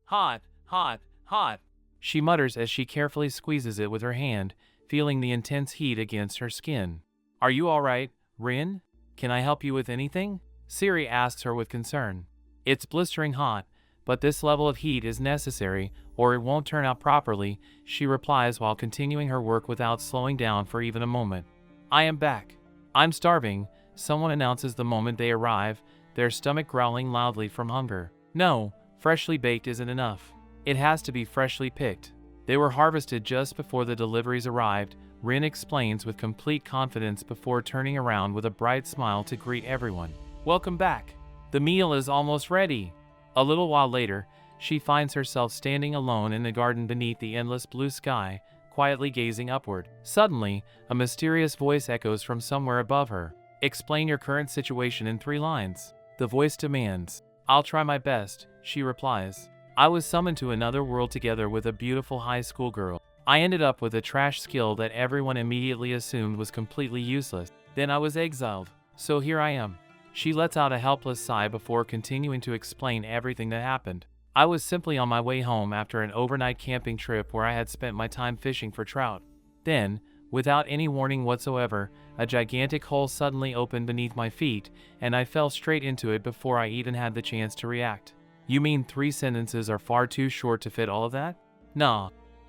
Hot, hot, hot. She mutters as she carefully squeezes it with her hand, feeling the intense heat against her skin. Are you alright, Rin? Can I help you with anything? Siri asks her with concern. It's blistering hot, but this level of heat is necessary or it won't turn out properly, she replies while continuing her work without slowing down for even a moment. I am back. I'm starving, someone announces the moment they arrive, their stomach growling loudly from hunger. No, freshly baked isn't enough. It has to be freshly picked. They were harvested just before the deliveries arrived, Rin explains with complete confidence before turning around with a bright smile to greet everyone. Welcome back. The meal is almost ready. A little while later, she finds herself standing alone in the garden beneath the endless blue sky, quietly gazing upward. Suddenly, a mysterious voice echoes from somewhere above her. Explain your current situation in 3 lines. The voice demands. I'll try my best, she replies. I was summoned to another world together with a beautiful high school girl. I ended up with a trash skill that everyone immediately assumed was completely useless. Then I was exiled. So here I am. She lets out a helpless sigh before continuing to explain everything that happened. I was simply on my way home after an overnight camping trip where I had spent my time fishing for trout. Then, without any warning whatsoever, a gigantic hole suddenly opened beneath my feet, and I fell straight into it before I even had the chance to react. You mean 3 sentences are far too short to fit all of that? Nah.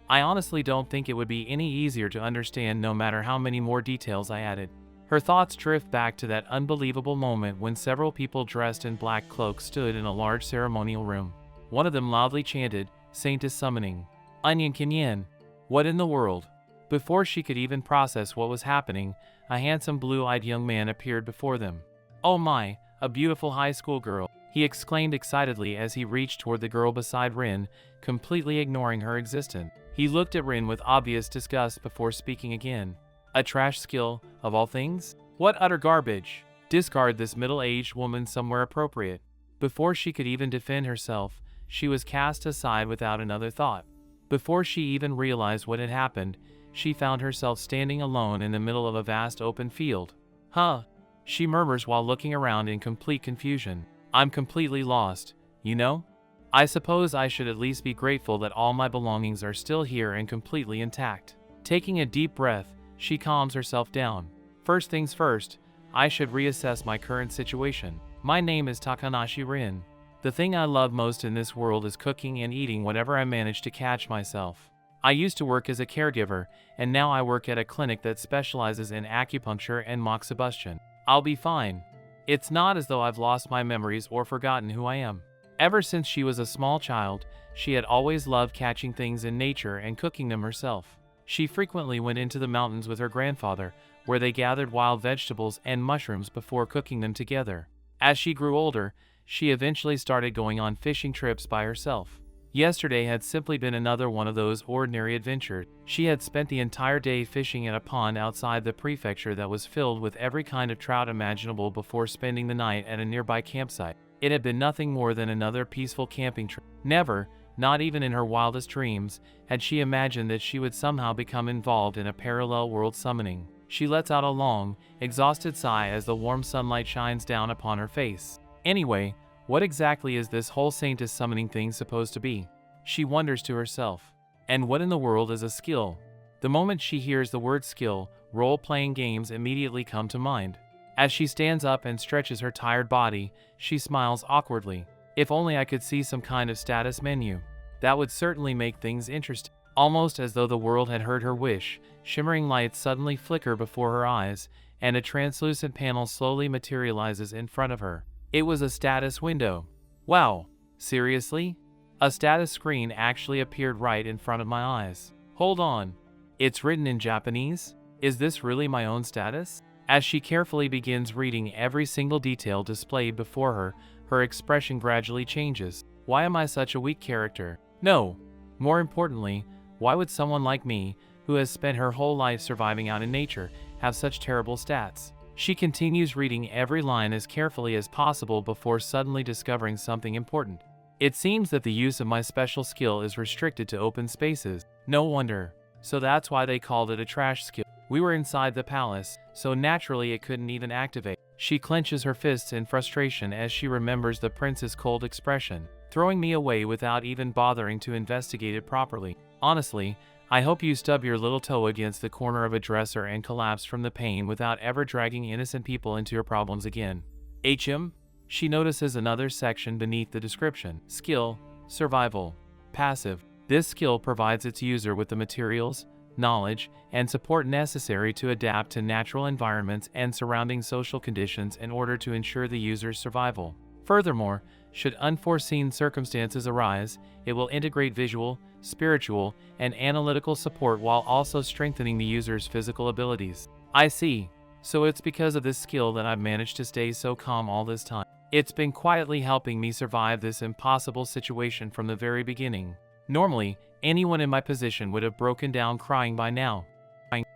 I honestly don't think it would be any easier to understand no matter how many more details I added. Her thoughts drift back to that unbelievable moment when several people dressed in black cloaks stood in a large ceremonial room. One of them loudly chanted, Saint is summoning. Onion Kenyan. What in the world? Before she could even process what was happening, a handsome blue-eyed young man appeared before them. Oh my, a beautiful high school girl, he exclaimed excitedly as he reached toward the girl beside Rin, completely ignoring her existence. He looked at Rin with obvious disgust before speaking again. A trash skill, of all things? What utter garbage! Discard this middle-aged woman somewhere appropriate. Before she could even defend herself, she was cast aside without another thought. Before she even realized what had happened, she found herself standing alone in the middle of a vast open field. Huh? She murmurs while looking around in complete confusion. I'm completely lost, you know? I suppose I should at least be grateful that all my belongings are still here and completely intact. Taking a deep breath, she calms herself down. First things first, I should reassess my current situation. My name is Takanashi Rin. The thing I love most in this world is cooking and eating whatever I manage to catch myself. I used to work as a caregiver, and now I work at a clinic that specializes in acupuncture and moxibustion. I'll be fine. It's not as though I've lost my memories or forgotten who I am. Ever since she was a small child, she had always loved catching things in nature and cooking them herself. She frequently went into the mountains with her grandfather, where they gathered wild vegetables and mushrooms before cooking them together. As she grew older, she eventually started going on fishing trips by herself. Yesterday had simply been another one of those ordinary adventures. She had spent the entire day fishing at a pond outside the prefecture that was filled with every kind of trout imaginable before spending the night at a nearby campsite. It had been nothing more than another peaceful camping trip. Never, not even in her wildest dreams, had she imagined that she would somehow become involved in a parallel world summoning. She lets out a long, exhausted sigh as the warm sunlight shines down upon her face. Anyway, what exactly is this whole saint is summoning thing supposed to be? She wonders to herself. And what in the world is a skill? The moment she hears the word skill, role-playing games immediately come to mind. As she stands up and stretches her tired body, she smiles awkwardly. If only I could see some kind of status menu. That would certainly make things interesting. Almost as though the world had heard her wish, shimmering lights suddenly flicker before her eyes, and a translucent panel slowly materializes in front of her. It was a status window. Wow, seriously? A status screen actually appeared right in front of my eyes. Hold on. It's written in Japanese? Is this really my own status? As she carefully begins reading every single detail displayed before her, her expression gradually changes. Why am I such a weak character? No. More importantly, why would someone like me, who has spent her whole life surviving out in nature, have such terrible stats? She continues reading every line as carefully as possible before suddenly discovering something important. It seems that the use of my special skill is restricted to open spaces. No wonder. So that's why they called it a trash skill. We were inside the palace, so naturally it couldn't even activate. She clenches her fists in frustration as she remembers the prince's cold expression. throwing me away without even bothering to investigate it properly. Honestly, I hope you stub your little toe against the corner of a dresser and collapse from the pain without ever dragging innocent people into your problems again. HM? She notices another section beneath the description. Skill, survival, passive. This skill provides its user with the materials, knowledge, and support necessary to adapt to natural environments and surrounding social conditions in order to ensure the user's survival. Furthermore, should unforeseen circumstances arise, it will integrate visual, spiritual, and analytical support while also strengthening the user's physical abilities. I see. So it's because of this skill that I've managed to stay so calm all this time. It's been quietly helping me survive this impossible situation from the very beginning. Normally, anyone in my position would have broken down crying by now.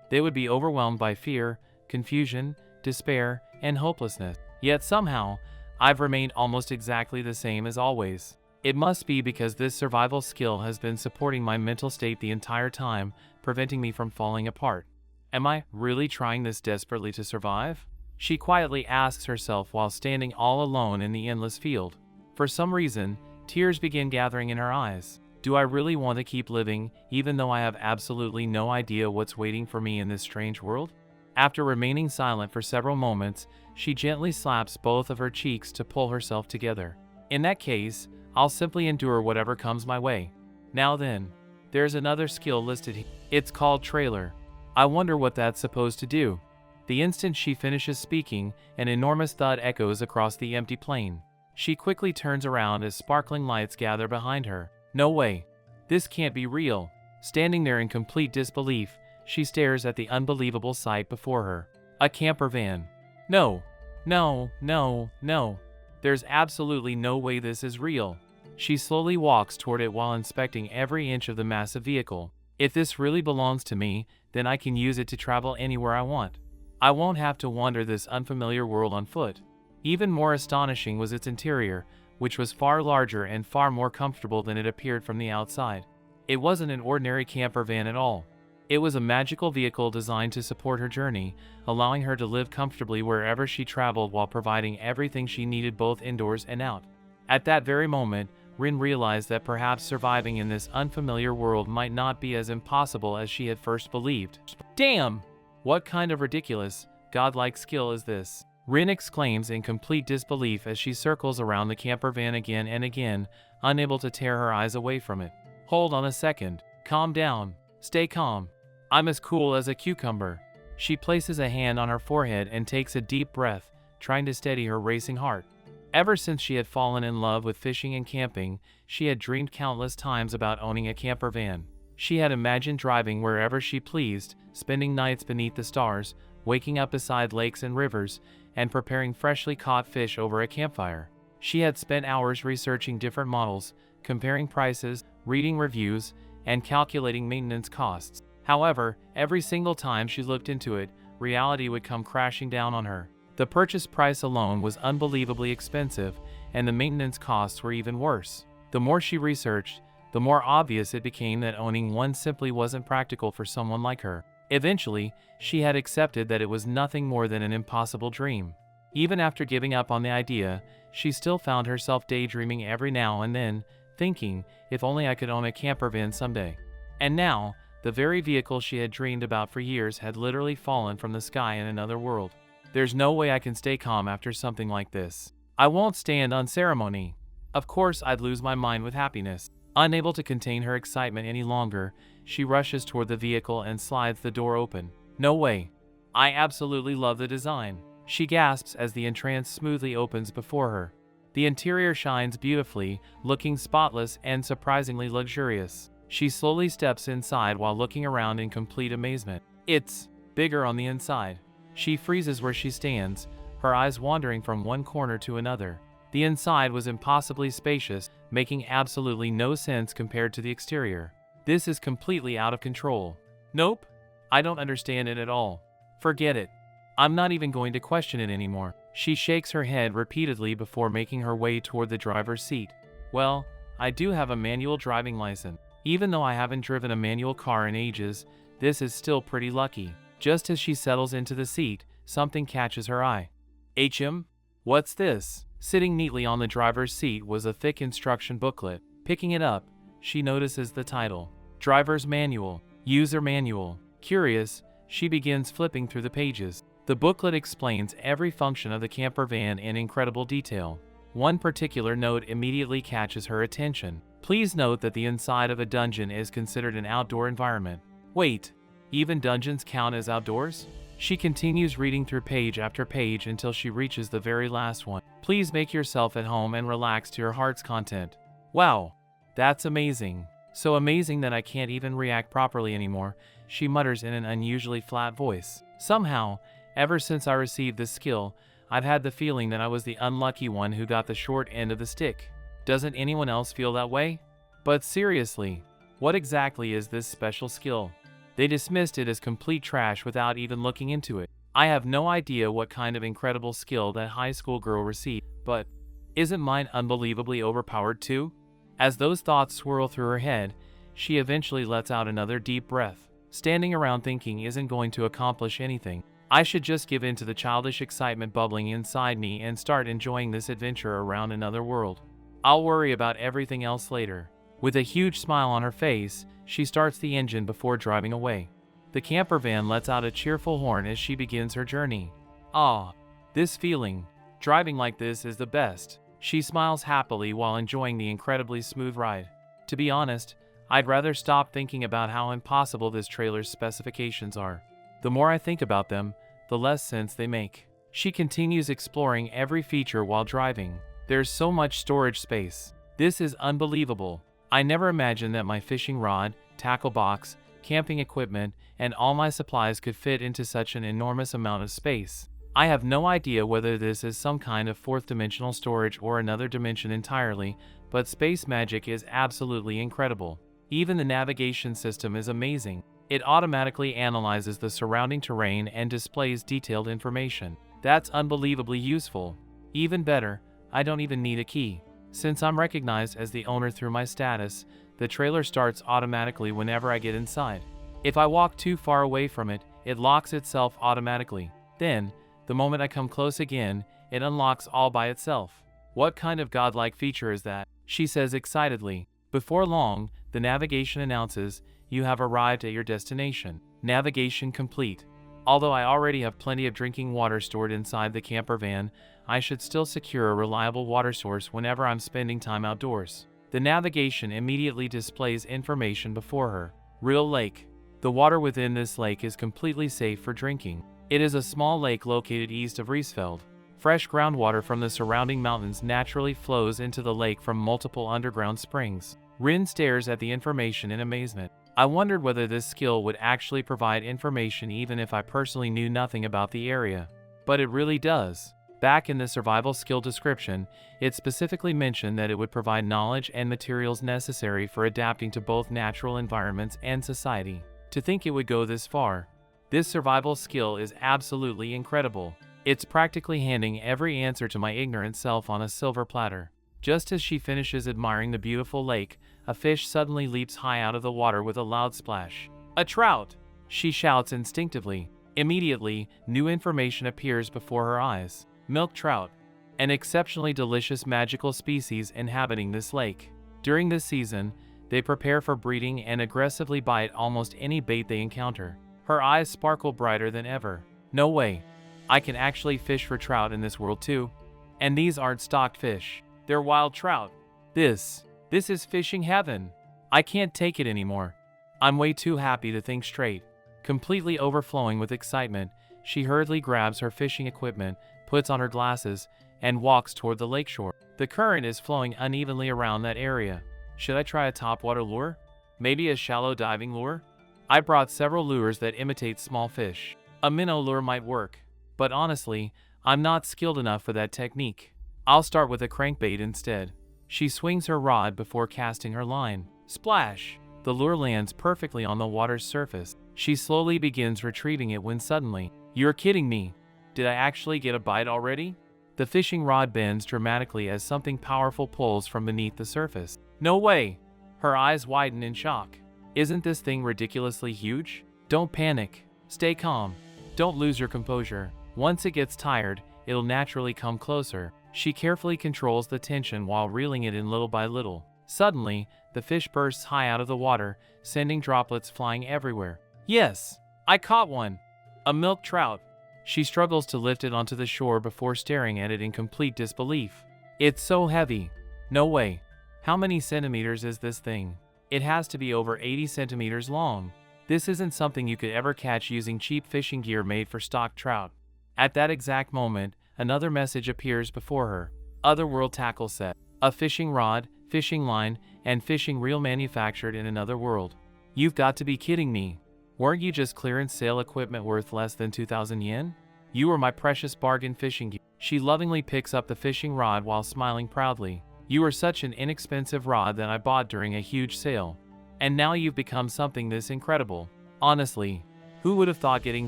They would be overwhelmed by fear, confusion, despair, and hopelessness. Yet somehow, I've remained almost exactly the same as always. It must be because this survival skill has been supporting my mental state the entire time, preventing me from falling apart. Am I really trying this desperately to survive? She quietly asks herself while standing all alone in the endless field. For some reason, tears begin gathering in her eyes. Do I really want to keep living, even though I have absolutely no idea what's waiting for me in this strange world? After remaining silent for several moments, she gently slaps both of her cheeks to pull herself together. In that case, I'll simply endure whatever comes my way. Now then, there's another skill listed here. It's called trailer. I wonder what that's supposed to do. The instant she finishes speaking, an enormous thud echoes across the empty plain. She quickly turns around as sparkling lights gather behind her. No way. This can't be real. Standing there in complete disbelief, she stares at the unbelievable sight before her. A camper van. No. No, no, no. There's absolutely no way this is real. She slowly walks toward it while inspecting every inch of the massive vehicle. If this really belongs to me, then I can use it to travel anywhere I want. I won't have to wander this unfamiliar world on foot. Even more astonishing was its interior, which was far larger and far more comfortable than it appeared from the outside. It wasn't an ordinary camper van at all. It was a magical vehicle designed to support her journey, allowing her to live comfortably wherever she traveled while providing everything she needed both indoors and out. At that very moment, Rin realized that perhaps surviving in this unfamiliar world might not be as impossible as she had first believed. Damn! What kind of ridiculous, godlike skill is this? Rin exclaims in complete disbelief as she circles around the camper van again and again, unable to tear her eyes away from it. Hold on a second. Calm down. Stay calm. I'm as cool as a cucumber. She places a hand on her forehead and takes a deep breath, trying to steady her racing heart. Ever since she had fallen in love with fishing and camping, she had dreamed countless times about owning a camper van. She had imagined driving wherever she pleased, spending nights beneath the stars, waking up beside lakes and rivers, and preparing freshly caught fish over a campfire. She had spent hours researching different models, comparing prices, reading reviews, and calculating maintenance costs. However, every single time she looked into it, reality would come crashing down on her. The purchase price alone was unbelievably expensive, and the maintenance costs were even worse. The more she researched, the more obvious it became that owning one simply wasn't practical for someone like her. Eventually, she had accepted that it was nothing more than an impossible dream. Even after giving up on the idea, she still found herself daydreaming every now and then, thinking, if only I could own a camper van someday. And now, the very vehicle she had dreamed about for years had literally fallen from the sky in another world. There's no way I can stay calm after something like this. I won't stand on ceremony. Of course I'd lose my mind with happiness. Unable to contain her excitement any longer, she rushes toward the vehicle and slides the door open. No way. I absolutely love the design. She gasps as the entrance smoothly opens before her. The interior shines beautifully, looking spotless and surprisingly luxurious. She slowly steps inside while looking around in complete amazement. It's bigger on the inside. She freezes where she stands, her eyes wandering from one corner to another. The inside was impossibly spacious, making absolutely no sense compared to the exterior. This is completely out of control. Nope, I don't understand it at all. Forget it. I'm not even going to question it anymore. She shakes her head repeatedly before making her way toward the driver's seat. Well, I do have a manual driving license. Even though I haven't driven a manual car in ages, this is still pretty lucky. Just as she settles into the seat, something catches her eye. HM? What's this? Sitting neatly on the driver's seat was a thick instruction booklet. Picking it up, she notices the title, Driver's Manual, User Manual. Curious, she begins flipping through the pages. The booklet explains every function of the camper van in incredible detail. One particular note immediately catches her attention. Please note that the inside of a dungeon is considered an outdoor environment. Wait, even dungeons count as outdoors? She continues reading through page after page until she reaches the very last one. Please make yourself at home and relax to your heart's content. Wow, that's amazing. So amazing that I can't even react properly anymore, she mutters in an unusually flat voice. Somehow, ever since I received this skill, I've had the feeling that I was the unlucky one who got the short end of the stick. Doesn't anyone else feel that way? But seriously, what exactly is this special skill? They dismissed it as complete trash without even looking into it. I have no idea what kind of incredible skill that high school girl received, but isn't mine unbelievably overpowered too? As those thoughts swirl through her head, she eventually lets out another deep breath. Standing around thinking isn't going to accomplish anything. I should just give in to the childish excitement bubbling inside me and start enjoying this adventure around another world. I'll worry about everything else later. With a huge smile on her face, she starts the engine before driving away. The camper van lets out a cheerful horn as she begins her journey. Ah, this feeling. Driving like this is the best. She smiles happily while enjoying the incredibly smooth ride. To be honest, I'd rather stop thinking about how impossible this trailer's specifications are. The more I think about them, the less sense they make. She continues exploring every feature while driving. There's so much storage space. This is unbelievable. I never imagined that my fishing rod, tackle box, camping equipment, and all my supplies could fit into such an enormous amount of space. I have no idea whether this is some kind of fourth-dimensional storage or another dimension entirely, but space magic is absolutely incredible. Even the navigation system is amazing. It automatically analyzes the surrounding terrain and displays detailed information. That's unbelievably useful. Even better, I don't even need a key. Since I'm recognized as the owner through my status, the trailer starts automatically whenever I get inside. If I walk too far away from it, it locks itself automatically. Then, the moment I come close again, it unlocks all by itself. What kind of godlike feature is that? She says excitedly. Before long, the navigation announces, you have arrived at your destination. Navigation complete. Although I already have plenty of drinking water stored inside the camper van, I should still secure a reliable water source whenever I'm spending time outdoors. The navigation immediately displays information before her. Real lake. The water within this lake is completely safe for drinking. It is a small lake located east of Riesfeld. Fresh groundwater from the surrounding mountains naturally flows into the lake from multiple underground springs. Rin stares at the information in amazement. I wondered whether this skill would actually provide information even if I personally knew nothing about the area. But it really does. Back in the survival skill description, it specifically mentioned that it would provide knowledge and materials necessary for adapting to both natural environments and society. To think it would go this far. This survival skill is absolutely incredible. It's practically handing every answer to my ignorant self on a silver platter. Just as she finishes admiring the beautiful lake, a fish suddenly leaps high out of the water with a loud splash. A trout! She shouts instinctively. Immediately, new information appears before her eyes. Milk trout, an exceptionally delicious magical species inhabiting this lake. During this season, they prepare for breeding and aggressively bite almost any bait they encounter. Her eyes sparkle brighter than ever. No way. I can actually fish for trout in this world too. And these aren't stocked fish. They're wild trout. This is fishing heaven. I can't take it anymore. I'm way too happy to think straight. Completely overflowing with excitement, she hurriedly grabs her fishing equipment, puts on her glasses, and walks toward the lakeshore. The current is flowing unevenly around that area. Should I try a topwater lure? Maybe a shallow diving lure? I brought several lures that imitate small fish. A minnow lure might work, but honestly, I'm not skilled enough for that technique. I'll start with a crankbait instead. She swings her rod before casting her line. Splash! The lure lands perfectly on the water's surface. She slowly begins retrieving it when suddenly, you're kidding me. Did I actually get a bite already? The fishing rod bends dramatically as something powerful pulls from beneath the surface. No way! Her eyes widen in shock. Isn't this thing ridiculously huge? Don't panic. Stay calm. Don't lose your composure. Once it gets tired, it'll naturally come closer. She carefully controls the tension while reeling it in little by little. Suddenly, the fish bursts high out of the water, sending droplets flying everywhere. Yes! I caught one! A milk trout! She struggles to lift it onto the shore before staring at it in complete disbelief. It's so heavy. No way. How many centimeters is this thing? It has to be over 80 centimeters long. This isn't something you could ever catch using cheap fishing gear made for stock trout. At that exact moment, another message appears before her. Otherworld tackle set. A fishing rod, fishing line, and fishing reel manufactured in another world. You've got to be kidding me. Weren't you just clearance sale equipment worth less than 2,000 yen? You were my precious bargain fishing gear. She lovingly picks up the fishing rod while smiling proudly. You are such an inexpensive rod that I bought during a huge sale. And now you've become something this incredible. Honestly, who would have thought getting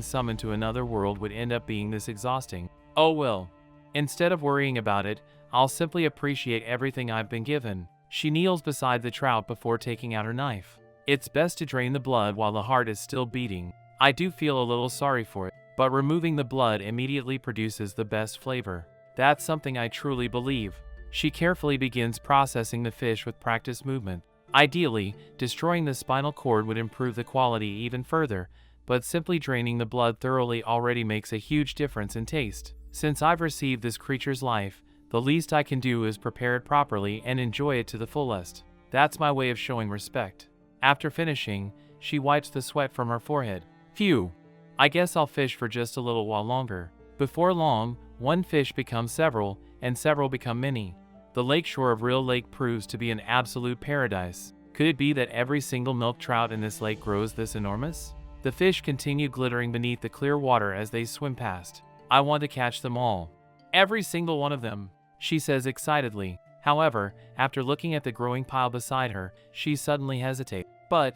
summoned to another world would end up being this exhausting? Oh well. Instead of worrying about it, I'll simply appreciate everything I've been given. She kneels beside the trout before taking out her knife. It's best to drain the blood while the heart is still beating. I do feel a little sorry for it, but removing the blood immediately produces the best flavor. That's something I truly believe. She carefully begins processing the fish with practiced movement. Ideally, destroying the spinal cord would improve the quality even further, but simply draining the blood thoroughly already makes a huge difference in taste. Since I've received this creature's life, the least I can do is prepare it properly and enjoy it to the fullest. That's my way of showing respect. After finishing, she wipes the sweat from her forehead. Phew! I guess I'll fish for just a little while longer. Before long, one fish becomes several, and several become many. The lakeshore of Real Lake proves to be an absolute paradise. Could it be that every single milk trout in this lake grows this enormous? The fish continue glittering beneath the clear water as they swim past. I want to catch them all. Every single one of them, she says excitedly. However, after looking at the growing pile beside her, she suddenly hesitates. But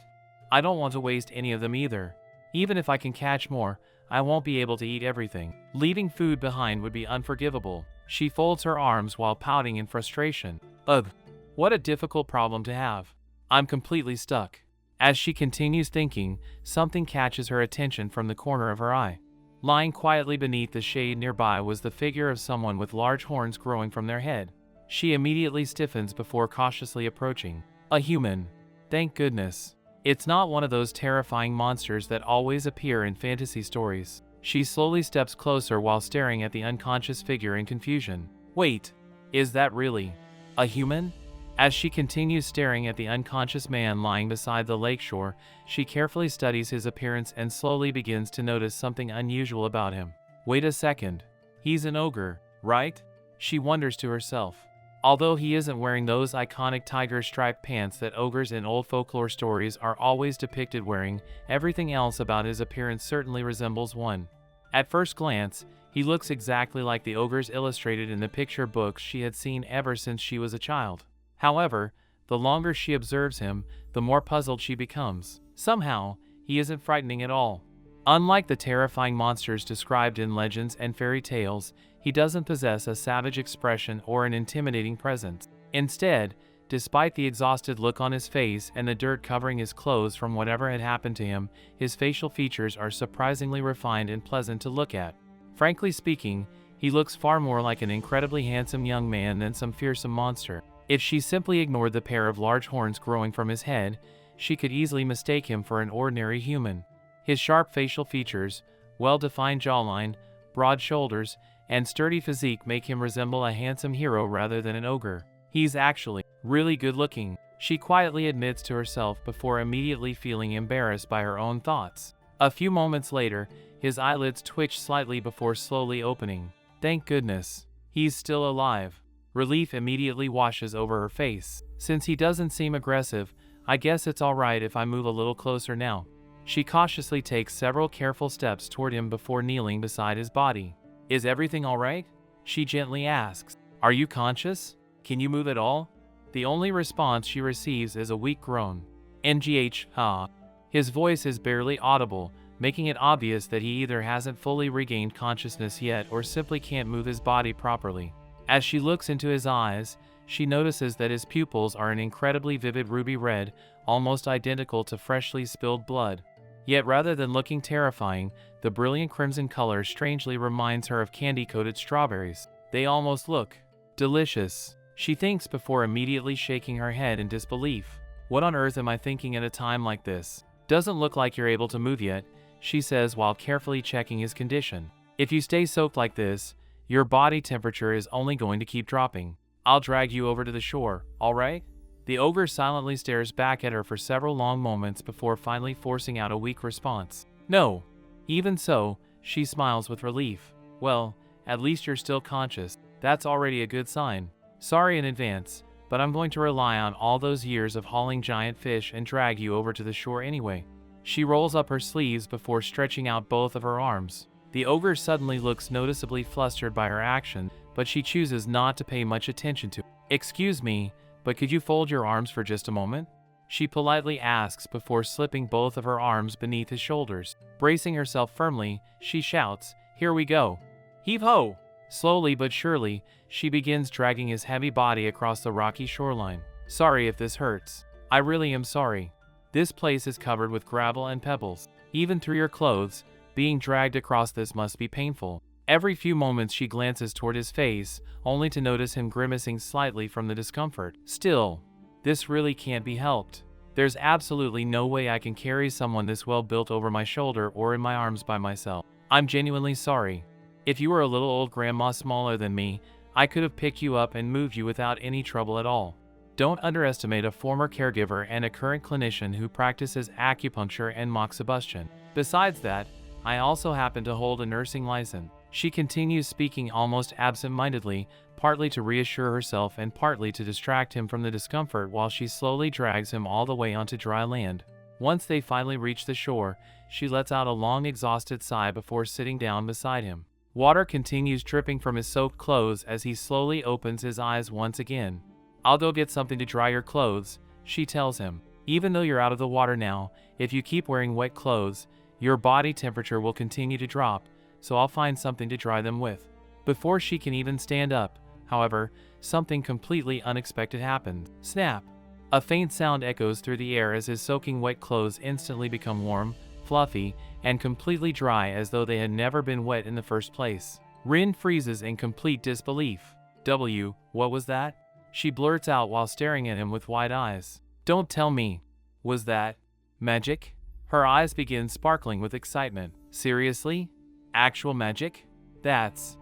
I don't want to waste any of them either. Even if I can catch more, I won't be able to eat everything. Leaving food behind would be unforgivable. She folds her arms while pouting in frustration. Ugh, what a difficult problem to have. I'm completely stuck. As she continues thinking, something catches her attention from the corner of her eye. Lying quietly beneath the shade nearby was the figure of someone with large horns growing from their head. She immediately stiffens before cautiously approaching. A human. Thank goodness. It's not one of those terrifying monsters that always appear in fantasy stories. She slowly steps closer while staring at the unconscious figure in confusion. Wait, is that really a human? As she continues staring at the unconscious man lying beside the lakeshore, she carefully studies his appearance and slowly begins to notice something unusual about him. Wait a second. He's an ogre, right? She wonders to herself. Although he isn't wearing those iconic tiger-striped pants that ogres in old folklore stories are always depicted wearing, everything else about his appearance certainly resembles one. At first glance, he looks exactly like the ogres illustrated in the picture books she had seen ever since she was a child. However, the longer she observes him, the more puzzled she becomes. Somehow, he isn't frightening at all. Unlike the terrifying monsters described in legends and fairy tales, he doesn't possess a savage expression or an intimidating presence. Instead, despite the exhausted look on his face and the dirt covering his clothes from whatever had happened to him, his facial features are surprisingly refined and pleasant to look at. Frankly speaking, he looks far more like an incredibly handsome young man than some fearsome monster. If she simply ignored the pair of large horns growing from his head, she could easily mistake him for an ordinary human. His sharp facial features, well-defined jawline, broad shoulders, and sturdy physique make him resemble a handsome hero rather than an ogre. He's actually really good-looking, she quietly admits to herself before immediately feeling embarrassed by her own thoughts. A few moments later, his eyelids twitch slightly before slowly opening. Thank goodness, he's still alive. Relief immediately washes over her face. Since he doesn't seem aggressive, I guess it's alright if I move a little closer now. She cautiously takes several careful steps toward him before kneeling beside his body. Is everything alright? She gently asks. Are you conscious? Can you move at all? The only response she receives is a weak groan. NGH, huh? His voice is barely audible, making it obvious that he either hasn't fully regained consciousness yet or simply can't move his body properly. As she looks into his eyes, she notices that his pupils are an incredibly vivid ruby red, almost identical to freshly spilled blood. Yet rather than looking terrifying, the brilliant crimson color strangely reminds her of candy-coated strawberries. They almost look Delicious. She thinks before immediately shaking her head in disbelief. What on earth am I thinking at a time like this? Doesn't look like you're able to move yet, she says while carefully checking his condition. If you stay soaked like this, your body temperature is only going to keep dropping. I'll drag you over to the shore, alright? The ogre silently stares back at her for several long moments before finally forcing out a weak response. No. Even so, she smiles with relief. Well, at least you're still conscious. That's already a good sign. Sorry in advance, but I'm going to rely on all those years of hauling giant fish and drag you over to the shore anyway. She rolls up her sleeves before stretching out both of her arms. The ogre suddenly looks noticeably flustered by her action, but she chooses not to pay much attention to it. Excuse me, but could you fold your arms for just a moment? She politely asks before slipping both of her arms beneath his shoulders. Bracing herself firmly, she shouts, "Here we go." Heave-ho! Slowly but surely, she begins dragging his heavy body across the rocky shoreline. Sorry if this hurts. I really am sorry. This place is covered with gravel and pebbles. Even through your clothes, being dragged across this must be painful. Every few moments she glances toward his face, only to notice him grimacing slightly from the discomfort. Still, this really can't be helped. There's absolutely no way I can carry someone this well built over my shoulder or in my arms by myself. I'm genuinely sorry. If you were a little old grandma smaller than me, I could have picked you up and moved you without any trouble at all. Don't underestimate a former caregiver and a current clinician who practices acupuncture and moxibustion. Besides that, I also happen to hold a nursing license. She continues speaking almost absent-mindedly, partly to reassure herself and partly to distract him from the discomfort while she slowly drags him all the way onto dry land. Once they finally reach the shore, she lets out a long exhausted sigh before sitting down beside him. Water continues dripping from his soaked clothes as he slowly opens his eyes once again. I'll go get something to dry your clothes, she tells him. Even though you're out of the water now, if you keep wearing wet clothes, your body temperature will continue to drop, so I'll find something to dry them with. Before she can even stand up, however, something completely unexpected happens. Snap! A faint sound echoes through the air as his soaking wet clothes instantly become warm, fluffy, and completely dry as though they had never been wet in the first place. Rin freezes in complete disbelief. What was that? She blurts out while staring at him with wide eyes. Don't tell me. Was that magic? Her eyes begin sparkling with excitement. Seriously? Actual magic? That's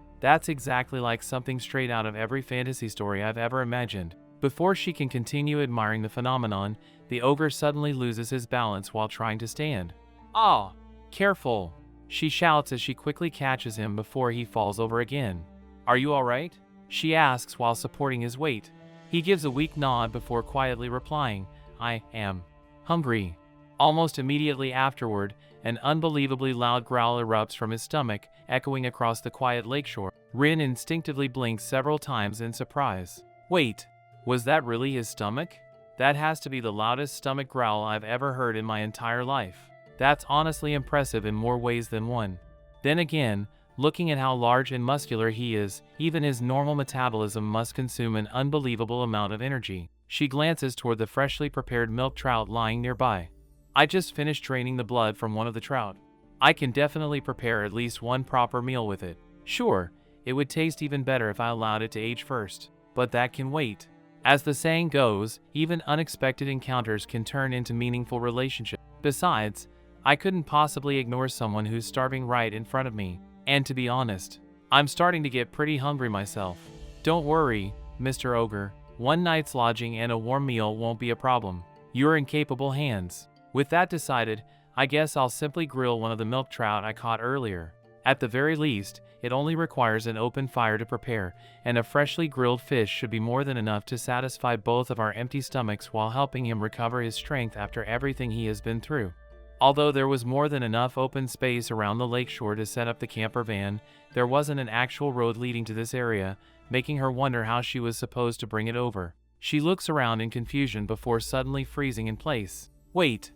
exactly like something straight out of every fantasy story I've ever imagined. Before she can continue admiring the phenomenon, the ogre suddenly loses his balance while trying to stand. Ah! Careful! She shouts as she quickly catches him before he falls over again. Are you alright? She asks while supporting his weight. He gives a weak nod before quietly replying, I am hungry. Almost immediately afterward, an unbelievably loud growl erupts from his stomach, echoing across the quiet lakeshore. Rin instinctively blinks several times in surprise. Wait, was that really his stomach? That has to be the loudest stomach growl I've ever heard in my entire life. That's honestly impressive in more ways than one. Then again, looking at how large and muscular he is, even his normal metabolism must consume an unbelievable amount of energy. She glances toward the freshly prepared milk trout lying nearby. I just finished draining the blood from one of the trout. I can definitely prepare at least one proper meal with it. Sure, it would taste even better if I allowed it to age first, but that can wait. As the saying goes, even unexpected encounters can turn into meaningful relationships. Besides, I couldn't possibly ignore someone who's starving right in front of me. And to be honest, I'm starting to get pretty hungry myself. Don't worry, Mr. Ogre. One night's lodging and a warm meal won't be a problem. You're in capable hands. With that decided, I guess I'll simply grill one of the milk trout I caught earlier. At the very least, it only requires an open fire to prepare, and a freshly grilled fish should be more than enough to satisfy both of our empty stomachs while helping him recover his strength after everything he has been through. Although there was more than enough open space around the lakeshore to set up the camper van, there wasn't an actual road leading to this area, making her wonder how she was supposed to bring it over. She looks around in confusion before suddenly freezing in place. Wait,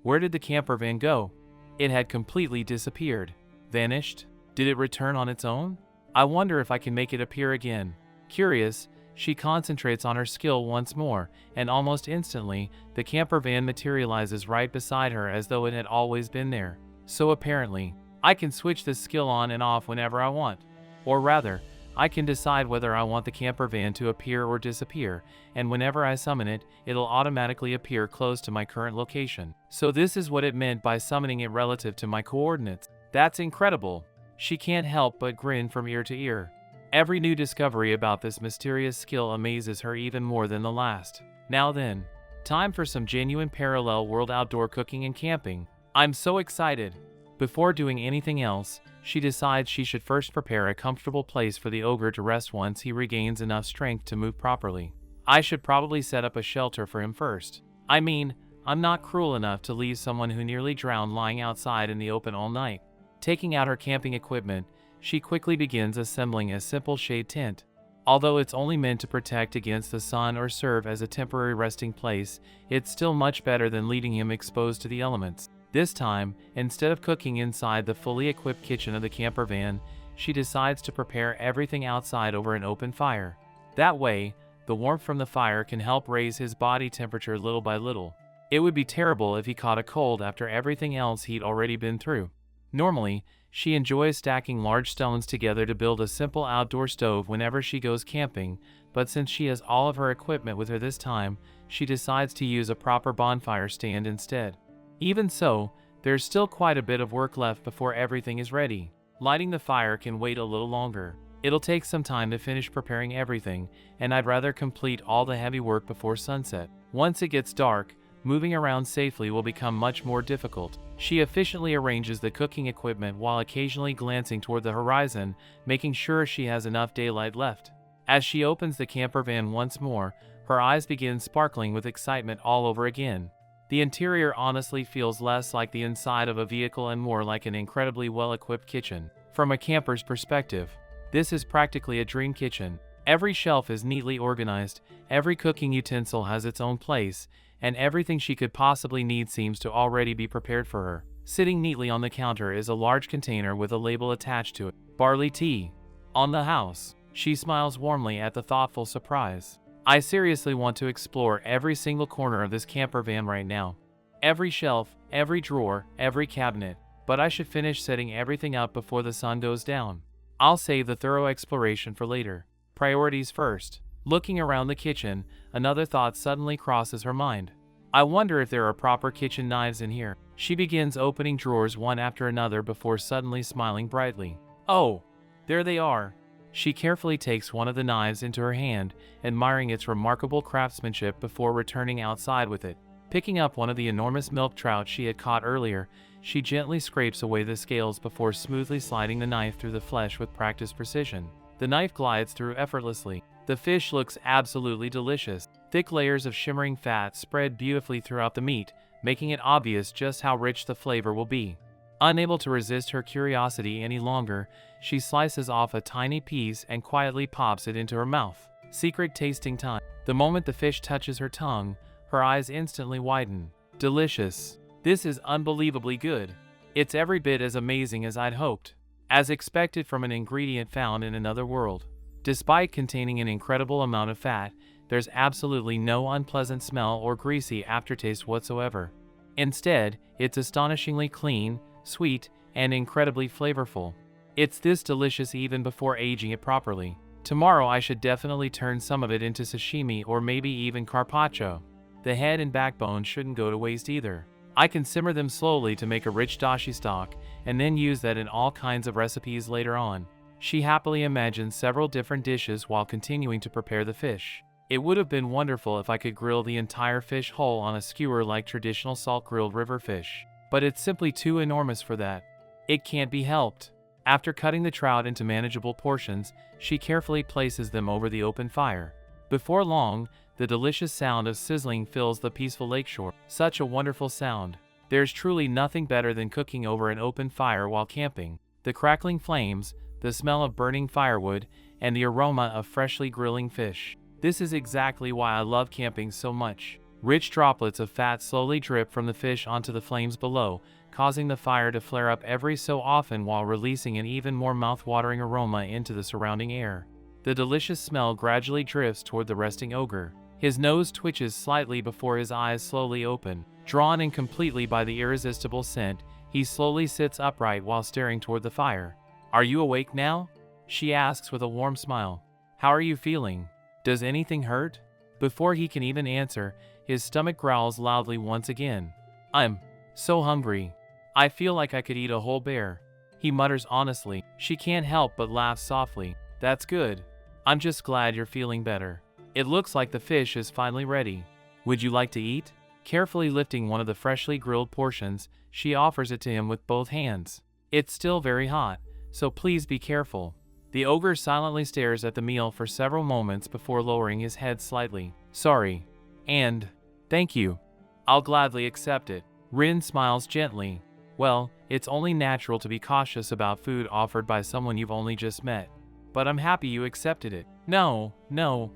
where did the camper van go? It had completely disappeared. Vanished? Did it return on its own? I wonder if I can make it appear again. Curious, she concentrates on her skill once more, and almost instantly, the camper van materializes right beside her as though it had always been there. So apparently, I can switch this skill on and off whenever I want. Or rather, I can decide whether I want the camper van to appear or disappear, and whenever I summon it, it'll automatically appear close to my current location. So this is what it meant by summoning it relative to my coordinates. That's incredible. She can't help but grin from ear to ear. Every new discovery about this mysterious skill amazes her even more than the last. Now then, time for some genuine parallel world outdoor cooking and camping. I'm so excited. Before doing anything else, she decides she should first prepare a comfortable place for the ogre to rest once he regains enough strength to move properly. I should probably set up a shelter for him first. I mean, I'm not cruel enough to leave someone who nearly drowned lying outside in the open all night. Taking out her camping equipment, she quickly begins assembling a simple shade tent. Although it's only meant to protect against the sun or serve as a temporary resting place, it's still much better than leaving him exposed to the elements. This time, instead of cooking inside the fully equipped kitchen of the camper van, she decides to prepare everything outside over an open fire. That way, the warmth from the fire can help raise his body temperature little by little. It would be terrible if he caught a cold after everything else he'd already been through. Normally, she enjoys stacking large stones together to build a simple outdoor stove whenever she goes camping, but since she has all of her equipment with her this time, she decides to use a proper bonfire stand instead. Even so, there's still quite a bit of work left before everything is ready. Lighting the fire can wait a little longer. It'll take some time to finish preparing everything, and I'd rather complete all the heavy work before sunset. Once it gets dark, moving around safely will become much more difficult. She efficiently arranges the cooking equipment while occasionally glancing toward the horizon, making sure she has enough daylight left. As she opens the camper van once more, her eyes begin sparkling with excitement all over again. The interior honestly feels less like the inside of a vehicle and more like an incredibly well-equipped kitchen. From a camper's perspective, this is practically a dream kitchen. Every shelf is neatly organized, every cooking utensil has its own place, and everything she could possibly need seems to already be prepared for her. Sitting neatly on the counter is a large container with a label attached to it. Barley tea. On the house. She smiles warmly at the thoughtful surprise. I seriously want to explore every single corner of this camper van right now. Every shelf, every drawer, every cabinet. But I should finish setting everything up before the sun goes down. I'll save the thorough exploration for later. Priorities first. Looking around the kitchen, another thought suddenly crosses her mind. I wonder if there are proper kitchen knives in here. She begins opening drawers one after another before suddenly smiling brightly. Oh, there they are. She carefully takes one of the knives into her hand, admiring its remarkable craftsmanship before returning outside with it. Picking up one of the enormous milk trout she had caught earlier, she gently scrapes away the scales before smoothly sliding the knife through the flesh with practiced precision. The knife glides through effortlessly. The fish looks absolutely delicious. Thick layers of shimmering fat spread beautifully throughout the meat, making it obvious just how rich the flavor will be. Unable to resist her curiosity any longer, she slices off a tiny piece and quietly pops it into her mouth. Secret tasting time. The moment the fish touches her tongue, her eyes instantly widen. Delicious. This is unbelievably good. It's every bit as amazing as I'd hoped. As expected from an ingredient found in another world. Despite containing an incredible amount of fat, there's absolutely no unpleasant smell or greasy aftertaste whatsoever. Instead, it's astonishingly clean, sweet, and incredibly flavorful. It's this delicious even before aging it properly. Tomorrow I should definitely turn some of it into sashimi or maybe even carpaccio. The head and backbone shouldn't go to waste either. I can simmer them slowly to make a rich dashi stock, and then use that in all kinds of recipes later on. She happily imagines several different dishes while continuing to prepare the fish. It would have been wonderful if I could grill the entire fish whole on a skewer like traditional salt-grilled river fish. But it's simply too enormous for that. It can't be helped. After cutting the trout into manageable portions, she carefully places them over the open fire. Before long, the delicious sound of sizzling fills the peaceful lakeshore. Such a wonderful sound. There's truly nothing better than cooking over an open fire while camping. The crackling flames, the smell of burning firewood, and the aroma of freshly grilling fish. This is exactly why I love camping so much. Rich droplets of fat slowly drip from the fish onto the flames below, causing the fire to flare up every so often while releasing an even more mouth-watering aroma into the surrounding air. The delicious smell gradually drifts toward the resting ogre. His nose twitches slightly before his eyes slowly open. Drawn in completely by the irresistible scent, he slowly sits upright while staring toward the fire. Are you awake now? She asks with a warm smile. How are you feeling? Does anything hurt? Before he can even answer, his stomach growls loudly once again. I'm so hungry. I feel like I could eat a whole bear. He mutters honestly. She can't help but laugh softly. That's good. I'm just glad you're feeling better. It looks like the fish is finally ready. Would you like to eat? Carefully lifting one of the freshly grilled portions, she offers it to him with both hands. It's still very hot, so please be careful. The ogre silently stares at the meal for several moments before lowering his head slightly. Sorry. And thank you. I'll gladly accept it. Rin smiles gently. Well, it's only natural to be cautious about food offered by someone you've only just met. But I'm happy you accepted it. No,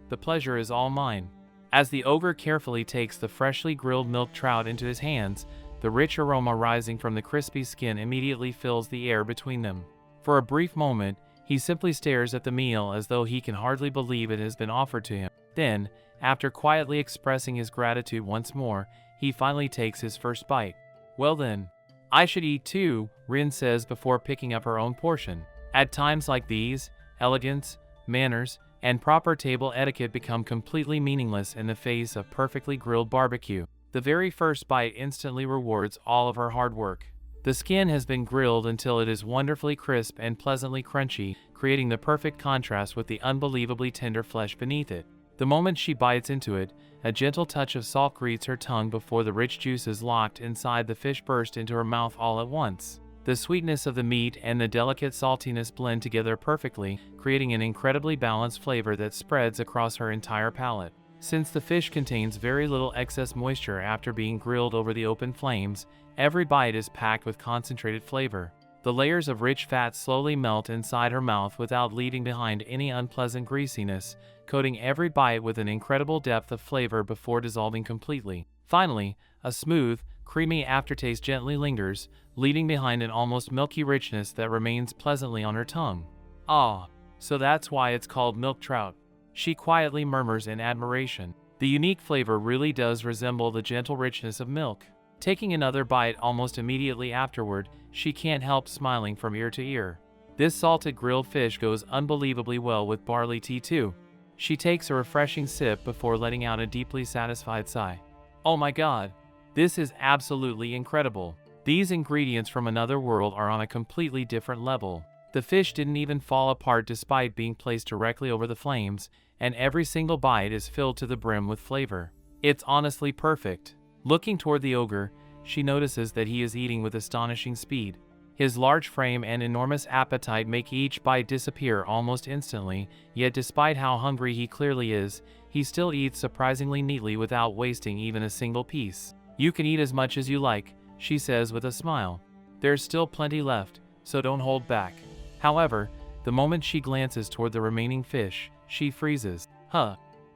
the pleasure is all mine. As the ogre carefully takes the freshly grilled milk trout into his hands, the rich aroma rising from the crispy skin immediately fills the air between them. For a brief moment, he simply stares at the meal as though he can hardly believe it has been offered to him. Then, after quietly expressing his gratitude once more, he finally takes his first bite. Well then, I should eat too, Rin says before picking up her own portion. At times like these, elegance, manners, and proper table etiquette become completely meaningless in the face of perfectly grilled barbecue. The very first bite instantly rewards all of her hard work. The skin has been grilled until it is wonderfully crisp and pleasantly crunchy, creating the perfect contrast with the unbelievably tender flesh beneath it. The moment she bites into it, a gentle touch of salt greets her tongue before the rich juices locked inside the fish burst into her mouth all at once. The sweetness of the meat and the delicate saltiness blend together perfectly, creating an incredibly balanced flavor that spreads across her entire palate. Since the fish contains very little excess moisture after being grilled over the open flames, every bite is packed with concentrated flavor. The layers of rich fat slowly melt inside her mouth without leaving behind any unpleasant greasiness, coating every bite with an incredible depth of flavor before dissolving completely. Finally, a smooth, creamy aftertaste gently lingers, leaving behind an almost milky richness that remains pleasantly on her tongue. Ah, so that's why it's called milk trout. She quietly murmurs in admiration. The unique flavor really does resemble the gentle richness of milk. Taking another bite almost immediately afterward, she can't help smiling from ear to ear. This salted grilled fish goes unbelievably well with barley tea too. She takes a refreshing sip before letting out a deeply satisfied sigh. Oh my god, this is absolutely incredible. These ingredients from another world are on a completely different level. The fish didn't even fall apart despite being placed directly over the flames, and every single bite is filled to the brim with flavor. It's honestly perfect. Looking toward the ogre, she notices that he is eating with astonishing speed. His large frame and enormous appetite make each bite disappear almost instantly, yet despite how hungry he clearly is, he still eats surprisingly neatly without wasting even a single piece. You can eat as much as you like, she says with a smile. There's still plenty left, so don't hold back. However, the moment she glances toward the remaining fish, she freezes.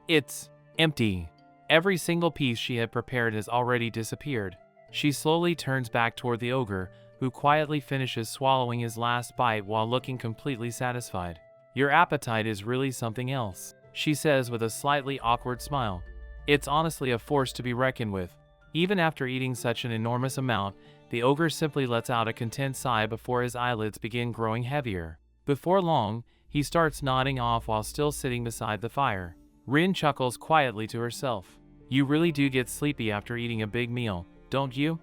It's empty. Every single piece she had prepared has already disappeared. She slowly turns back toward the ogre, who quietly finishes swallowing his last bite while looking completely satisfied. Your appetite is really something else, she says with a slightly awkward smile. It's honestly a force to be reckoned with. Even after eating such an enormous amount, the ogre simply lets out a content sigh before his eyelids begin growing heavier. Before long, he starts nodding off while still sitting beside the fire. Rin chuckles quietly to herself. You really do get sleepy after eating a big meal, don't you?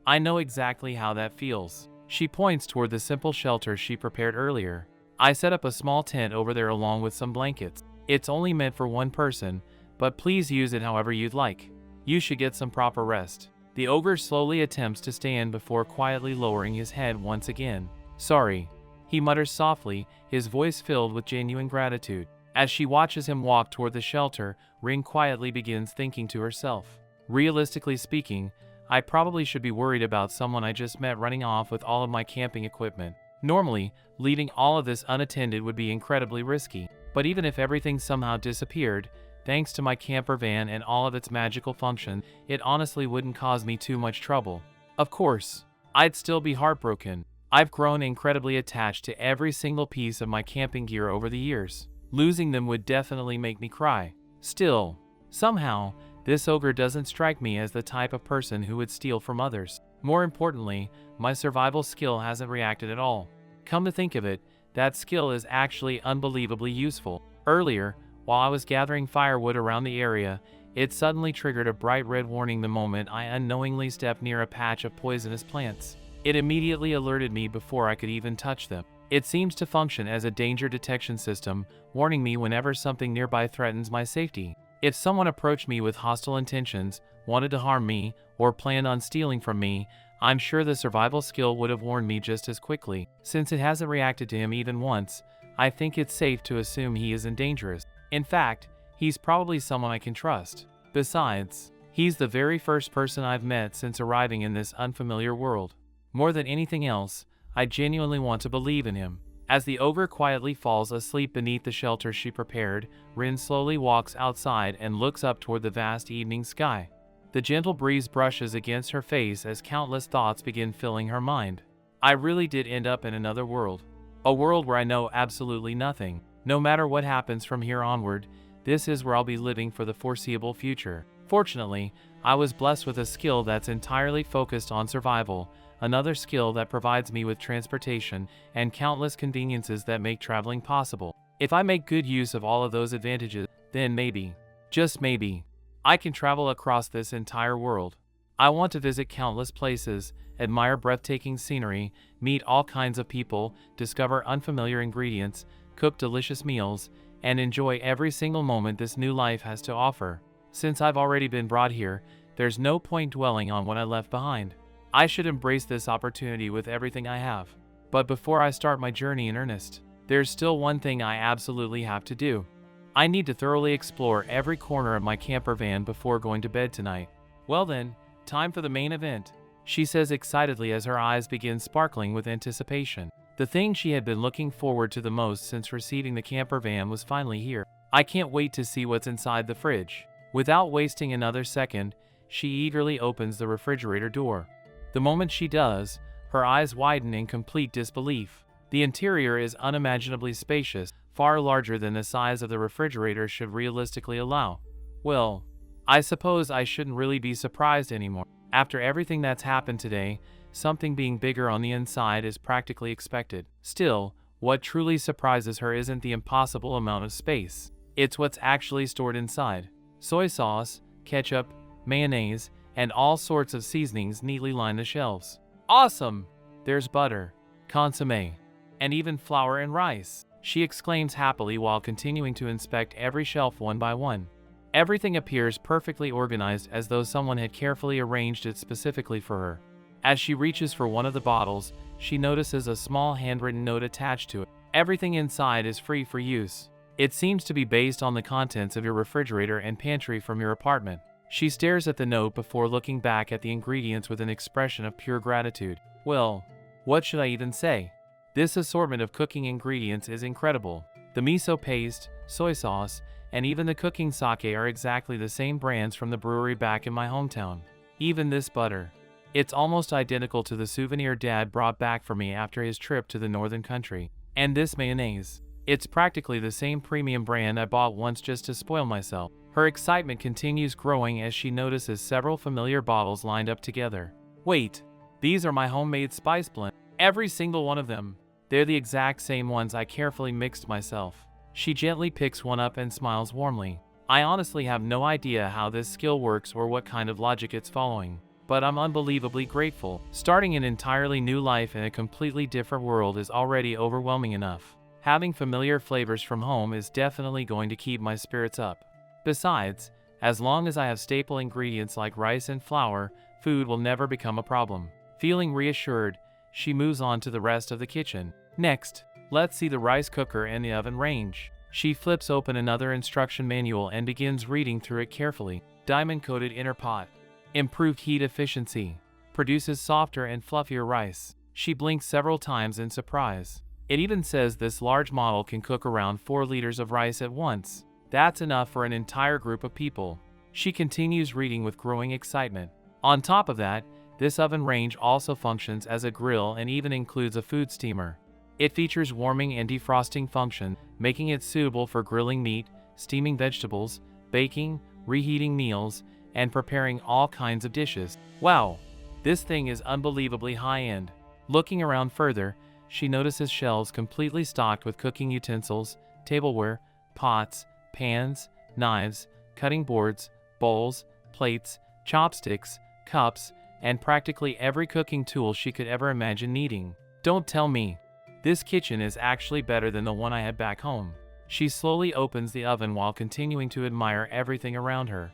I know exactly how that feels. She points toward the simple shelter she prepared earlier. I set up a small tent over there along with some blankets. It's only meant for one person, but please use it however you'd like. You should get some proper rest. The ogre slowly attempts to stand before quietly lowering his head once again. Sorry, he mutters softly, his voice filled with genuine gratitude. As she watches him walk toward the shelter, Rin quietly begins thinking to herself. Realistically speaking, I probably should be worried about someone I just met running off with all of my camping equipment. Normally, leaving all of this unattended would be incredibly risky. But even if everything somehow disappeared, thanks to my camper van and all of its magical function, it honestly wouldn't cause me too much trouble. Of course, I'd still be heartbroken. I've grown incredibly attached to every single piece of my camping gear over the years. Losing them would definitely make me cry. Still, somehow, this ogre doesn't strike me as the type of person who would steal from others. More importantly, my survival skill hasn't reacted at all. Come to think of it, that skill is actually unbelievably useful. Earlier, while I was gathering firewood around the area, it suddenly triggered a bright red warning the moment I unknowingly stepped near a patch of poisonous plants. It immediately alerted me before I could even touch them. It seems to function as a danger detection system, warning me whenever something nearby threatens my safety. If someone approached me with hostile intentions, wanted to harm me, or planned on stealing from me, I'm sure the survival skill would have warned me just as quickly. Since it hasn't reacted to him even once, I think it's safe to assume he isn't dangerous. In fact, he's probably someone I can trust. Besides, he's the very first person I've met since arriving in this unfamiliar world. More than anything else, I genuinely want to believe in him. As the ogre quietly falls asleep beneath the shelter she prepared, Rin slowly walks outside and looks up toward the vast evening sky. The gentle breeze brushes against her face as countless thoughts begin filling her mind. I really did end up in another world. A world where I know absolutely nothing. No matter what happens from here onward, this is where I'll be living for the foreseeable future. Fortunately, I was blessed with a skill that's entirely focused on survival, another skill that provides me with transportation and countless conveniences that make traveling possible. If I make good use of all of those advantages, then maybe, just maybe, I can travel across this entire world. I want to visit countless places, admire breathtaking scenery, meet all kinds of people, discover unfamiliar ingredients, cook delicious meals, and enjoy every single moment this new life has to offer. Since I've already been brought here, there's no point dwelling on what I left behind. I should embrace this opportunity with everything I have. But before I start my journey in earnest, there's still one thing I absolutely have to do. I need to thoroughly explore every corner of my camper van before going to bed tonight. Well then, time for the main event, she says excitedly as her eyes begin sparkling with anticipation. The thing she had been looking forward to the most since receiving the camper van was finally here. I can't wait to see what's inside the fridge. Without wasting another second, she eagerly opens the refrigerator door. The moment she does, her eyes widen in complete disbelief. The interior is unimaginably spacious, far larger than the size of the refrigerator should realistically allow. Well, I suppose I shouldn't really be surprised anymore. After everything that's happened today, something being bigger on the inside is practically expected. Still, what truly surprises her isn't the impossible amount of space. It's what's actually stored inside. Soy sauce, ketchup, mayonnaise, and all sorts of seasonings neatly line the shelves. Awesome! There's butter, consommé, and even flour and rice, she exclaims happily while continuing to inspect every shelf one by one. Everything appears perfectly organized as though someone had carefully arranged it specifically for her. As she reaches for one of the bottles, she notices a small handwritten note attached to it. Everything inside is free for use. It seems to be based on the contents of your refrigerator and pantry from your apartment. She stares at the note before looking back at the ingredients with an expression of pure gratitude. Well, what should I even say? This assortment of cooking ingredients is incredible. The miso paste, soy sauce, and even the cooking sake are exactly the same brands from the brewery back in my hometown. Even this butter. It's almost identical to the souvenir Dad brought back for me after his trip to the northern country. And this mayonnaise. It's practically the same premium brand I bought once just to spoil myself. Her excitement continues growing as she notices several familiar bottles lined up together. Wait, these are my homemade spice blend. Every single one of them. They're the exact same ones I carefully mixed myself. She gently picks one up and smiles warmly. I honestly have no idea how this skill works or what kind of logic it's following, but I'm unbelievably grateful. Starting an entirely new life in a completely different world is already overwhelming enough. Having familiar flavors from home is definitely going to keep my spirits up. Besides, as long as I have staple ingredients like rice and flour, food will never become a problem. Feeling reassured, she moves on to the rest of the kitchen. Next, let's see the rice cooker and the oven range. She flips open another instruction manual and begins reading through it carefully. Diamond-coated inner pot. Improved heat efficiency. Produces softer and fluffier rice. She blinks several times in surprise. It even says this large model can cook around 4 liters of rice at once. That's enough for an entire group of people. She continues reading with growing excitement. On top of that, this oven range also functions as a grill and even includes a food steamer. It features warming and defrosting function, making it suitable for grilling meat, steaming vegetables, baking, reheating meals, and preparing all kinds of dishes. Wow, this thing is unbelievably high-end. Looking around further, she notices shelves completely stocked with cooking utensils, tableware, pots, pans, knives, cutting boards, bowls, plates, chopsticks, cups, and practically every cooking tool she could ever imagine needing. Don't tell me. This kitchen is actually better than the one I had back home. She slowly opens the oven while continuing to admire everything around her.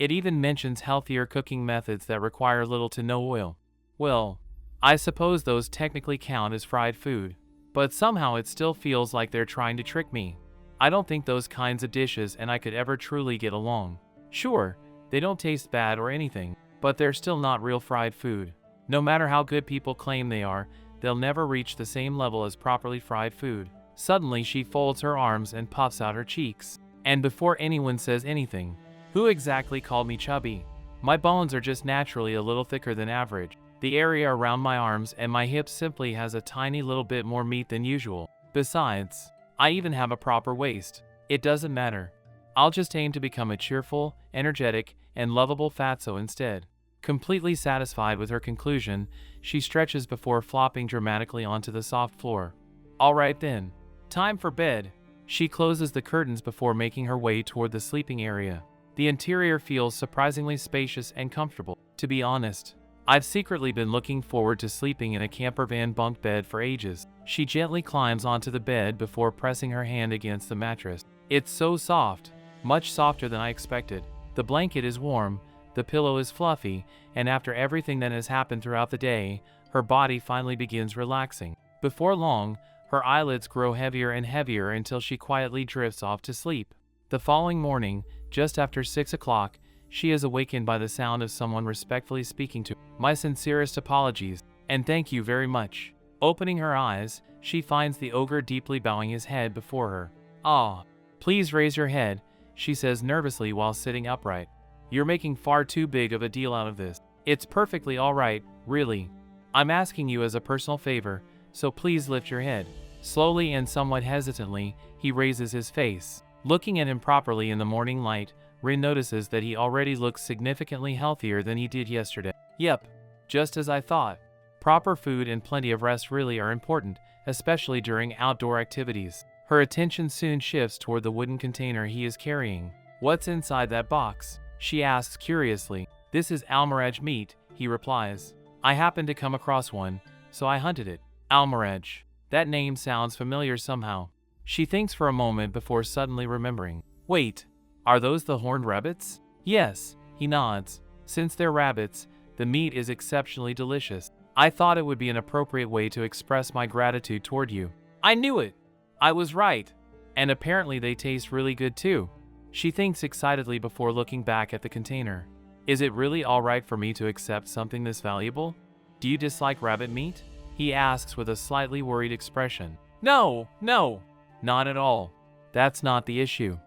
It even mentions healthier cooking methods that require little to no oil. Well, I suppose those technically count as fried food, but somehow it still feels like they're trying to trick me. I don't think those kinds of dishes and I could ever truly get along. Sure, they don't taste bad or anything, but they're still not real fried food. No matter how good people claim they are, they'll never reach the same level as properly fried food. Suddenly she folds her arms and puffs out her cheeks. And before anyone says anything, who exactly called me chubby? My bones are just naturally a little thicker than average. The area around my arms and my hips simply has a tiny little bit more meat than usual. Besides, I even have a proper waist. It doesn't matter. I'll just aim to become a cheerful, energetic, and lovable fatso instead. Completely satisfied with her conclusion, she stretches before flopping dramatically onto the soft floor. All right then. Time for bed. She closes the curtains before making her way toward the sleeping area. The interior feels surprisingly spacious and comfortable. To be honest, I've secretly been looking forward to sleeping in a camper van bunk bed for ages. She gently climbs onto the bed before pressing her hand against the mattress. It's so soft, much softer than I expected. The blanket is warm, the pillow is fluffy, and after everything that has happened throughout the day, her body finally begins relaxing. Before long, her eyelids grow heavier and heavier until she quietly drifts off to sleep. The following morning, just after 6 o'clock, she is awakened by the sound of someone respectfully speaking to her. My sincerest apologies, and thank you very much. Opening her eyes, she finds the ogre deeply bowing his head before her. Ah, please raise your head, she says nervously while sitting upright. You're making far too big of a deal out of this. It's perfectly all right, really. I'm asking you as a personal favor, so please lift your head. Slowly and somewhat hesitantly, he raises his face. Looking at him properly in the morning light, Rin notices that he already looks significantly healthier than he did yesterday. Yep, just as I thought. Proper food and plenty of rest really are important, especially during outdoor activities. Her attention soon shifts toward the wooden container he is carrying. What's inside that box? She asks curiously. This is almiraj meat, he replies. I happened to come across one, so I hunted it. Almiraj. That name sounds familiar somehow. She thinks for a moment before suddenly remembering. Wait, are those the horned rabbits? Yes, he nods. Since they're rabbits, the meat is exceptionally delicious. I thought it would be an appropriate way to express my gratitude toward you. I knew it! I was right. And apparently they taste really good too. She thinks excitedly before looking back at the container. Is it really all right for me to accept something this valuable? Do you dislike rabbit meat? He asks with a slightly worried expression. No, not at all. That's not the issue.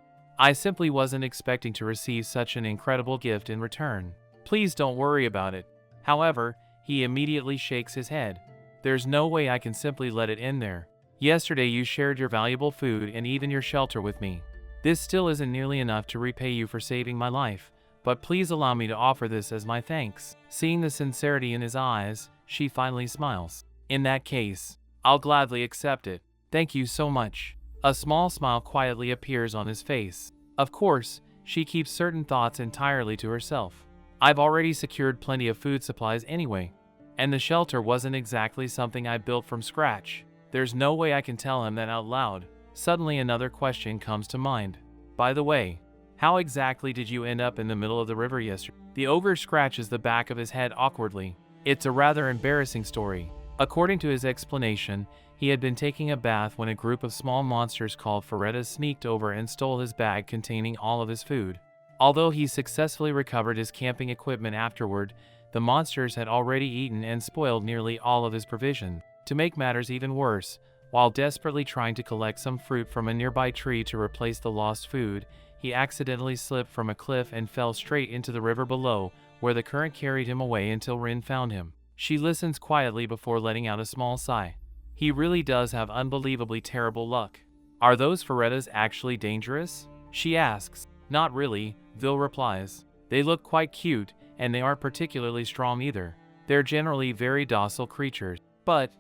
I simply wasn't expecting to receive such an incredible gift in return. Please don't worry about it. However, he immediately shakes his head. There's no way I can simply let it end there. Yesterday you shared your valuable food and even your shelter with me. This still isn't nearly enough to repay you for saving my life, but please allow me to offer this as my thanks. Seeing the sincerity in his eyes, she finally smiles. In that case, I'll gladly accept it. Thank you so much. A small smile quietly appears on his face. Of course, she keeps certain thoughts entirely to herself. I've already secured plenty of food supplies anyway, and the shelter wasn't exactly something I built from scratch. There's no way I can tell him that out loud. Suddenly another question comes to mind. By the way, how exactly did you end up in the middle of the river yesterday? The ogre scratches the back of his head awkwardly. It's a rather embarrassing story. According to his explanation, he had been taking a bath when a group of small monsters called Farettas sneaked over and stole his bag containing all of his food. Although he successfully recovered his camping equipment afterward, the monsters had already eaten and spoiled nearly all of his provisions. To make matters even worse, while desperately trying to collect some fruit from a nearby tree to replace the lost food, he accidentally slipped from a cliff and fell straight into the river below, where the current carried him away until Rin found him. She listens quietly before letting out a small sigh. He really does have unbelievably terrible luck. Are those Farettas actually dangerous? She asks. Not really, Vil replies. They look quite cute, and they aren't particularly strong either. They're generally very docile creatures. But,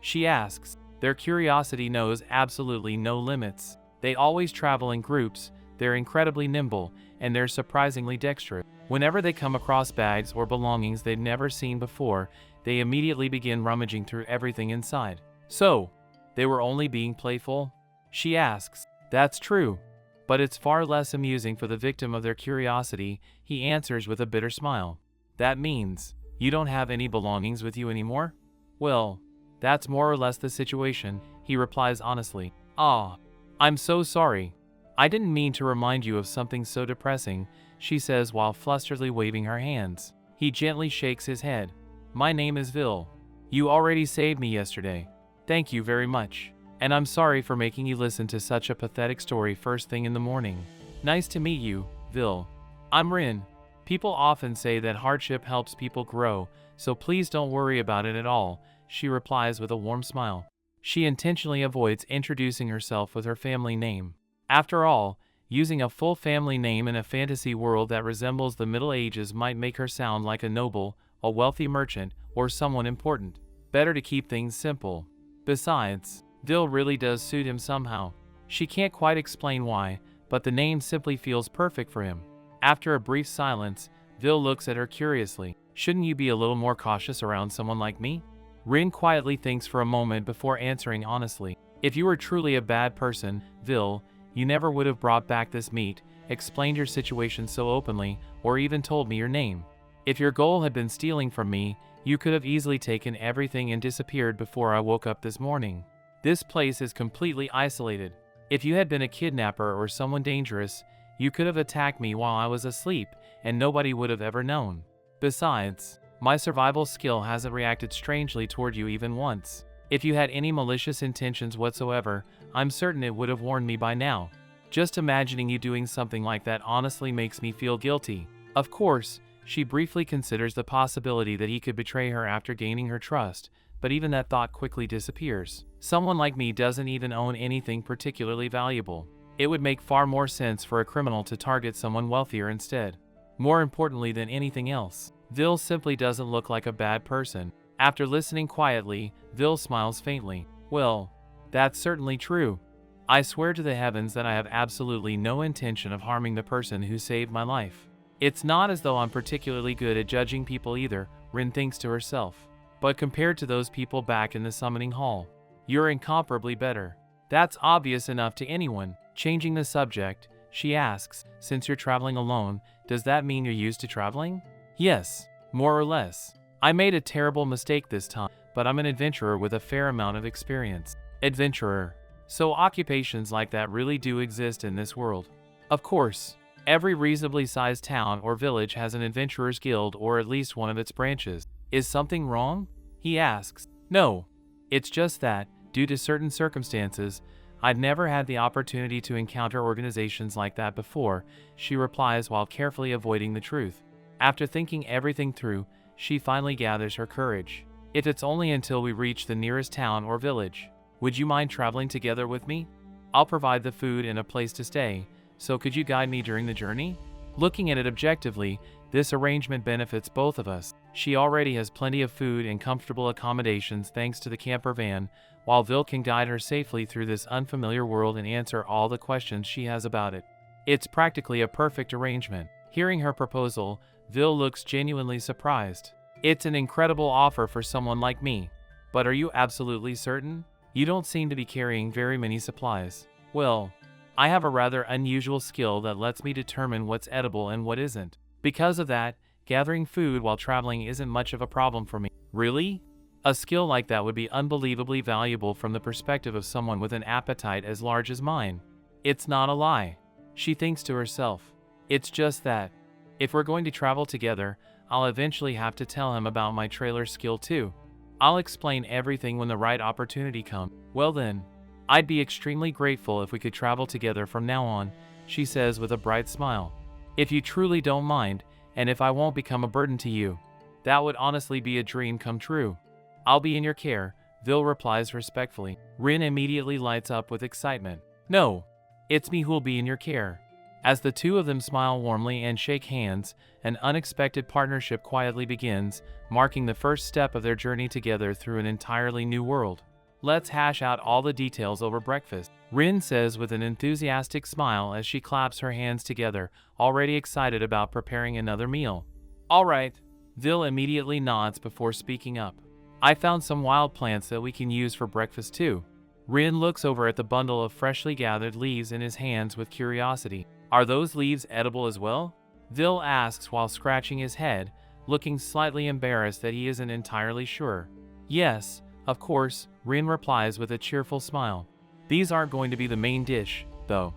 She asks. Their curiosity knows absolutely no limits. They always travel in groups, they're incredibly nimble, and they're surprisingly dexterous. Whenever they come across bags or belongings they've never seen before, they immediately begin rummaging through everything inside. So, they were only being playful? She asks. That's true. But it's far less amusing for the victim of their curiosity, he answers with a bitter smile. That means, you don't have any belongings with you anymore? Well, that's more or less the situation, he replies honestly. Ah, I'm so sorry. I didn't mean to remind you of something so depressing, she says while flusteredly waving her hands. He gently shakes his head. My name is Vil. You already saved me yesterday. Thank you very much. And I'm sorry for making you listen to such a pathetic story first thing in the morning. Nice to meet you, Vil. I'm Rin. People often say that hardship helps people grow, so please don't worry about it at all, she replies with a warm smile. She intentionally avoids introducing herself with her family name. After all, using a full family name in a fantasy world that resembles the Middle Ages might make her sound like a noble, a wealthy merchant, or someone important. Better to keep things simple. Besides, Vil really does suit him somehow. She can't quite explain why, but the name simply feels perfect for him. After a brief silence, Vil looks at her curiously. Shouldn't you be a little more cautious around someone like me? Rin quietly thinks for a moment before answering honestly. If you were truly a bad person, Vil, you never would have brought back this meat, explained your situation so openly, or even told me your name. If your goal had been stealing from me, you could have easily taken everything and disappeared before I woke up this morning. This place is completely isolated. If you had been a kidnapper or someone dangerous, you could have attacked me while I was asleep, and nobody would have ever known. Besides, my survival skill hasn't reacted strangely toward you even once. If you had any malicious intentions whatsoever, I'm certain it would have warned me by now. Just imagining you doing something like that honestly makes me feel guilty. Of course, she briefly considers the possibility that he could betray her after gaining her trust, but even that thought quickly disappears. Someone like me doesn't even own anything particularly valuable. It would make far more sense for a criminal to target someone wealthier instead. More importantly than anything else, Vil simply doesn't look like a bad person. After listening quietly, Vil smiles faintly. Well, that's certainly true. I swear to the heavens that I have absolutely no intention of harming the person who saved my life. It's not as though I'm particularly good at judging people either, Rin thinks to herself. But compared to those people back in the summoning hall, you're incomparably better. That's obvious enough to anyone. Changing the subject, she asks, since you're traveling alone, does that mean you're used to traveling? Yes, more or less. I made a terrible mistake this time, but I'm an adventurer with a fair amount of experience. Adventurer. So occupations like that really do exist in this world. Of course, every reasonably sized town or village has an adventurer's guild or at least one of its branches. Is something wrong? He asks. No, it's just that, due to certain circumstances, I've never had the opportunity to encounter organizations like that before, she replies while carefully avoiding the truth. After thinking everything through, she finally gathers her courage. If it's only until we reach the nearest town or village, would you mind traveling together with me? I'll provide the food and a place to stay, so could you guide me during the journey? Looking at it objectively, this arrangement benefits both of us. She already has plenty of food and comfortable accommodations thanks to the camper van, while Vil can guide her safely through this unfamiliar world and answer all the questions she has about it. It's practically a perfect arrangement. Hearing her proposal, Vil looks genuinely surprised. It's an incredible offer for someone like me. But are you absolutely certain? You don't seem to be carrying very many supplies. Well, I have a rather unusual skill that lets me determine what's edible and what isn't. Because of that, gathering food while traveling isn't much of a problem for me. Really? A skill like that would be unbelievably valuable from the perspective of someone with an appetite as large as mine. It's not a lie. She thinks to herself. It's just that, if we're going to travel together, I'll eventually have to tell him about my trailer skill too. I'll explain everything when the right opportunity comes. Well then, I'd be extremely grateful if we could travel together from now on, she says with a bright smile. If you truly don't mind, and if I won't become a burden to you, that would honestly be a dream come true. I'll be in your care, Vil replies respectfully. Rin immediately lights up with excitement. No, it's me who'll be in your care. As the two of them smile warmly and shake hands, an unexpected partnership quietly begins, marking the first step of their journey together through an entirely new world. Let's hash out all the details over breakfast, Rin says with an enthusiastic smile as she claps her hands together, already excited about preparing another meal. All right, Vil immediately nods before speaking up. I found some wild plants that we can use for breakfast too. Rin looks over at the bundle of freshly gathered leaves in his hands with curiosity. Are those leaves edible as well? Vil asks while scratching his head, looking slightly embarrassed that he isn't entirely sure. Yes, of course, Rin replies with a cheerful smile. These aren't going to be the main dish, though.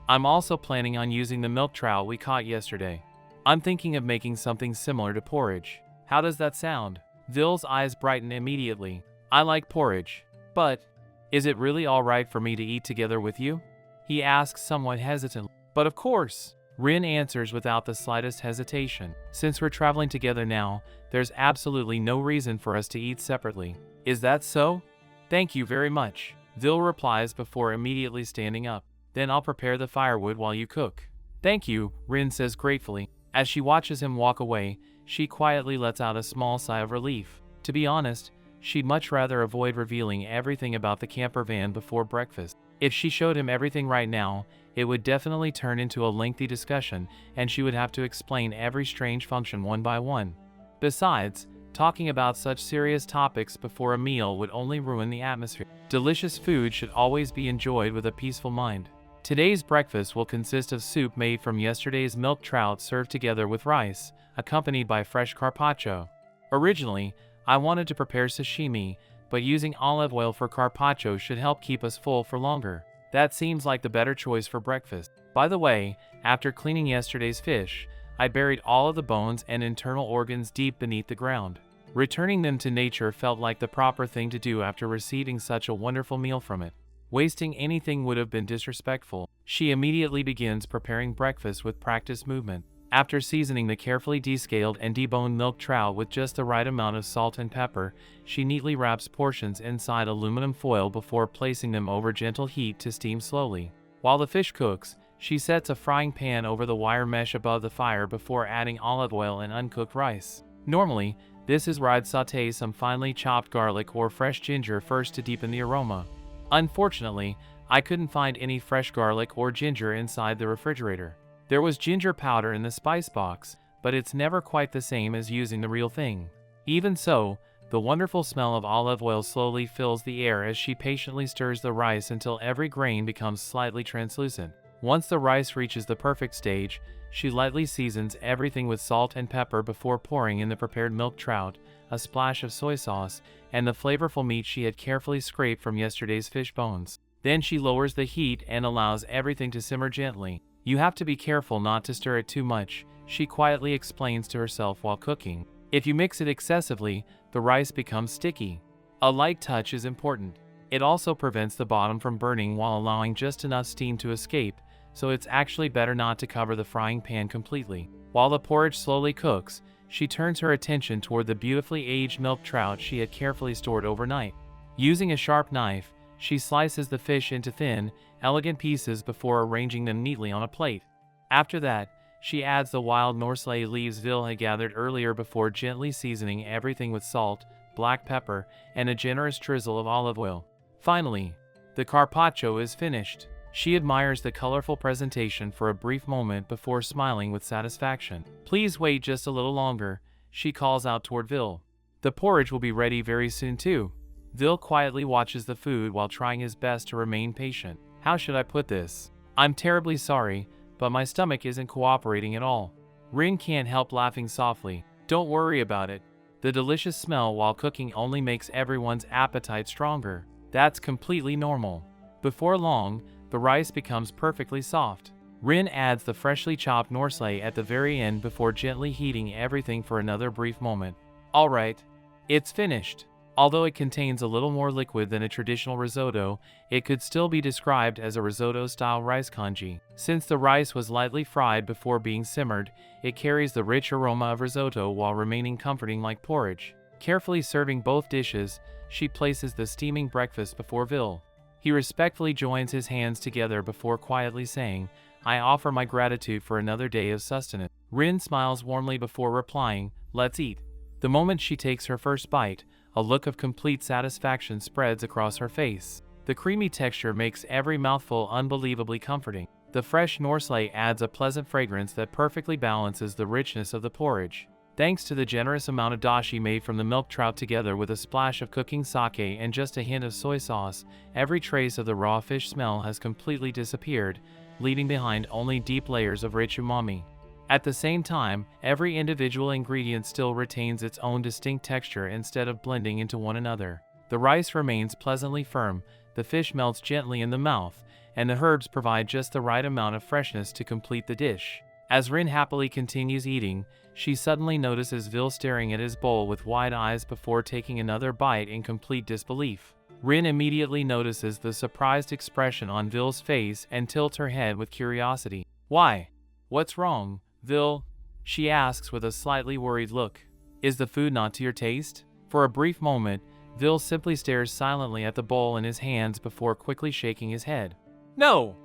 I'm also planning on using the milk trout we caught yesterday. I'm thinking of making something similar to porridge. How does that sound? Vil's eyes brighten immediately. I like porridge, but is it really all right for me to eat together with you? He asks somewhat hesitantly. But of course, Rin answers without the slightest hesitation. Since we're traveling together now, there's absolutely no reason for us to eat separately. Is that so? Thank you very much, Vil replies before immediately standing up. Then I'll prepare the firewood while you cook. Thank you, Rin says gratefully. As she watches him walk away, she quietly lets out a small sigh of relief. To be honest, she'd much rather avoid revealing everything about the camper van before breakfast. If she showed him everything right now, it would definitely turn into a lengthy discussion, and she would have to explain every strange function one by one. Besides, talking about such serious topics before a meal would only ruin the atmosphere. Delicious food should always be enjoyed with a peaceful mind. Today's breakfast will consist of soup made from yesterday's milk trout served together with rice, accompanied by fresh carpaccio. Originally, I wanted to prepare sashimi, but using olive oil for carpaccio should help keep us full for longer. That seems like the better choice for breakfast. By the way, after cleaning yesterday's fish, I buried all of the bones and internal organs deep beneath the ground. Returning them to nature felt like the proper thing to do after receiving such a wonderful meal from it. Wasting anything would have been disrespectful. She immediately begins preparing breakfast with practiced movement. After seasoning the carefully descaled and deboned milk trout with just the right amount of salt and pepper, she neatly wraps portions inside aluminum foil before placing them over gentle heat to steam slowly. While the fish cooks, she sets a frying pan over the wire mesh above the fire before adding olive oil and uncooked rice. Normally, this is where I'd saute some finely chopped garlic or fresh ginger first to deepen the aroma. Unfortunately, I couldn't find any fresh garlic or ginger inside the refrigerator. There was ginger powder in the spice box, but it's never quite the same as using the real thing. Even so, the wonderful smell of olive oil slowly fills the air as she patiently stirs the rice until every grain becomes slightly translucent. Once the rice reaches the perfect stage, she lightly seasons everything with salt and pepper before pouring in the prepared milk trout, a splash of soy sauce, and the flavorful meat she had carefully scraped from yesterday's fish bones. Then she lowers the heat and allows everything to simmer gently. You have to be careful not to stir it too much, she quietly explains to herself while cooking. If you mix it excessively, the rice becomes sticky. A light touch is important. It also prevents the bottom from burning while allowing just enough steam to escape, so it's actually better not to cover the frying pan completely. While the porridge slowly cooks, she turns her attention toward the beautifully aged milk trout she had carefully stored overnight. Using a sharp knife, she slices the fish into thin, elegant pieces before arranging them neatly on a plate. After that, she adds the wild Norsley leaves Vil had gathered earlier before gently seasoning everything with salt, black pepper, and a generous drizzle of olive oil. Finally, the carpaccio is finished. She admires the colorful presentation for a brief moment before smiling with satisfaction. Please wait just a little longer, she calls out toward Vil. The porridge will be ready very soon too. Vil quietly watches the food while trying his best to remain patient. How should I put this? I'm terribly sorry, but my stomach isn't cooperating at all. Rin can't help laughing softly. Don't worry about it. The delicious smell while cooking only makes everyone's appetite stronger. That's completely normal. Before long, the rice becomes perfectly soft. Rin adds the freshly chopped Norsley at the very end before gently heating everything for another brief moment. Alright, it's finished. Although it contains a little more liquid than a traditional risotto, it could still be described as a risotto-style rice congee. Since the rice was lightly fried before being simmered, it carries the rich aroma of risotto while remaining comforting like porridge. Carefully serving both dishes, she places the steaming breakfast before Vil. He respectfully joins his hands together before quietly saying, I offer my gratitude for another day of sustenance. Rin smiles warmly before replying, let's eat. The moment she takes her first bite, a look of complete satisfaction spreads across her face. The creamy texture makes every mouthful unbelievably comforting. The fresh norsele adds a pleasant fragrance that perfectly balances the richness of the porridge. Thanks to the generous amount of dashi made from the milk trout together with a splash of cooking sake and just a hint of soy sauce, every trace of the raw fish smell has completely disappeared, leaving behind only deep layers of rich umami. At the same time, every individual ingredient still retains its own distinct texture instead of blending into one another. The rice remains pleasantly firm, the fish melts gently in the mouth, and the herbs provide just the right amount of freshness to complete the dish. As Rin happily continues eating, she suddenly notices Vil staring at his bowl with wide eyes before taking another bite in complete disbelief. Rin immediately notices the surprised expression on Vil's face and tilts her head with curiosity. Why? What's wrong, Vil? She asks with a slightly worried look. Is the food not to your taste? For a brief moment, Vil simply stares silently at the bowl in his hands before quickly shaking his head. No,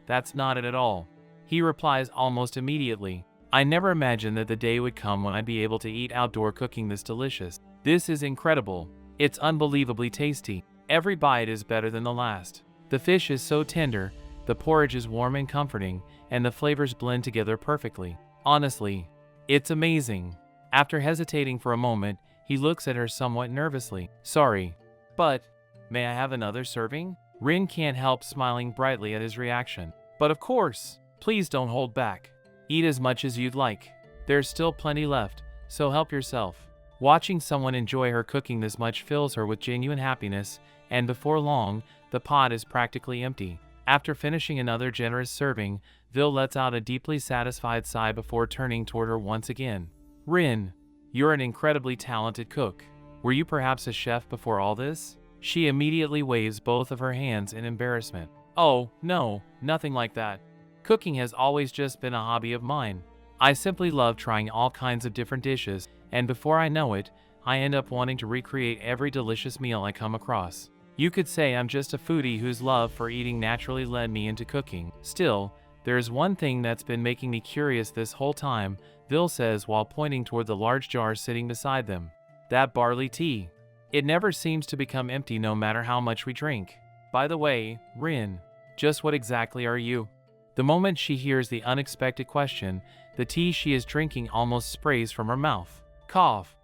that's not it at all. He replies almost immediately. I never imagined that the day would come when I'd be able to eat outdoor cooking this delicious. This is incredible. It's unbelievably tasty. Every bite is better than the last. The fish is so tender, the porridge is warm and comforting, and the flavors blend together perfectly. Honestly, it's amazing. After hesitating for a moment, he looks at her somewhat nervously. Sorry, but may I have another serving? Rin can't help smiling brightly at his reaction. But of course, please don't hold back. Eat as much as you'd like. There's still plenty left, so help yourself. Watching someone enjoy her cooking this much fills her with genuine happiness, and before long, the pot is practically empty. After finishing another generous serving, Vil lets out a deeply satisfied sigh before turning toward her once again. Rin, you're an incredibly talented cook. Were you perhaps a chef before all this? She immediately waves both of her hands in embarrassment. Oh, no, nothing like that. Cooking has always just been a hobby of mine. I simply love trying all kinds of different dishes, and before I know it, I end up wanting to recreate every delicious meal I come across. You could say I'm just a foodie whose love for eating naturally led me into cooking. Still, there's one thing that's been making me curious this whole time, Vil says while pointing toward the large jar sitting beside them. That barley tea. It never seems to become empty no matter how much we drink. By the way, Rin, just what exactly are you? The moment she hears the unexpected question, the tea she is drinking almost sprays from her mouth. Cough.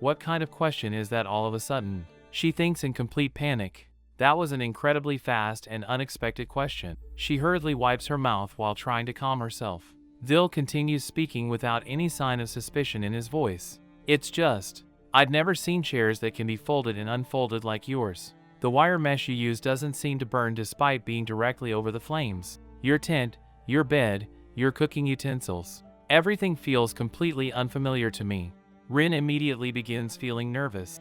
What kind of question is that all of a sudden? She thinks in complete panic. That was an incredibly fast and unexpected question. She hurriedly wipes her mouth while trying to calm herself. Vil continues speaking without any sign of suspicion in his voice. It's just, I'd never seen chairs that can be folded and unfolded like yours. The wire mesh you use doesn't seem to burn despite being directly over the flames. Your tent, your bed, your cooking utensils. Everything feels completely unfamiliar to me. Rin immediately begins feeling nervous.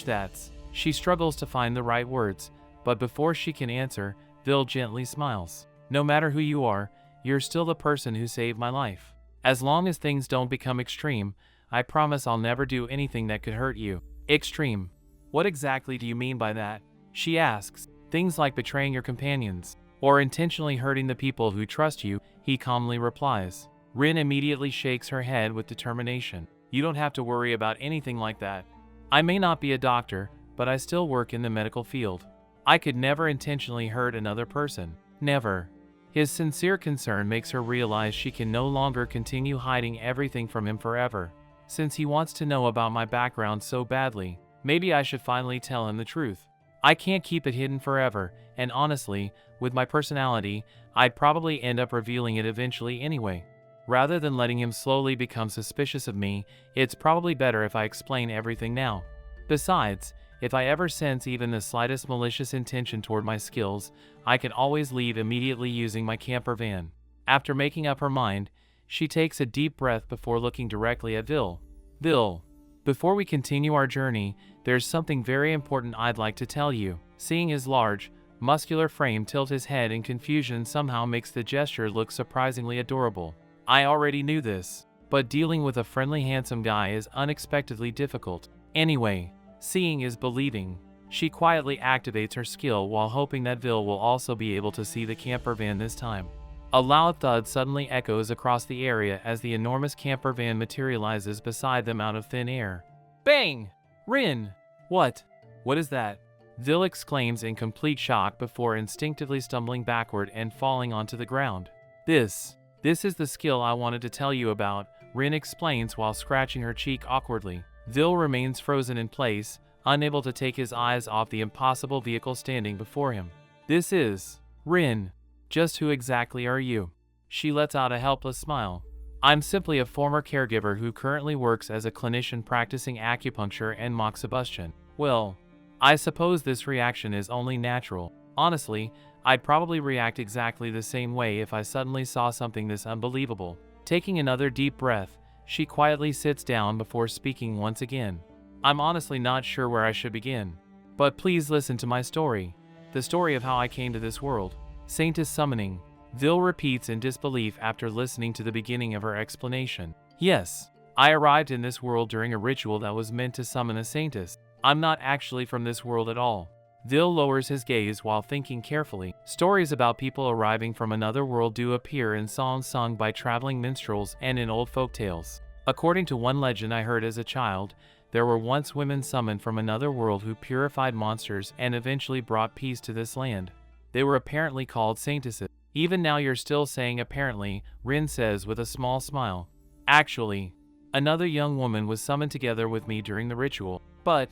That's. She struggles to find the right words, but before she can answer, Vil gently smiles. No matter who you are, you're still the person who saved my life. As long as things don't become extreme, I promise I'll never do anything that could hurt you. Extreme. What exactly do you mean by that? She asks. Things like betraying your companions, or intentionally hurting the people who trust you, he calmly replies. Rin immediately shakes her head with determination. You don't have to worry about anything like that. I may not be a doctor, but I still work in the medical field. I could never intentionally hurt another person. Never. His sincere concern makes her realize she can no longer continue hiding everything from him forever. Since he wants to know about my background so badly, maybe I should finally tell him the truth. I can't keep it hidden forever, and honestly, with my personality, I'd probably end up revealing it eventually anyway. Rather than letting him slowly become suspicious of me, it's probably better if I explain everything now. Besides, if I ever sense even the slightest malicious intention toward my skills, I can always leave immediately using my camper van. After making up her mind, she takes a deep breath before looking directly at Vil. Vil, before we continue our journey, there's something very important I'd like to tell you. Seeing his large, muscular frame tilt his head in confusion somehow makes the gesture look surprisingly adorable. I already knew this, but dealing with a friendly handsome guy is unexpectedly difficult. Anyway, seeing is believing. She quietly activates her skill while hoping that Vil will also be able to see the camper van this time. A loud thud suddenly echoes across the area as the enormous camper van materializes beside them out of thin air. Bang! Rin! What? What is that? Vil exclaims in complete shock before instinctively stumbling backward and falling onto the ground. This is the skill I wanted to tell you about, Rin explains while scratching her cheek awkwardly. Vil remains frozen in place, unable to take his eyes off the impossible vehicle standing before him. This is... Rin. Just who exactly are you? She lets out a helpless smile. I'm simply a former caregiver who currently works as a clinician practicing acupuncture and moxibustion. Well, I suppose this reaction is only natural. Honestly, I'd probably react exactly the same way if I suddenly saw something this unbelievable. Taking another deep breath, she quietly sits down before speaking once again. I'm honestly not sure where I should begin. But please listen to my story. The story of how I came to this world. Saintess summoning. Vil repeats in disbelief after listening to the beginning of her explanation. Yes, I arrived in this world during a ritual that was meant to summon a saintess. I'm not actually from this world at all. Vil lowers his gaze while thinking carefully. Stories about people arriving from another world do appear in songs sung by traveling minstrels and in old folk tales. According to one legend I heard as a child, there were once women summoned from another world who purified monsters and eventually brought peace to this land. They were apparently called saintesses. Even now you're still saying apparently, Rin says with a small smile. Actually, another young woman was summoned together with me during the ritual. But,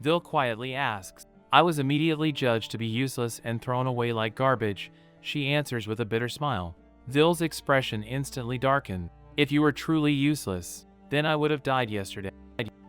Vil quietly asks. I was immediately judged to be useless and thrown away like garbage, she answers with a bitter smile. Vil's expression instantly darkened. If you were truly useless, then I would have died yesterday.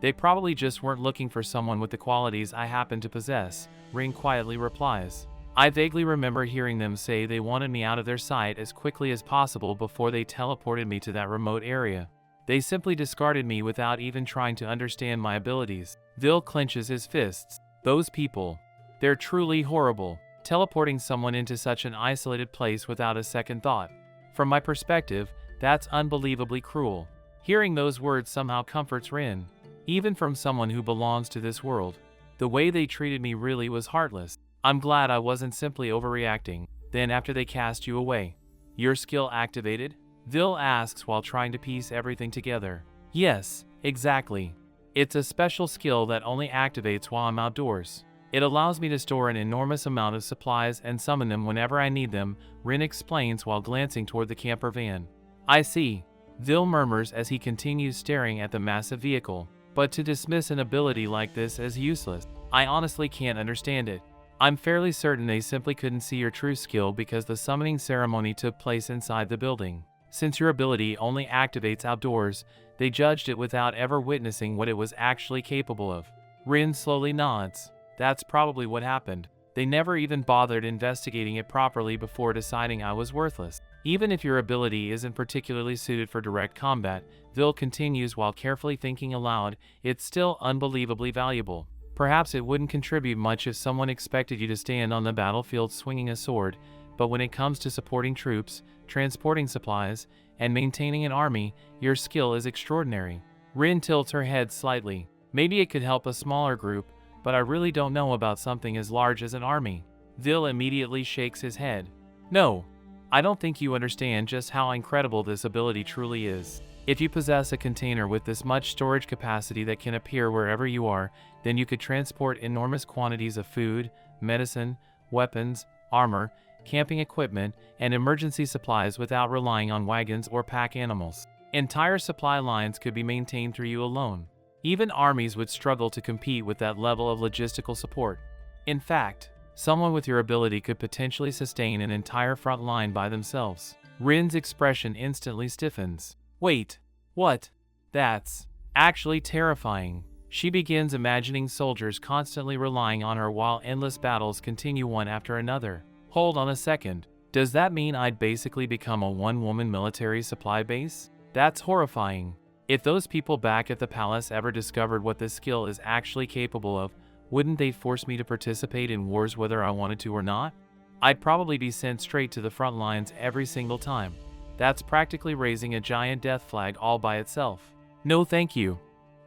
They probably just weren't looking for someone with the qualities I happen to possess, Rin quietly replies. I vaguely remember hearing them say they wanted me out of their sight as quickly as possible before they teleported me to that remote area. They simply discarded me without even trying to understand my abilities. Vil clenches his fists. Those people. They're truly horrible, teleporting someone into such an isolated place without a second thought. From my perspective, that's unbelievably cruel. Hearing those words somehow comforts Rin. Even from someone who belongs to this world. The way they treated me really was heartless. I'm glad I wasn't simply overreacting. Then after they cast you away. Your skill activated? Vil asks while trying to piece everything together. Yes, exactly. It's a special skill that only activates while I'm outdoors. It allows me to store an enormous amount of supplies and summon them whenever I need them, Rin explains while glancing toward the camper van. I see. Vil murmurs as he continues staring at the massive vehicle. But to dismiss an ability like this as useless, I honestly can't understand it. I'm fairly certain they simply couldn't see your true skill because the summoning ceremony took place inside the building. Since your ability only activates outdoors, they judged it without ever witnessing what it was actually capable of. Rin slowly nods. That's probably what happened. They never even bothered investigating it properly before deciding I was worthless. Even if your ability isn't particularly suited for direct combat, Vil continues while carefully thinking aloud, it's still unbelievably valuable. Perhaps it wouldn't contribute much if someone expected you to stand on the battlefield swinging a sword, but when it comes to supporting troops, transporting supplies, and maintaining an army, your skill is extraordinary. Rin tilts her head slightly. Maybe it could help a smaller group, but I really don't know about something as large as an army. Vil immediately shakes his head. No, I don't think you understand just how incredible this ability truly is. If you possess a container with this much storage capacity that can appear wherever you are, then you could transport enormous quantities of food, medicine, weapons, armor, camping equipment, and emergency supplies without relying on wagons or pack animals. Entire supply lines could be maintained through you alone. Even armies would struggle to compete with that level of logistical support. In fact, someone with your ability could potentially sustain an entire front line by themselves. Rin's expression instantly stiffens. Wait, what? That's actually terrifying. She begins imagining soldiers constantly relying on her while endless battles continue one after another. Hold on a second. Does that mean I'd basically become a one-woman military supply base? That's horrifying. If those people back at the palace ever discovered what this skill is actually capable of, wouldn't they force me to participate in wars whether I wanted to or not? I'd probably be sent straight to the front lines every single time. That's practically raising a giant death flag all by itself. No thank you.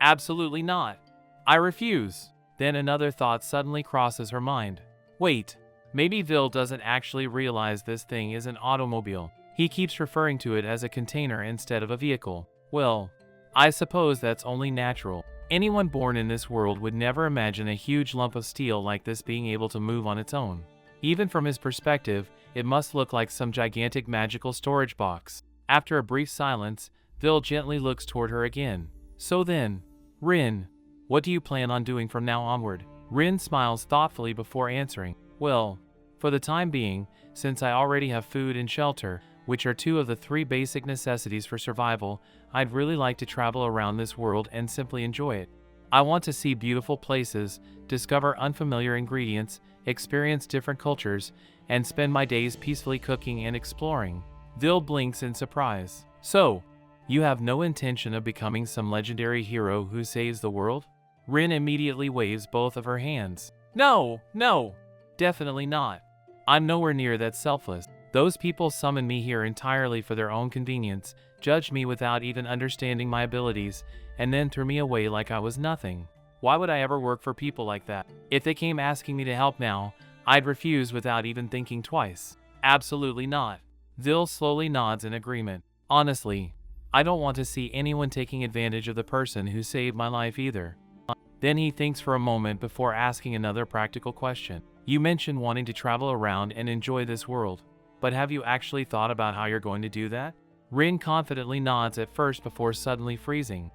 Absolutely not. I refuse. Then another thought suddenly crosses her mind. Wait, maybe Vil doesn't actually realize this thing is an automobile. He keeps referring to it as a container instead of a vehicle. Well, I suppose that's only natural. Anyone born in this world would never imagine a huge lump of steel like this being able to move on its own. Even from his perspective, it must look like some gigantic magical storage box. After a brief silence, Vil gently looks toward her again. So then, Rin, what do you plan on doing from now onward? Rin smiles thoughtfully before answering. Well, for the time being, since I already have food and shelter, which are two of the three basic necessities for survival, I'd really like to travel around this world and simply enjoy it. I want to see beautiful places, discover unfamiliar ingredients, experience different cultures, and spend my days peacefully cooking and exploring. Vil blinks in surprise. So, you have no intention of becoming some legendary hero who saves the world? Rin immediately waves both of her hands. No, definitely not. I'm nowhere near that selfless. Those people summoned me here entirely for their own convenience, judged me without even understanding my abilities, and then threw me away like I was nothing. Why would I ever work for people like that? If they came asking me to help now, I'd refuse without even thinking twice. Absolutely not. Vil slowly nods in agreement. Honestly, I don't want to see anyone taking advantage of the person who saved my life either. Then he thinks for a moment before asking another practical question. You mentioned wanting to travel around and enjoy this world, but have you actually thought about how you're going to do that? Rin confidently nods at first before suddenly freezing.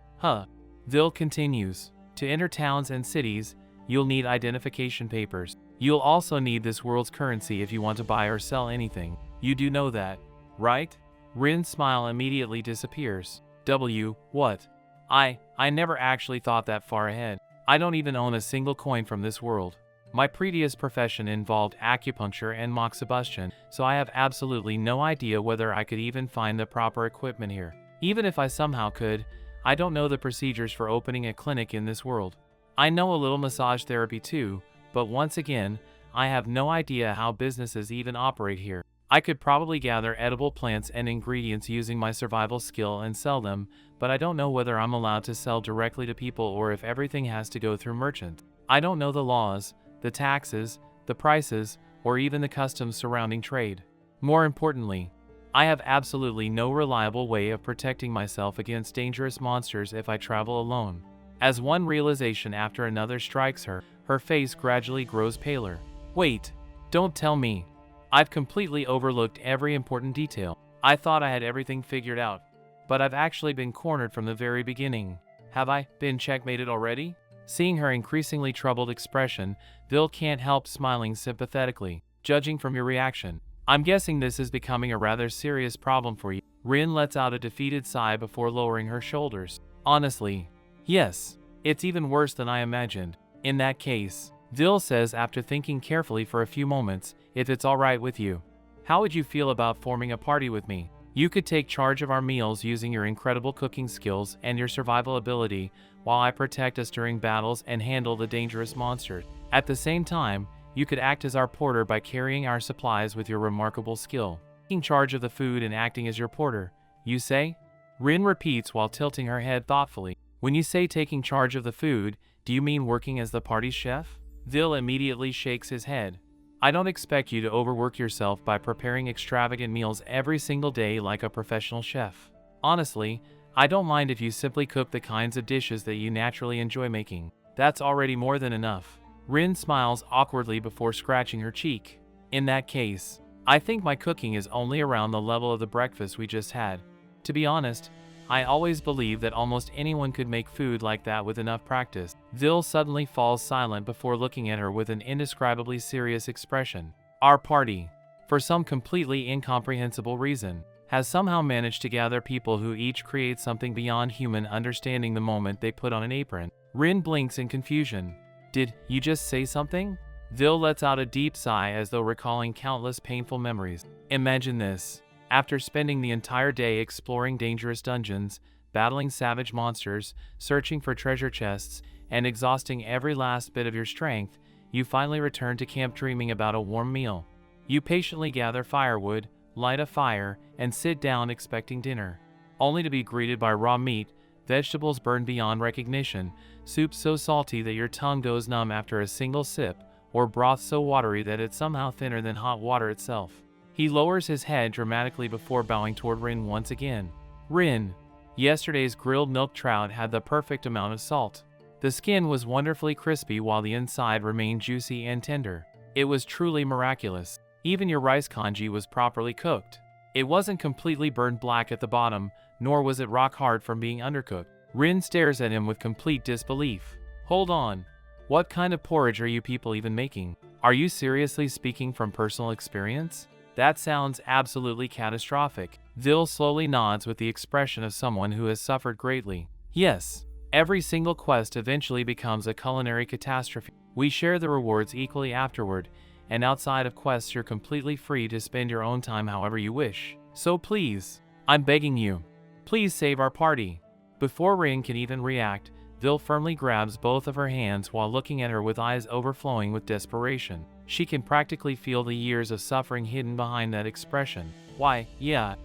Vil continues. To enter towns and cities, you'll need identification papers. You'll also need this world's currency if you want to buy or sell anything. You do know that, right? Rin's smile immediately disappears. What? I never actually thought that far ahead. I don't even own a single coin from this world. My previous profession involved acupuncture and moxibustion, so I have absolutely no idea whether I could even find the proper equipment here. Even if I somehow could, I don't know the procedures for opening a clinic in this world. I know a little massage therapy too, but once again, I have no idea how businesses even operate here. I could probably gather edible plants and ingredients using my survival skill and sell them, but I don't know whether I'm allowed to sell directly to people or if everything has to go through merchants. I don't know the laws, the taxes, the prices, or even the customs surrounding trade. More importantly, I have absolutely no reliable way of protecting myself against dangerous monsters if I travel alone. As one realization after another strikes her, her face gradually grows paler. Wait, don't tell me. I've completely overlooked every important detail. I thought I had everything figured out, but I've actually been cornered from the very beginning. Have I been checkmated already? Seeing her increasingly troubled expression, Vil can't help smiling sympathetically. Judging from your reaction, I'm guessing this is becoming a rather serious problem for you. Rin lets out a defeated sigh before lowering her shoulders. Honestly, yes, it's even worse than I imagined. In that case, Vil says after thinking carefully for a few moments, if it's alright with you, how would you feel about forming a party with me? You could take charge of our meals using your incredible cooking skills and your survival ability, while I protect us during battles and handle the dangerous monsters. At the same time, you could act as our porter by carrying our supplies with your remarkable skill. Taking charge of the food and acting as your porter, you say? Rin repeats while tilting her head thoughtfully. When you say taking charge of the food, do you mean working as the party's chef? Vil immediately shakes his head. I don't expect you to overwork yourself by preparing extravagant meals every single day like a professional chef. Honestly, I don't mind if you simply cook the kinds of dishes that you naturally enjoy making. That's already more than enough. Rin smiles awkwardly before scratching her cheek. In that case, I think my cooking is only around the level of the breakfast we just had. To be honest, I always believed that almost anyone could make food like that with enough practice. Vil suddenly falls silent before looking at her with an indescribably serious expression. Our party, for some completely incomprehensible reason, has somehow managed to gather people who each create something beyond human understanding the moment they put on an apron. Rin blinks in confusion. Did you just say something? Vil lets out a deep sigh as though recalling countless painful memories. Imagine this. After spending the entire day exploring dangerous dungeons, battling savage monsters, searching for treasure chests, and exhausting every last bit of your strength, you finally return to camp dreaming about a warm meal. You patiently gather firewood, light a fire, and sit down expecting dinner, only to be greeted by raw meat, vegetables burned beyond recognition, soup so salty that your tongue goes numb after a single sip, or broth so watery that it's somehow thinner than hot water itself. He lowers his head dramatically before bowing toward Rin once again. Rin, yesterday's grilled milk trout had the perfect amount of salt. The skin was wonderfully crispy while the inside remained juicy and tender. It was truly miraculous. Even your rice congee was properly cooked. It wasn't completely burned black at the bottom, nor was it rock hard from being undercooked. Rin stares at him with complete disbelief. Hold on. What kind of porridge are you people even making? Are you seriously speaking from personal experience? That sounds absolutely catastrophic. Vil slowly nods with the expression of someone who has suffered greatly. Yes, every single quest eventually becomes a culinary catastrophe. We share the rewards equally afterward, and outside of quests you're completely free to spend your own time however you wish. So please, I'm begging you, please save our party. Before Rin can even react, Vil firmly grabs both of her hands while looking at her with eyes overflowing with desperation. She can practically feel the years of suffering hidden behind that expression. Why, yeah,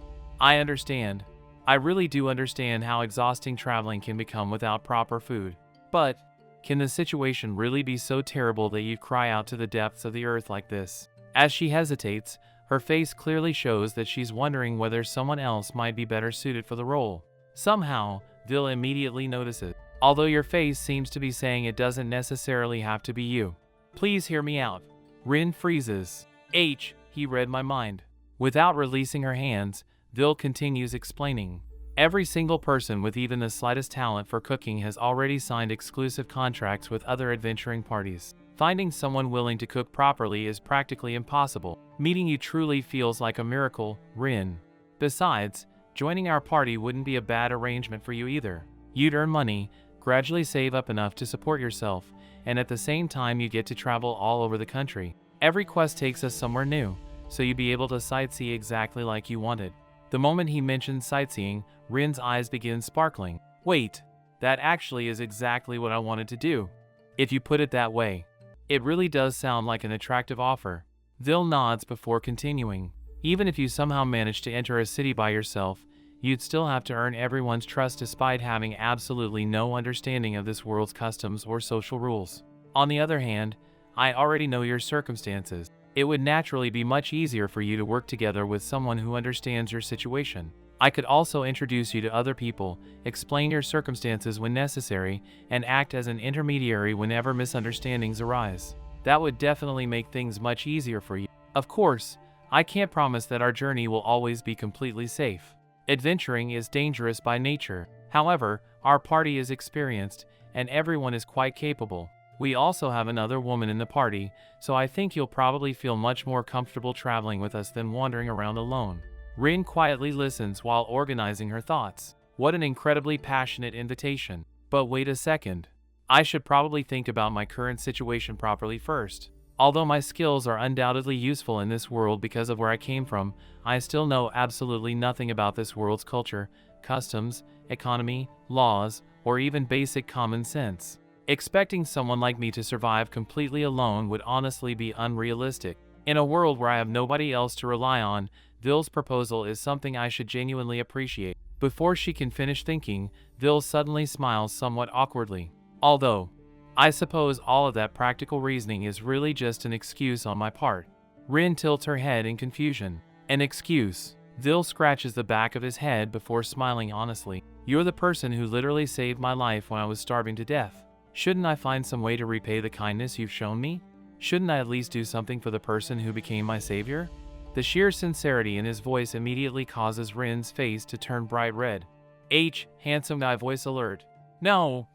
I understand. I really do understand how exhausting traveling can become without proper food. But can the situation really be so terrible that you cry out to the depths of the earth like this? As she hesitates, her face clearly shows that she's wondering whether someone else might be better suited for the role. Somehow, Vil immediately notices. Although your face seems to be saying it doesn't necessarily have to be you. Please hear me out. Rin freezes. He read my mind. Without releasing her hands, Vil continues explaining. Every single person with even the slightest talent for cooking has already signed exclusive contracts with other adventuring parties. Finding someone willing to cook properly is practically impossible. Meeting you truly feels like a miracle, Rin. Besides, joining our party wouldn't be a bad arrangement for you either. You'd earn money, gradually save up enough to support yourself, and at the same time you get to travel all over the country. Every quest takes us somewhere new, so you'd be able to sightsee exactly like you wanted. The moment he mentioned sightseeing, Rin's eyes begin sparkling. Wait, that actually is exactly what I wanted to do. If you put it that way, it really does sound like an attractive offer. Vil nods before continuing. Even if you somehow manage to enter a city by yourself, you'd still have to earn everyone's trust despite having absolutely no understanding of this world's customs or social rules. On the other hand, I already know your circumstances. It would naturally be much easier for you to work together with someone who understands your situation. I could also introduce you to other people, explain your circumstances when necessary, and act as an intermediary whenever misunderstandings arise. That would definitely make things much easier for you. Of course, I can't promise that our journey will always be completely safe. Adventuring is dangerous by nature. However, our party is experienced, and everyone is quite capable. We also have another woman in the party, so I think you'll probably feel much more comfortable traveling with us than wandering around alone. Rin quietly listens while organizing her thoughts. What an incredibly passionate invitation. But wait a second. I should probably think about my current situation properly first. Although my skills are undoubtedly useful in this world because of where I came from, I still know absolutely nothing about this world's culture, customs, economy, laws, or even basic common sense. Expecting someone like me to survive completely alone would honestly be unrealistic. In a world where I have nobody else to rely on, Vil's proposal is something I should genuinely appreciate. Before she can finish thinking, Vil suddenly smiles somewhat awkwardly. Although, I suppose all of that practical reasoning is really just an excuse on my part. Rin tilts her head in confusion. An excuse. Vil scratches the back of his head before smiling honestly. You're the person who literally saved my life when I was starving to death. Shouldn't I find some way to repay the kindness you've shown me? Shouldn't I at least do something for the person who became my savior? The sheer sincerity in his voice immediately causes Rin's face to turn bright red. Handsome guy voice alert. No.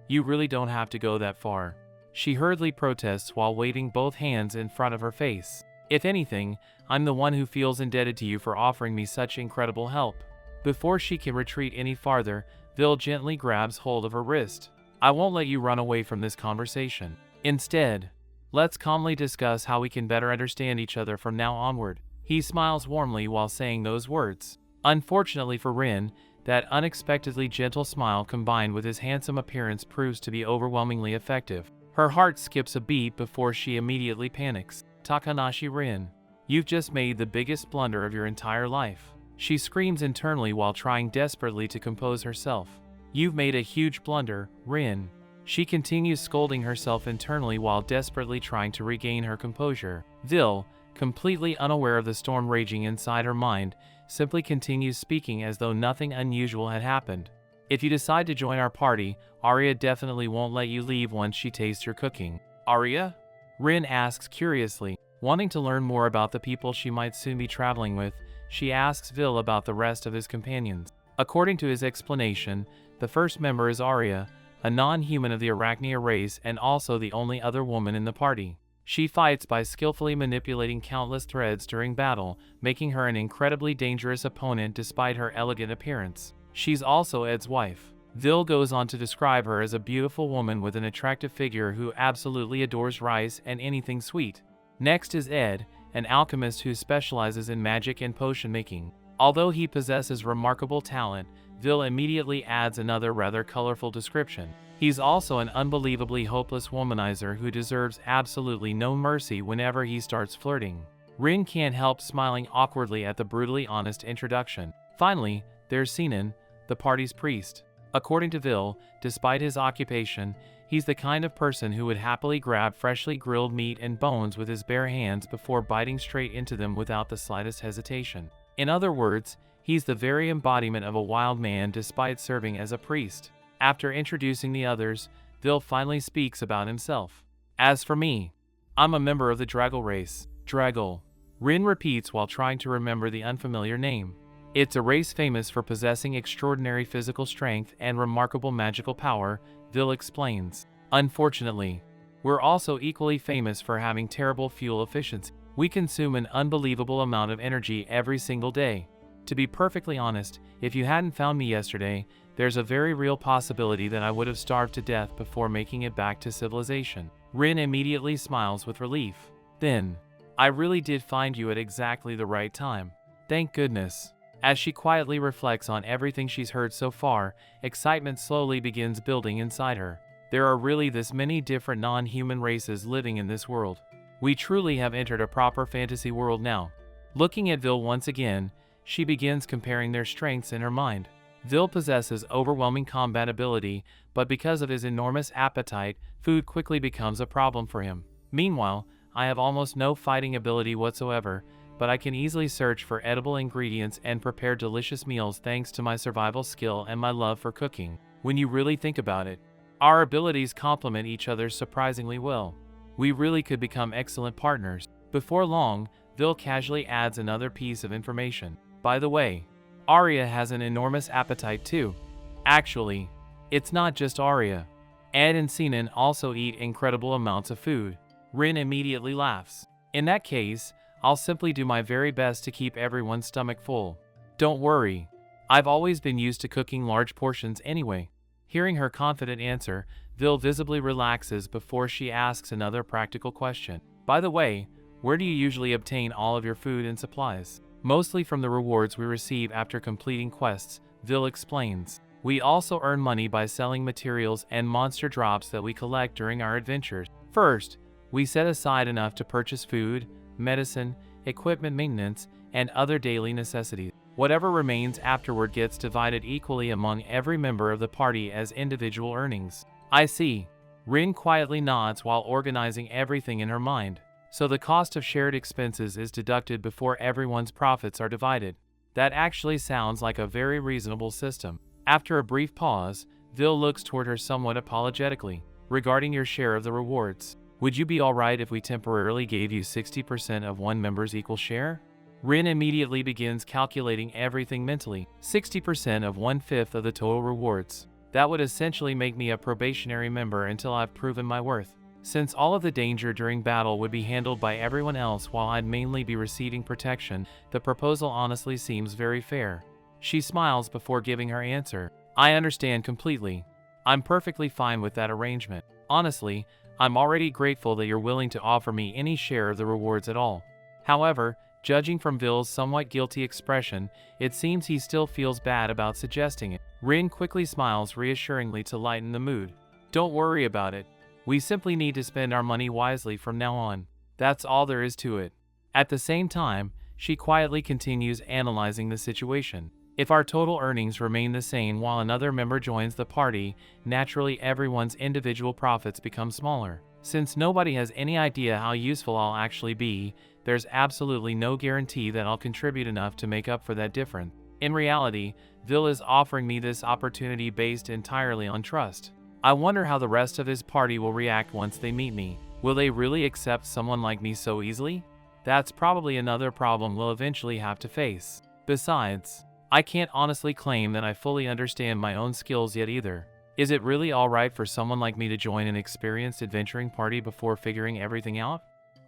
You really don't have to go that far. She hurriedly protests while waving both hands in front of her face. If anything, I'm the one who feels indebted to you for offering me such incredible help. Before she can retreat any farther, Vil gently grabs hold of her wrist. I won't let you run away from this conversation. Instead, let's calmly discuss how we can better understand each other from now onward. He smiles warmly while saying those words. Unfortunately for Rin, that unexpectedly gentle smile combined with his handsome appearance proves to be overwhelmingly effective. Her heart skips a beat before she immediately panics. Takanashi Rin, you've just made the biggest blunder of your entire life. She screams internally while trying desperately to compose herself. You've made a huge blunder, Rin. She continues scolding herself internally while desperately trying to regain her composure. Vil, completely unaware of the storm raging inside her mind, simply continues speaking as though nothing unusual had happened. If you decide to join our party, Arya definitely won't let you leave once she tastes your cooking. Arya? Rin asks curiously. Wanting to learn more about the people she might soon be traveling with, she asks Vil about the rest of his companions. According to his explanation, the first member is Arya, a non-human of the Arachnia race and also the only other woman in the party. She fights by skillfully manipulating countless threads during battle, making her an incredibly dangerous opponent despite her elegant appearance. She's also Ed's wife. Vil goes on to describe her as a beautiful woman with an attractive figure who absolutely adores rice and anything sweet. Next is Ed, an alchemist who specializes in magic and potion making. Although he possesses remarkable talent, Vil immediately adds another rather colorful description. He's also an unbelievably hopeless womanizer who deserves absolutely no mercy whenever he starts flirting. Rin can't help smiling awkwardly at the brutally honest introduction. Finally, there's Sinan, the party's priest. According to Vil, despite his occupation, he's the kind of person who would happily grab freshly grilled meat and bones with his bare hands before biting straight into them without the slightest hesitation. In other words, he's the very embodiment of a wild man despite serving as a priest. After introducing the others, Vil finally speaks about himself. As for me, I'm a member of the Draggle race. Draggle. Rin repeats while trying to remember the unfamiliar name. It's a race famous for possessing extraordinary physical strength and remarkable magical power, Vil explains. Unfortunately, we're also equally famous for having terrible fuel efficiency. We consume an unbelievable amount of energy every single day. To be perfectly honest, if you hadn't found me yesterday, there's a very real possibility that I would have starved to death before making it back to civilization. Rin immediately smiles with relief. Then, I really did find you at exactly the right time. Thank goodness. As she quietly reflects on everything she's heard so far, excitement slowly begins building inside her. There are really this many different non-human races living in this world. We truly have entered a proper fantasy world now. Looking at Vil once again, she begins comparing their strengths in her mind. Vil possesses overwhelming combat ability, but because of his enormous appetite, food quickly becomes a problem for him. Meanwhile, I have almost no fighting ability whatsoever, but I can easily search for edible ingredients and prepare delicious meals thanks to my survival skill and my love for cooking. When you really think about it, our abilities complement each other surprisingly well. We really could become excellent partners. Before long, Vil casually adds another piece of information. By the way, Arya has an enormous appetite too. Actually, it's not just Arya. Ed and Sinan also eat incredible amounts of food. Rin immediately laughs. In that case, I'll simply do my very best to keep everyone's stomach full. Don't worry. I've always been used to cooking large portions anyway. Hearing her confident answer, Vil visibly relaxes before she asks another practical question. By the way, where do you usually obtain all of your food and supplies? Mostly from the rewards we receive after completing quests, Vil explains. We also earn money by selling materials and monster drops that we collect during our adventures. First, we set aside enough to purchase food, medicine, equipment maintenance, and other daily necessities. Whatever remains afterward gets divided equally among every member of the party as individual earnings. I see. Rin quietly nods while organizing everything in her mind. So the cost of shared expenses is deducted before everyone's profits are divided. That actually sounds like a very reasonable system. After a brief pause, Vil looks toward her somewhat apologetically. Regarding your share of the rewards, would you be alright if we temporarily gave you 60% of one member's equal share? Rin immediately begins calculating everything mentally. 60% of 1/5 of the total rewards. That would essentially make me a probationary member until I've proven my worth. Since all of the danger during battle would be handled by everyone else while I'd mainly be receiving protection, the proposal honestly seems very fair. She smiles before giving her answer. I understand completely. I'm perfectly fine with that arrangement. Honestly, I'm already grateful that you're willing to offer me any share of the rewards at all. However, judging from Vil's somewhat guilty expression, it seems he still feels bad about suggesting it. Rin quickly smiles reassuringly to lighten the mood. Don't worry about it. We simply need to spend our money wisely from now on. That's all there is to it. At the same time, She quietly continues analyzing the situation. If our total earnings remain the same while another member joins the party, naturally everyone's individual profits become smaller. Since nobody has any idea how useful I'll actually be, there's absolutely no guarantee that I'll contribute enough to make up for that difference. In reality, Vil is offering me this opportunity based entirely on trust. I wonder how the rest of his party will react once they meet me. Will they really accept someone like me so easily? That's probably another problem we'll eventually have to face. Besides, I can't honestly claim that I fully understand my own skills yet either. Is it really alright for someone like me to join an experienced adventuring party before figuring everything out?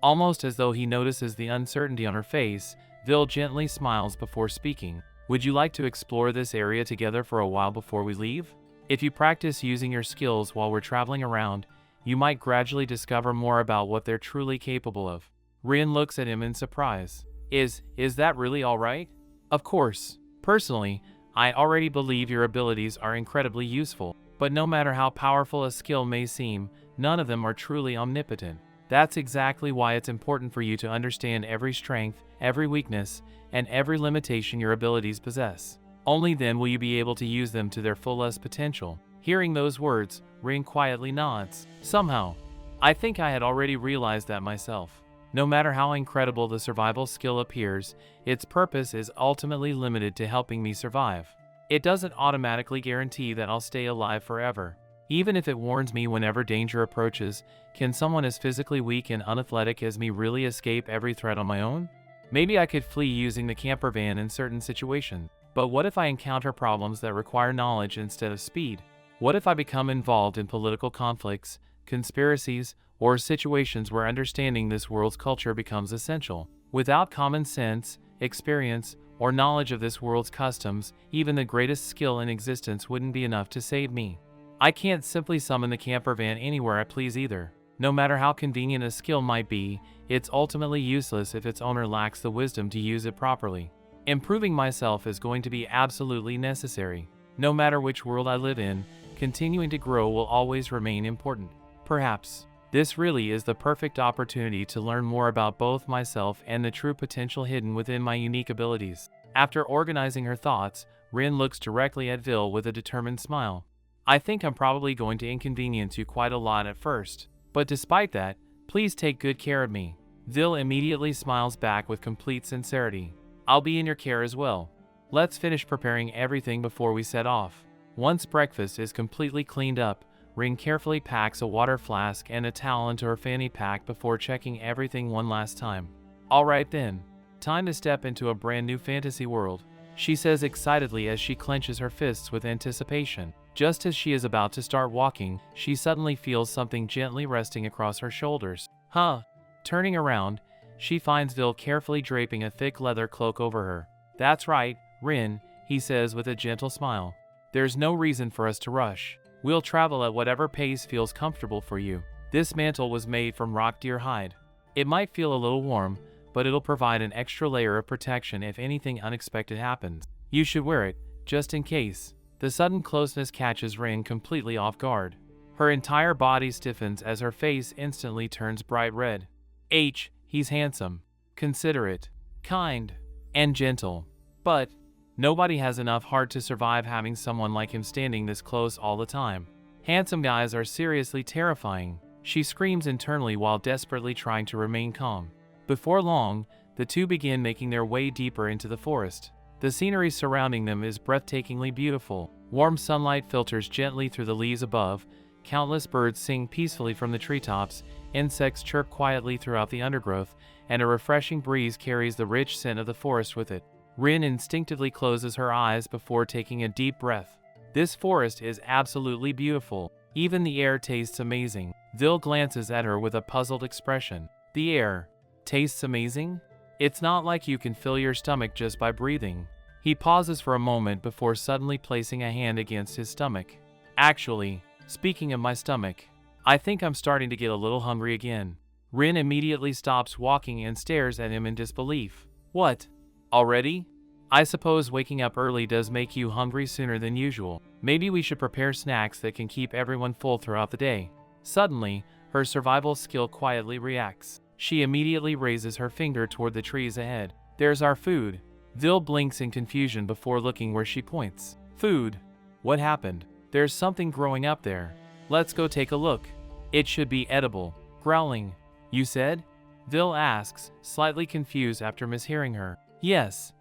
Almost as though he notices the uncertainty on her face, Vil gently smiles before speaking. Would you like to explore this area together for a while before we leave? If you practice using your skills while we're traveling around, you might gradually discover more about what they're truly capable of. Rin looks at him in surprise. Is that really alright? Of course. Personally, I already believe your abilities are incredibly useful, but no matter how powerful a skill may seem, none of them are truly omnipotent. That's exactly why it's important for you to understand every strength, every weakness, and every limitation your abilities possess. Only then will you be able to use them to their fullest potential. Hearing those words, Rin quietly nods. Somehow, I think I had already realized that myself. No matter how incredible the survival skill appears, its purpose is ultimately limited to helping me survive. It doesn't automatically guarantee that I'll stay alive forever. Even if it warns me whenever danger approaches, can someone as physically weak and unathletic as me really escape every threat on my own? Maybe I could flee using the camper van in certain situations, but what if I encounter problems that require knowledge instead of speed? What if I become involved in political conflicts, conspiracies, or situations where understanding this world's culture becomes essential? Without common sense, experience, or knowledge of this world's customs, even the greatest skill in existence wouldn't be enough to save me. I can't simply summon the camper van anywhere I please either. No matter how convenient a skill might be, it's ultimately useless if its owner lacks the wisdom to use it properly. Improving myself is going to be absolutely necessary. No matter which world I live in, continuing to grow will always remain important. Perhaps this really is the perfect opportunity to learn more about both myself and the true potential hidden within my unique abilities. After organizing her thoughts, Rin looks directly at Vil with a determined smile. I think I'm probably going to inconvenience you quite a lot at first, but despite that, please take good care of me. Vil immediately smiles back with complete sincerity. I'll be in your care as well. Let's finish preparing everything before we set off. Once breakfast is completely cleaned up, Rin carefully packs a water flask and a towel into her fanny pack before checking everything one last time. Alright then, time to step into a brand new fantasy world, she says excitedly as she clenches her fists with anticipation. Just as she is about to start walking, she suddenly feels something gently resting across her shoulders. Huh? Turning around, she finds Vil carefully draping a thick leather cloak over her. That's right, Rin, he says with a gentle smile. There's no reason for us to rush. We'll travel at whatever pace feels comfortable for you. This mantle was made from rock deer hide. It might feel a little warm, but it'll provide an extra layer of protection if anything unexpected happens. You should wear it, just in case. The sudden closeness catches Rin completely off guard. Her entire body stiffens as her face instantly turns bright red. He's handsome, considerate, kind, and gentle. But nobody has enough heart to survive having someone like him standing this close all the time. Handsome guys are seriously terrifying, she screams internally while desperately trying to remain calm. Before long, the two begin making their way deeper into the forest. The scenery surrounding them is breathtakingly beautiful. Warm sunlight filters gently through the leaves above, countless birds sing peacefully from the treetops, insects chirp quietly throughout the undergrowth, and a refreshing breeze carries the rich scent of the forest with it. Rin instinctively closes her eyes before taking a deep breath. This forest is absolutely beautiful. Even the air tastes amazing. Vil glances at her with a puzzled expression. The air tastes amazing? It's not like you can fill your stomach just by breathing. He pauses for a moment before suddenly placing a hand against his stomach. Actually, speaking of my stomach, I think I'm starting to get a little hungry again. Rin immediately stops walking and stares at him in disbelief. What? Already? I suppose waking up early does make you hungry sooner than usual. Maybe we should prepare snacks that can keep everyone full throughout the day. Suddenly, her survival skill quietly reacts. She immediately raises her finger toward the trees ahead. There's our food. Vil blinks in confusion before looking where she points. Food? What happened? There's something growing up there. Let's go take a look. It should be edible. Growling. You said? Vil asks, slightly confused after mishearing her. Yes.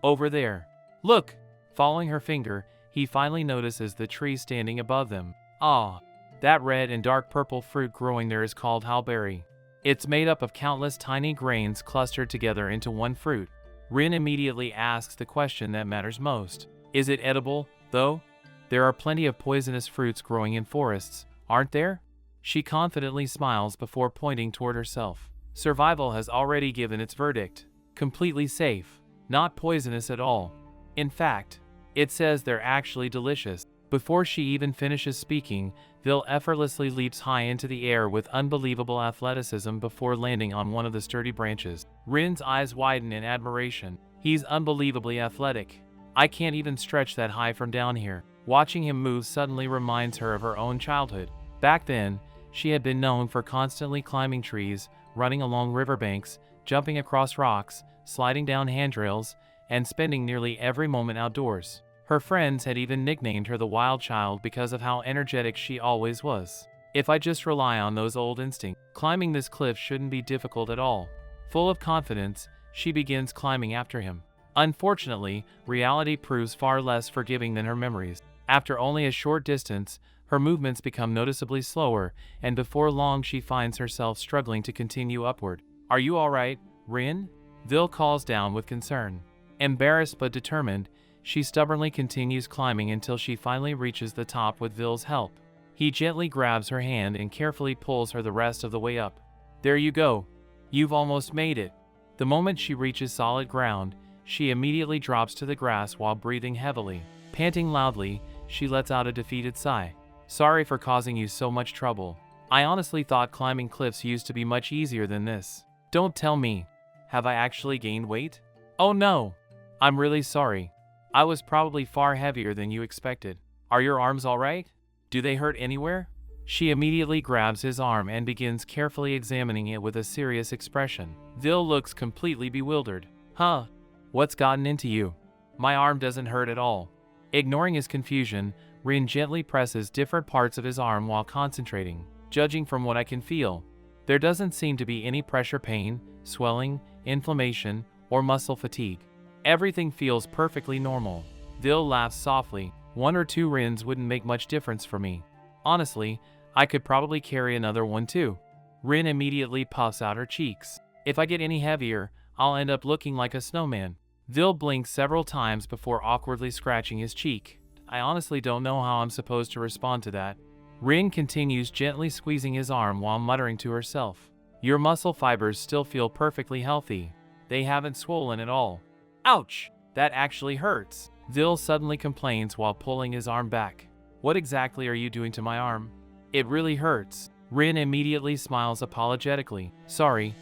Over there. Look! Following her finger, he finally notices the tree standing above them. Ah! That red and dark purple fruit growing there is called halberry. It's made up of countless tiny grains clustered together into one fruit. Rin immediately asks the question that matters most. Is it edible, though? There are plenty of poisonous fruits growing in forests, aren't there? She confidently smiles before pointing toward herself. Survival has already given its verdict. Completely safe. Not poisonous at all. In fact, it says they're actually delicious. Before she even finishes speaking, Vil effortlessly leaps high into the air with unbelievable athleticism before landing on one of the sturdy branches. Rin's eyes widen in admiration. He's unbelievably athletic. I can't even stretch that high from down here. Watching him move suddenly reminds her of her own childhood. Back then, she had been known for constantly climbing trees, running along riverbanks, jumping across rocks, sliding down handrails, and spending nearly every moment outdoors. Her friends had even nicknamed her the Wild Child because of how energetic she always was. If I just rely on those old instincts, climbing this cliff shouldn't be difficult at all. Full of confidence, she begins climbing after him. Unfortunately, reality proves far less forgiving than her memories. After only a short distance, her movements become noticeably slower, and before long she finds herself struggling to continue upward. Are you alright, Rin? Vil calls down with concern. Embarrassed but determined, she stubbornly continues climbing until she finally reaches the top with Vil's help. He gently grabs her hand and carefully pulls her the rest of the way up. There you go. You've almost made it. The moment she reaches solid ground, she immediately drops to the grass while breathing heavily. Panting loudly, she lets out a defeated sigh. Sorry for causing you so much trouble. I honestly thought climbing cliffs used to be much easier than this. Don't tell me. Have I actually gained weight? Oh no. I'm really sorry. I was probably far heavier than you expected. Are your arms alright? Do they hurt anywhere? She immediately grabs his arm and begins carefully examining it with a serious expression. Vil looks completely bewildered. Huh? What's gotten into you? My arm doesn't hurt at all. Ignoring his confusion, Rin gently presses different parts of his arm while concentrating. Judging from what I can feel, there doesn't seem to be any pressure pain, swelling, inflammation, or muscle fatigue. Everything feels perfectly normal. Vil laughs softly. 1 or 2 Rins wouldn't make much difference for me. Honestly, I could probably carry another one too. Rin immediately puffs out her cheeks. If I get any heavier, I'll end up looking like a snowman. Vil blinks several times before awkwardly scratching his cheek. I honestly don't know how I'm supposed to respond to that. Rin continues gently squeezing his arm while muttering to herself. Your muscle fibers still feel perfectly healthy. They haven't swollen at all. Ouch! That actually hurts. Vil suddenly complains while pulling his arm back. What exactly are you doing to my arm? It really hurts. Rin immediately smiles apologetically. Sorry.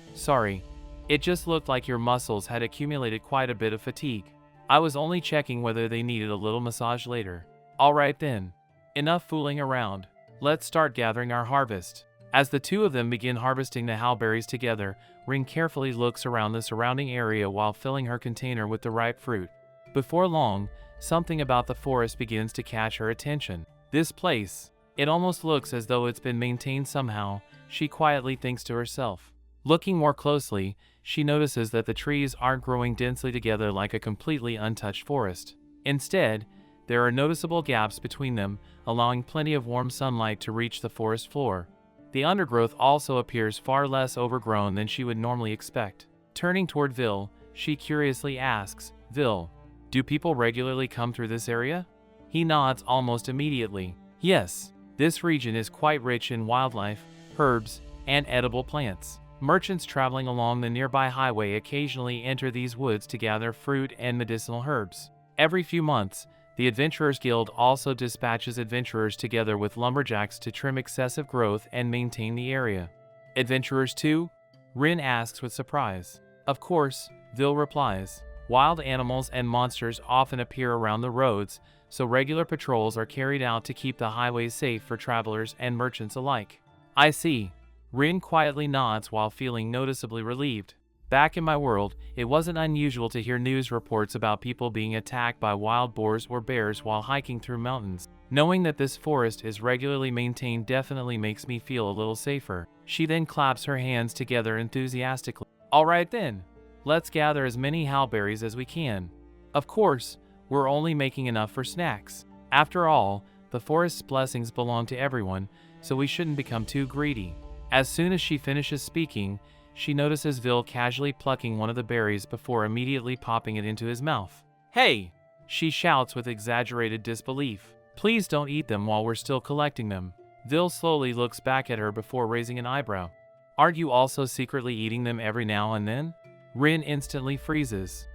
It just looked like your muscles had accumulated quite a bit of fatigue. I was only checking whether they needed a little massage later. Alright then. Enough fooling around. Let's start gathering our harvest. As the two of them begin harvesting the halberries together, Rin carefully looks around the surrounding area while filling her container with the ripe fruit. Before long, something about the forest begins to catch her attention. This place, it almost looks as though it's been maintained somehow, she quietly thinks to herself. Looking more closely, she notices that the trees aren't growing densely together like a completely untouched forest. Instead, there are noticeable gaps between them, allowing plenty of warm sunlight to reach the forest floor. The undergrowth also appears far less overgrown than she would normally expect. Turning toward Vil, she curiously asks, Vil, do people regularly come through this area? He nods almost immediately. Yes, this region is quite rich in wildlife, herbs, and edible plants. Merchants traveling along the nearby highway occasionally enter these woods to gather fruit and medicinal herbs. Every few months, the Adventurers Guild also dispatches adventurers together with lumberjacks to trim excessive growth and maintain the area. Adventurers too? Rin asks with surprise. Of course, Vil replies. Wild animals and monsters often appear around the roads, so regular patrols are carried out to keep the highways safe for travelers and merchants alike. I see. Rin quietly nods while feeling noticeably relieved. Back in my world, it wasn't unusual to hear news reports about people being attacked by wild boars or bears while hiking through mountains. Knowing that this forest is regularly maintained definitely makes me feel a little safer. She then claps her hands together enthusiastically. Alright then, let's gather as many howberries as we can. Of course, we're only making enough for snacks. After all, the forest's blessings belong to everyone, so we shouldn't become too greedy. As soon as she finishes speaking, she notices Vil casually plucking one of the berries before immediately popping it into his mouth. Hey! She shouts with exaggerated disbelief. Please don't eat them while we're still collecting them. Vil slowly looks back at her before raising an eyebrow. Aren't you also secretly eating them every now and then? Rin instantly freezes.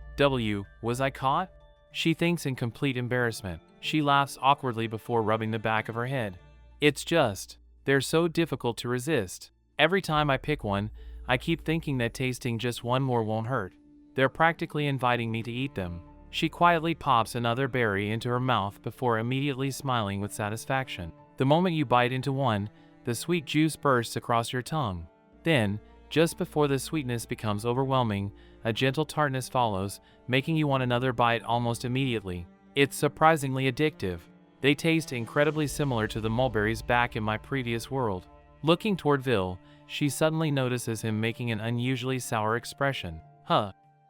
Was I caught? She thinks in complete embarrassment. She laughs awkwardly before rubbing the back of her head. It's just, they're so difficult to resist. Every time I pick one, I keep thinking that tasting just one more won't hurt. They're practically inviting me to eat them. She quietly pops another berry into her mouth before immediately smiling with satisfaction. The moment you bite into one, the sweet juice bursts across your tongue. Then, just before the sweetness becomes overwhelming, a gentle tartness follows, making you want another bite almost immediately. It's surprisingly addictive. They taste incredibly similar to the mulberries back in my previous world. Looking toward Vil, she suddenly notices him making an unusually sour expression.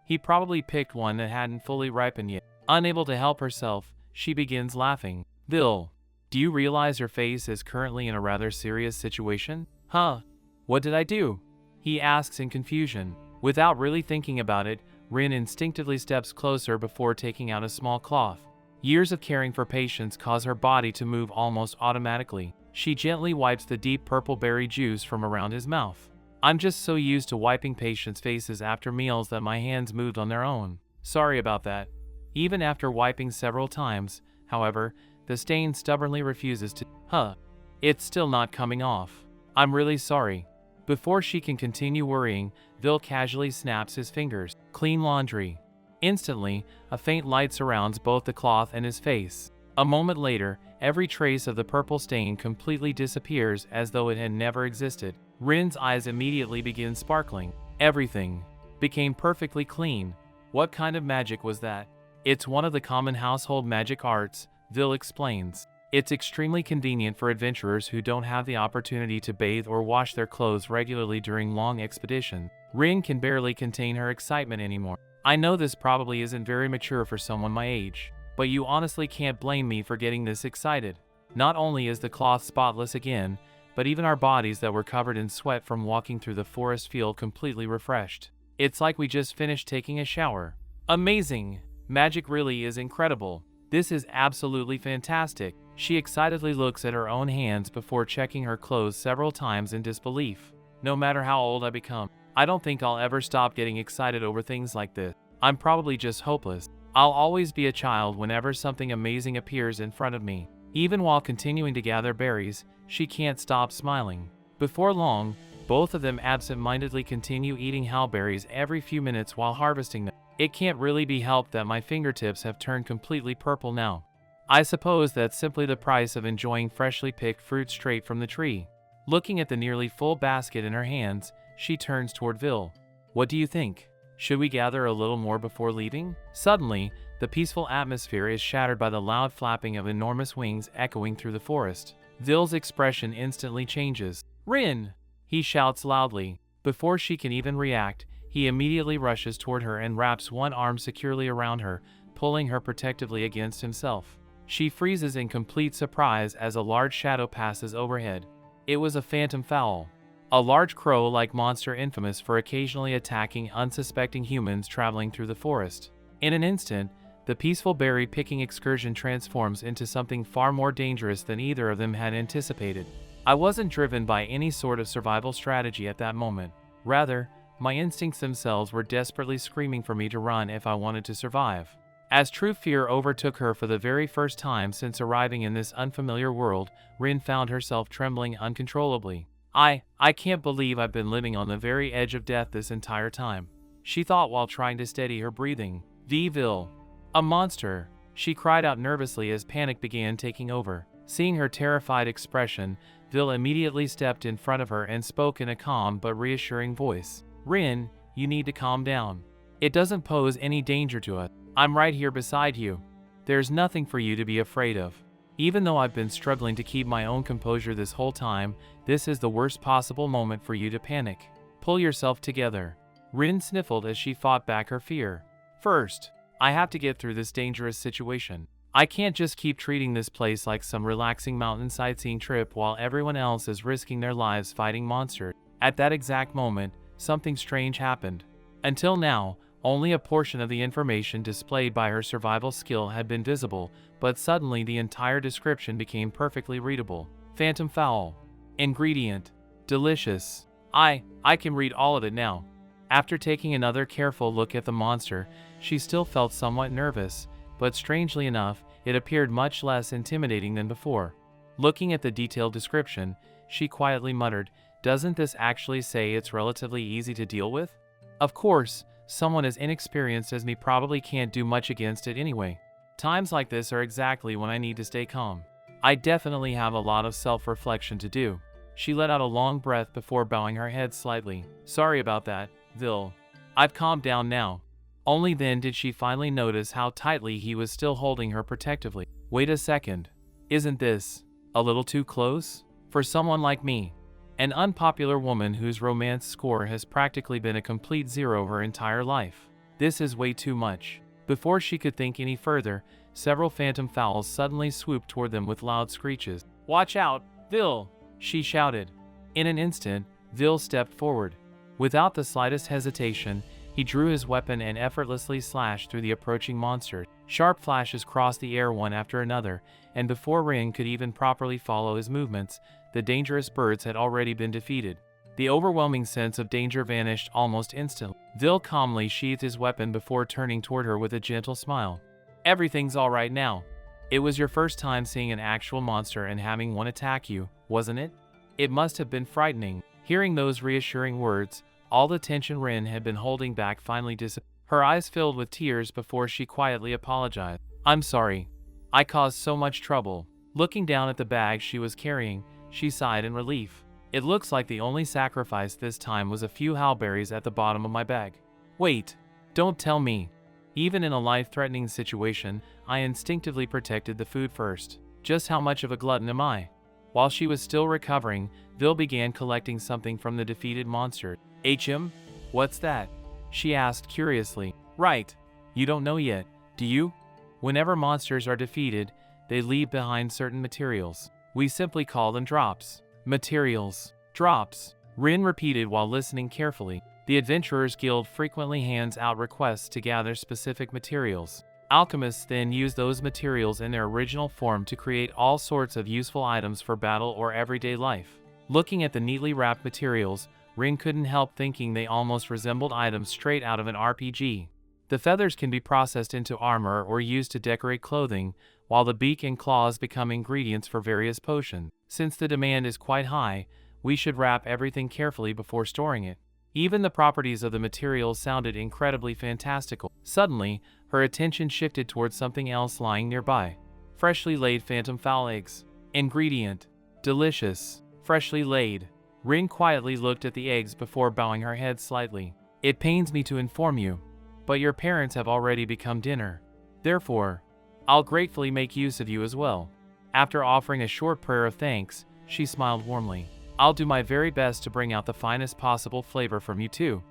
He probably picked one that hadn't fully ripened yet. Unable to help herself, she begins laughing. Vil, do you realize your face is currently in a rather serious situation? What did I do? He asks in confusion. Without really thinking about it, Rin instinctively steps closer before taking out a small cloth. Years of caring for patients cause her body to move almost automatically. She gently wipes the deep purple berry juice from around his mouth. I'm just so used to wiping patients' faces after meals that my hands moved on their own. Sorry about that. Even after wiping several times, however, the stain stubbornly refuses to. It's still not coming off. I'm really sorry. Before she can continue worrying, Vil casually snaps his fingers. Clean laundry. Instantly, a faint light surrounds both the cloth and his face. A moment later, every trace of the purple stain completely disappears as though it had never existed. Rin's eyes immediately begin sparkling. Everything became perfectly clean. What kind of magic was that? It's one of the common household magic arts, Vil explains. It's extremely convenient for adventurers who don't have the opportunity to bathe or wash their clothes regularly during long expeditions. Rin can barely contain her excitement anymore. I know this probably isn't very mature for someone my age, but you honestly can't blame me for getting this excited. Not only is the cloth spotless again, but even our bodies that were covered in sweat from walking through the forest feel completely refreshed. It's like we just finished taking a shower. Amazing! Magic really is incredible. This is absolutely fantastic. She excitedly looks at her own hands before checking her clothes several times in disbelief. No matter how old I become, I don't think I'll ever stop getting excited over things like this. I'm probably just hopeless. I'll always be a child whenever something amazing appears in front of me. Even while continuing to gather berries, she can't stop smiling. Before long, both of them absent-mindedly continue eating howberries every few minutes while harvesting them. It can't really be helped that my fingertips have turned completely purple now. I suppose that's simply the price of enjoying freshly picked fruit straight from the tree. Looking at the nearly full basket in her hands, she turns toward Vil. What do you think? Should we gather a little more before leaving? Suddenly, the peaceful atmosphere is shattered by the loud flapping of enormous wings echoing through the forest. Vil's expression instantly changes. Rin! He shouts loudly. Before she can even react, he immediately rushes toward her and wraps one arm securely around her, pulling her protectively against himself. She freezes in complete surprise as a large shadow passes overhead. It was a phantom fowl. A large crow-like monster infamous for occasionally attacking unsuspecting humans traveling through the forest. In an instant, the peaceful berry-picking excursion transforms into something far more dangerous than either of them had anticipated. I wasn't driven by any sort of survival strategy at that moment. Rather, my instincts themselves were desperately screaming for me to run if I wanted to survive. As true fear overtook her for the very first time since arriving in this unfamiliar world, Rin found herself trembling uncontrollably. I can't believe I've been living on the very edge of death this entire time, she thought while trying to steady her breathing. Vil. A monster, she cried out nervously as panic began taking over. Seeing her terrified expression, Vil immediately stepped in front of her and spoke in a calm but reassuring voice. Rin, you need to calm down. It doesn't pose any danger to us. I'm right here beside you. There's nothing for you to be afraid of. Even though I've been struggling to keep my own composure this whole time, this is the worst possible moment for you to panic. Pull yourself together." Rin sniffled as she fought back her fear. "First, I have to get through this dangerous situation. I can't just keep treating this place like some relaxing mountain sightseeing trip while everyone else is risking their lives fighting monsters." At that exact moment, something strange happened. Until now, only a portion of the information displayed by her survival skill had been visible, but suddenly the entire description became perfectly readable. Phantom fowl. Ingredient. Delicious. I can read all of it now. After taking another careful look at the monster, she still felt somewhat nervous, but strangely enough, it appeared much less intimidating than before. Looking at the detailed description, she quietly muttered, "Doesn't this actually say it's relatively easy to deal with? Of course, someone as inexperienced as me probably can't do much against it anyway. Times like this are exactly when I need to stay calm. I definitely have a lot of self-reflection to do." She let out a long breath before bowing her head slightly. "Sorry about that, Vil. I've calmed down now." Only then did she finally notice how tightly he was still holding her protectively. "Wait a second. Isn't this a little too close? For someone like me, an unpopular woman whose romance score has practically been a complete zero her entire life. This is way too much." Before she could think any further, several phantom fowls suddenly swooped toward them with loud screeches. "Watch out, Vil!" she shouted. In an instant, Vil stepped forward. Without the slightest hesitation, he drew his weapon and effortlessly slashed through the approaching monster. Sharp flashes crossed the air one after another, and before Rin could even properly follow his movements, the dangerous birds had already been defeated. The overwhelming sense of danger vanished almost instantly. Vil calmly sheathed his weapon before turning toward her with a gentle smile. "Everything's all right now. It was your first time seeing an actual monster and having one attack you, wasn't it? It must have been frightening." Hearing those reassuring words, all the tension Rin had been holding back finally disappeared. Her eyes filled with tears before she quietly apologized. "I'm sorry. I caused so much trouble." Looking down at the bag she was carrying, she sighed in relief. "It looks like the only sacrifice this time was a few howberries at the bottom of my bag." "Wait, don't tell me." Even in a life-threatening situation, I instinctively protected the food first. Just how much of a glutton am I? While she was still recovering, Vil began collecting something from the defeated monster. "HM? What's that?" she asked curiously. "Right. You don't know yet, do you? Whenever monsters are defeated, they leave behind certain materials. We simply call them drops." "Materials. Drops," Rin repeated while listening carefully. The Adventurers Guild frequently hands out requests to gather specific materials. Alchemists then use those materials in their original form to create all sorts of useful items for battle or everyday life. Looking at the neatly wrapped materials, Rin couldn't help thinking they almost resembled items straight out of an RPG. The feathers can be processed into armor or used to decorate clothing, while the beak and claws become ingredients for various potions. Since the demand is quite high, we should wrap everything carefully before storing it. Even the properties of the materials sounded incredibly fantastical. Suddenly, her attention shifted towards something else lying nearby. Freshly laid phantom fowl eggs. Ingredient. Delicious. Freshly laid. Rin quietly looked at the eggs before bowing her head slightly. "It pains me to inform you, but your parents have already become dinner. Therefore, I'll gratefully make use of you as well." After offering a short prayer of thanks, she smiled warmly. "I'll do my very best to bring out the finest possible flavor from you too."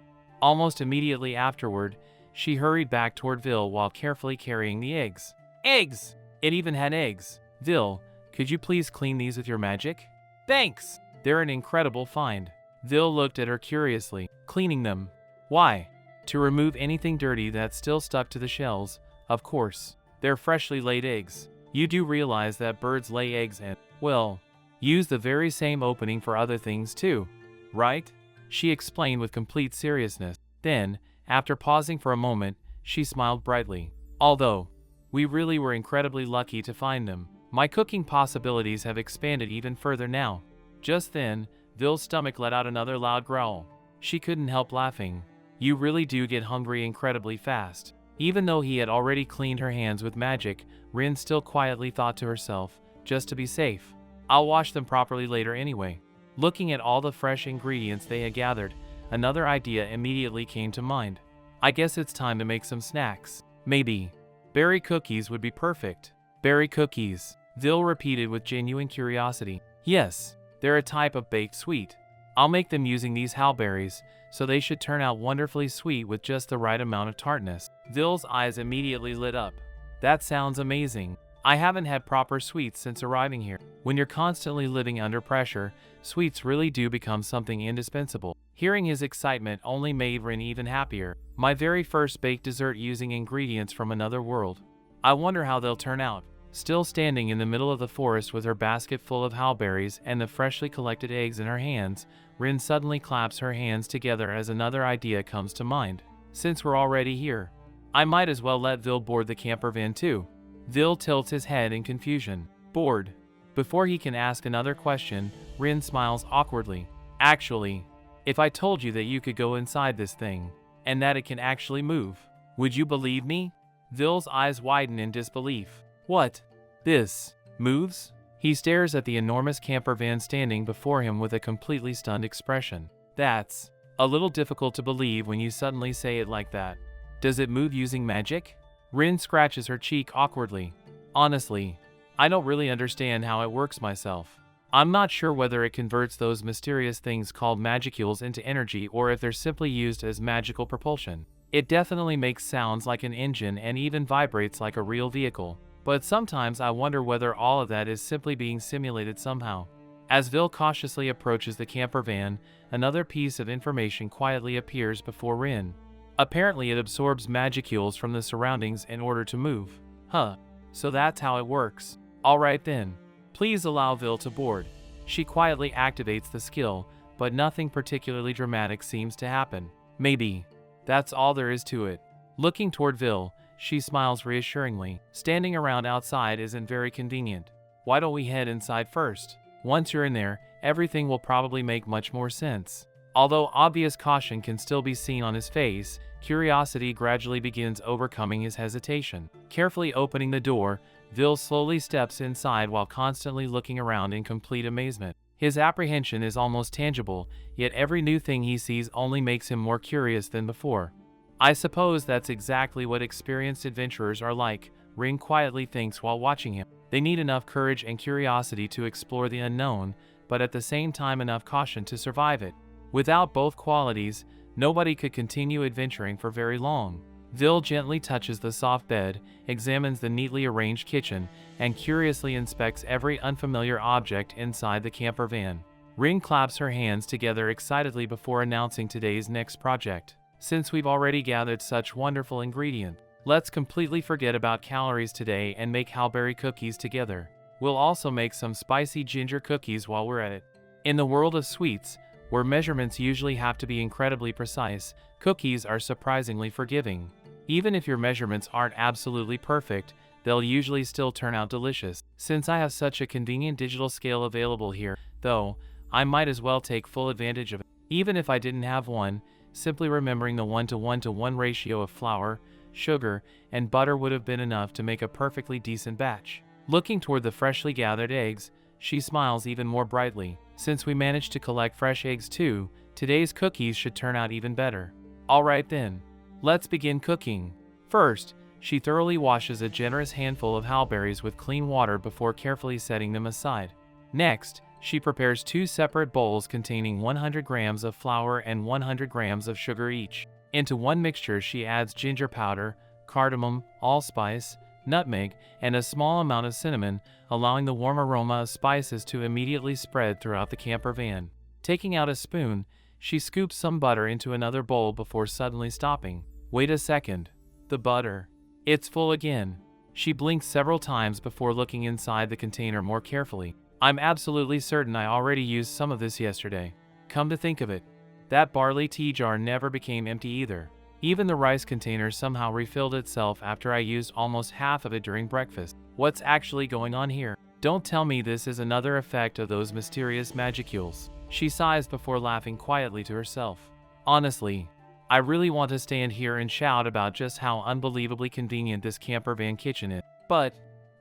Almost immediately afterward, she hurried back toward Vil while carefully carrying the eggs. "Eggs! It even had eggs. Vil, could you please clean these with your magic?" "Thanks! They're an incredible find." Vil looked at her curiously. "Cleaning them? Why?" "To remove anything dirty that's still stuck to the shells, of course. They're freshly laid eggs. You do realize that birds lay eggs and, well, use the very same opening for other things too, right?" she explained with complete seriousness. Then, after pausing for a moment, she smiled brightly. "Although, we really were incredibly lucky to find them. My cooking possibilities have expanded even further now." Just then, Vil's stomach let out another loud growl. She couldn't help laughing. You really do get hungry incredibly fast. Even though he had already cleaned her hands with magic, Rin still quietly thought to herself, just to be safe, "I'll wash them properly later anyway." Looking at all the fresh ingredients they had gathered, another idea immediately came to mind. I guess it's time to make some snacks. Maybe berry cookies would be perfect. Berry cookies, Vil repeated with genuine curiosity. Yes, they're a type of baked sweet. I'll make them using these howberries, so they should turn out wonderfully sweet with just the right amount of tartness. Vil's eyes immediately lit up. That sounds amazing. I haven't had proper sweets since arriving here. When you're constantly living under pressure, sweets really do become something indispensable. Hearing his excitement only made Rin even happier. My very first baked dessert using ingredients from another world. I wonder how they'll turn out. Still standing in the middle of the forest with her basket full of howberries and the freshly collected eggs in her hands, Rin suddenly claps her hands together as another idea comes to mind. Since we're already here, I might as well let Vil board the camper van too. Vil tilts his head in confusion. Bored. Before he can ask another question, Rin smiles awkwardly. Actually, if I told you that you could go inside this thing, and that it can actually move, would you believe me? Vil's eyes widen in disbelief. What? This moves? He stares at the enormous camper van standing before him with a completely stunned expression. That's a little difficult to believe when you suddenly say it like that. Does it move using magic? Rin scratches her cheek awkwardly. Honestly, I don't really understand how it works myself. I'm not sure whether it converts those mysterious things called magicules into energy or if they're simply used as magical propulsion. It definitely makes sounds like an engine and even vibrates like a real vehicle. But sometimes I wonder whether all of that is simply being simulated somehow. As Vil cautiously approaches the camper van, another piece of information quietly appears before Rin. Apparently it absorbs magicules from the surroundings in order to move. Huh, so that's how it works. Alright then. Please allow Vil to board. She quietly activates the skill, but nothing particularly dramatic seems to happen. Maybe that's all there is to it. Looking toward Vil, she smiles reassuringly. Standing around outside isn't very convenient. Why don't we head inside first? Once you're in there, everything will probably make much more sense. Although obvious caution can still be seen on his face, curiosity gradually begins overcoming his hesitation. Carefully opening the door, Vil slowly steps inside while constantly looking around in complete amazement. His apprehension is almost tangible, yet every new thing he sees only makes him more curious than before. I suppose that's exactly what experienced adventurers are like, Rin quietly thinks while watching him. They need enough courage and curiosity to explore the unknown, but at the same time enough caution to survive it. Without both qualities, nobody could continue adventuring for very long. Vil gently touches the soft bed, examines the neatly arranged kitchen, and curiously inspects every unfamiliar object inside the camper van. Rin claps her hands together excitedly before announcing today's next project. Since we've already gathered such wonderful ingredients, let's completely forget about calories today and make howberry cookies together. We'll also make some spicy ginger cookies while we're at it. In the world of sweets, where measurements usually have to be incredibly precise, cookies are surprisingly forgiving. Even if your measurements aren't absolutely perfect, they'll usually still turn out delicious. Since I have such a convenient digital scale available here, though, I might as well take full advantage of it. Even if I didn't have one, simply remembering the 1:1:1 ratio of flour, sugar, and butter would have been enough to make a perfectly decent batch. Looking toward the freshly gathered eggs, she smiles even more brightly. Since we managed to collect fresh eggs too, today's cookies should turn out even better. Alright then, let's begin cooking. First, she thoroughly washes a generous handful of howberries with clean water before carefully setting them aside. Next, she prepares 2 separate bowls containing 100 grams of flour and 100 grams of sugar each. Into one mixture she adds ginger powder, cardamom, allspice, nutmeg, and a small amount of cinnamon, allowing the warm aroma of spices to immediately spread throughout the camper van. Taking out a spoon, she scoops some butter into another bowl before suddenly stopping. Wait a second. The butter. It's full again. She blinks several times before looking inside the container more carefully. I'm absolutely certain I already used some of this yesterday. Come to think of it, that barley tea jar never became empty either. Even the rice container somehow refilled itself after I used almost half of it during breakfast. What's actually going on here? Don't tell me this is another effect of those mysterious magicules. She sighs before laughing quietly to herself. Honestly, I really want to stand here and shout about just how unbelievably convenient this camper van kitchen is. But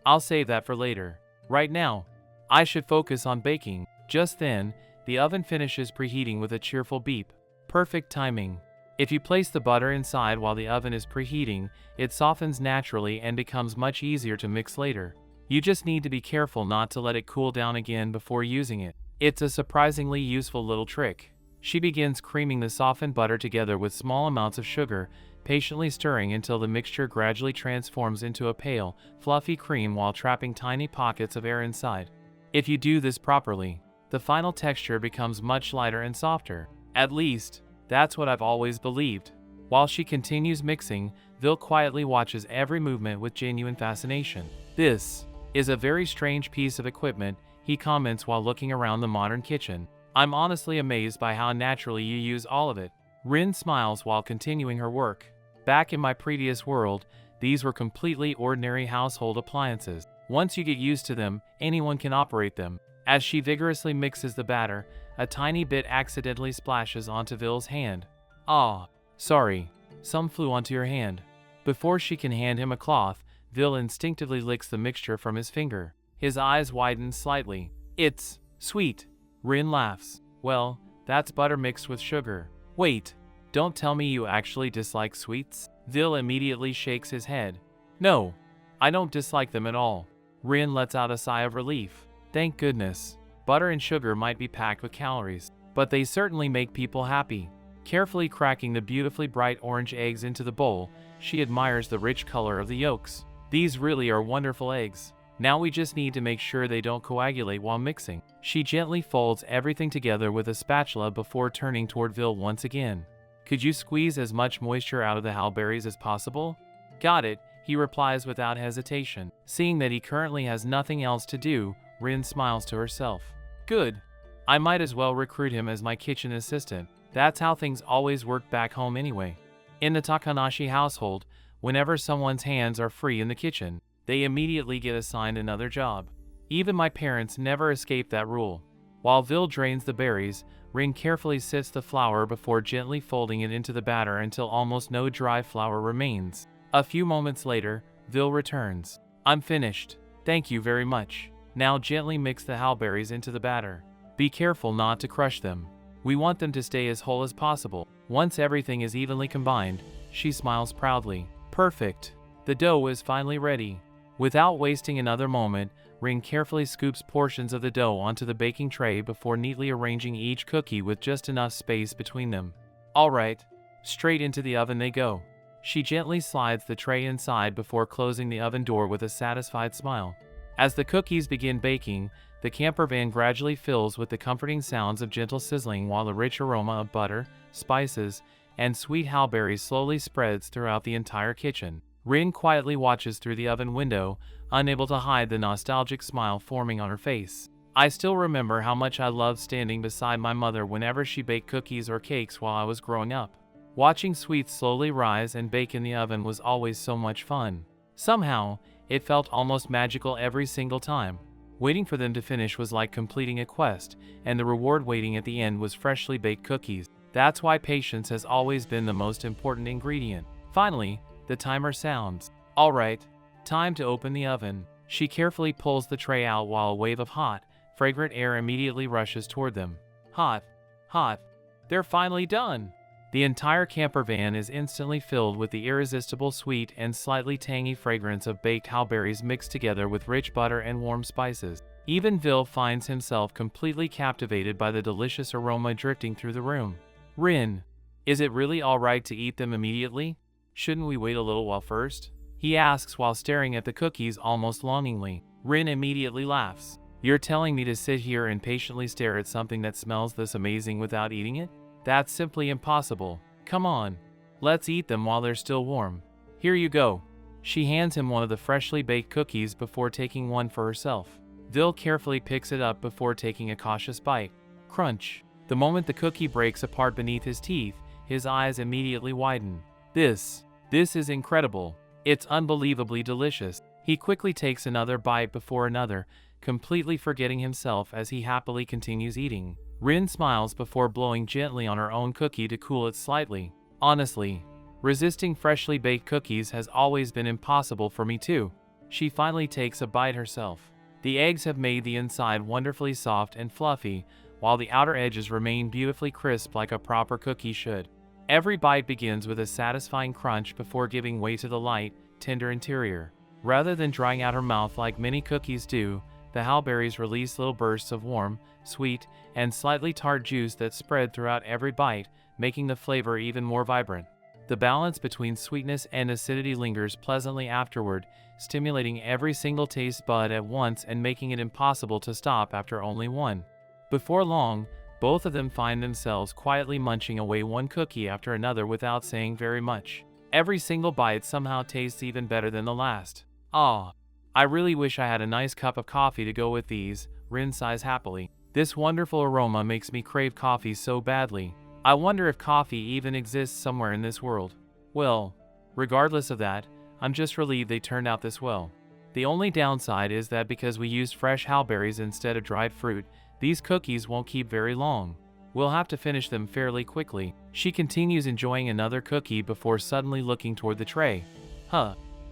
I'll save that for later. Right now, I should focus on baking. Just then, the oven finishes preheating with a cheerful beep. Perfect timing. If you place the butter inside while the oven is preheating, it softens naturally and becomes much easier to mix later. You just need to be careful not to let it cool down again before using it. It's a surprisingly useful little trick. She begins creaming the softened butter together with small amounts of sugar, patiently stirring until the mixture gradually transforms into a pale, fluffy cream while trapping tiny pockets of air inside. If you do this properly, the final texture becomes much lighter and softer. At least, that's what I've always believed. While she continues mixing, Vil quietly watches every movement with genuine fascination. This is a very strange piece of equipment, he comments while looking around the modern kitchen. I'm honestly amazed by how naturally you use all of it. Rin smiles while continuing her work. Back in my previous world, these were completely ordinary household appliances. Once you get used to them, anyone can operate them. As she vigorously mixes the batter, a tiny bit accidentally splashes onto Vil's hand. Ah, sorry, some flew onto your hand. Before she can hand him a cloth, Vil instinctively licks the mixture from his finger. His eyes widen slightly. It's sweet. Rin laughs. Well, that's butter mixed with sugar. Wait, don't tell me you actually dislike sweets? Vil immediately shakes his head. No, I don't dislike them at all. Rin lets out a sigh of relief. Thank goodness. Butter and sugar might be packed with calories, but they certainly make people happy. Carefully cracking the beautifully bright orange eggs into the bowl, she admires the rich color of the yolks. These really are wonderful eggs. Now we just need to make sure they don't coagulate while mixing. She gently folds everything together with a spatula before turning toward Vil once again. Could you squeeze as much moisture out of the halberries as possible? Got it, he replies without hesitation. Seeing that he currently has nothing else to do, Rin smiles to herself. Good. I might as well recruit him as my kitchen assistant. That's how things always work back home anyway. In the Takanashi household, whenever someone's hands are free in the kitchen, they immediately get assigned another job. Even my parents never escape that rule. While Vil drains the berries, Rin carefully sifts the flour before gently folding it into the batter until almost no dry flour remains. A few moments later, Vil returns. I'm finished. Thank you very much. Now gently mix the halberries into the batter. Be careful not to crush them. We want them to stay as whole as possible. Once everything is evenly combined, she smiles proudly. Perfect. The dough is finally ready. Without wasting another moment, Rin carefully scoops portions of the dough onto the baking tray before neatly arranging each cookie with just enough space between them. Alright, straight into the oven they go. She gently slides the tray inside before closing the oven door with a satisfied smile. As the cookies begin baking, the camper van gradually fills with the comforting sounds of gentle sizzling while the rich aroma of butter, spices, and sweet halberries slowly spreads throughout the entire kitchen. Rin quietly watches through the oven window, unable to hide the nostalgic smile forming on her face. I still remember how much I loved standing beside my mother whenever she baked cookies or cakes while I was growing up. Watching sweets slowly rise and bake in the oven was always so much fun. Somehow, it felt almost magical every single time. Waiting for them to finish was like completing a quest, and the reward waiting at the end was freshly baked cookies. That's why patience has always been the most important ingredient. Finally, the timer sounds. Alright, time to open the oven. She carefully pulls the tray out while a wave of hot, fragrant air immediately rushes toward them. Hot, hot, they're finally done! The entire camper van is instantly filled with the irresistible sweet and slightly tangy fragrance of baked halberries mixed together with rich butter and warm spices. Even Vil finds himself completely captivated by the delicious aroma drifting through the room. Rin, is it really alright to eat them immediately? Shouldn't we wait a little while first? He asks while staring at the cookies almost longingly. Rin immediately laughs. You're telling me to sit here and patiently stare at something that smells this amazing without eating it? That's simply impossible. Come on, let's eat them while they're still warm. Here you go. She hands him one of the freshly baked cookies before taking one for herself. Vil carefully picks it up before taking a cautious bite. Crunch. The moment the cookie breaks apart beneath his teeth, his eyes immediately widen. This is incredible. It's unbelievably delicious. He quickly takes another bite before another, completely forgetting himself as he happily continues eating. Rin smiles before blowing gently on her own cookie to cool it slightly. Honestly, resisting freshly baked cookies has always been impossible for me too. She finally takes a bite herself. The eggs have made the inside wonderfully soft and fluffy, while the outer edges remain beautifully crisp like a proper cookie should. Every bite begins with a satisfying crunch before giving way to the light, tender interior. Rather than drying out her mouth like many cookies do, the hullberries release little bursts of warm, sweet, and slightly tart juice that spread throughout every bite, making the flavor even more vibrant. The balance between sweetness and acidity lingers pleasantly afterward, stimulating every single taste bud at once and making it impossible to stop after only one. Before long, both of them find themselves quietly munching away one cookie after another without saying very much. Every single bite somehow tastes even better than the last. Ah, I really wish I had a nice cup of coffee to go with these, Rin sighs happily. This wonderful aroma makes me crave coffee so badly. I wonder if coffee even exists somewhere in this world. Well, regardless of that, I'm just relieved they turned out this well. The only downside is that because we used fresh hullberries instead of dried fruit, these cookies won't keep very long. We'll have to finish them fairly quickly. She continues enjoying another cookie before suddenly looking toward the tray.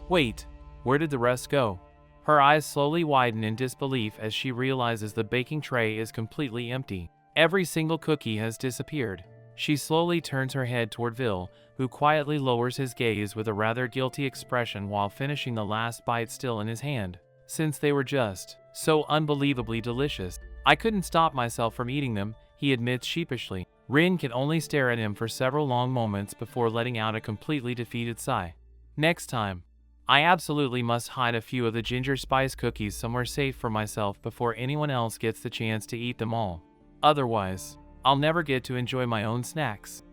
Wait, where did the rest go? Her eyes slowly widen in disbelief as she realizes the baking tray is completely empty. Every single cookie has disappeared. She slowly turns her head toward Vil, who quietly lowers his gaze with a rather guilty expression while finishing the last bite still in his hand. Since they were just so unbelievably delicious, I couldn't stop myself from eating them, he admits sheepishly. Rin can only stare at him for several long moments before letting out a completely defeated sigh. Next time, I absolutely must hide a few of the ginger spice cookies somewhere safe for myself before anyone else gets the chance to eat them all. Otherwise, I'll never get to enjoy my own snacks.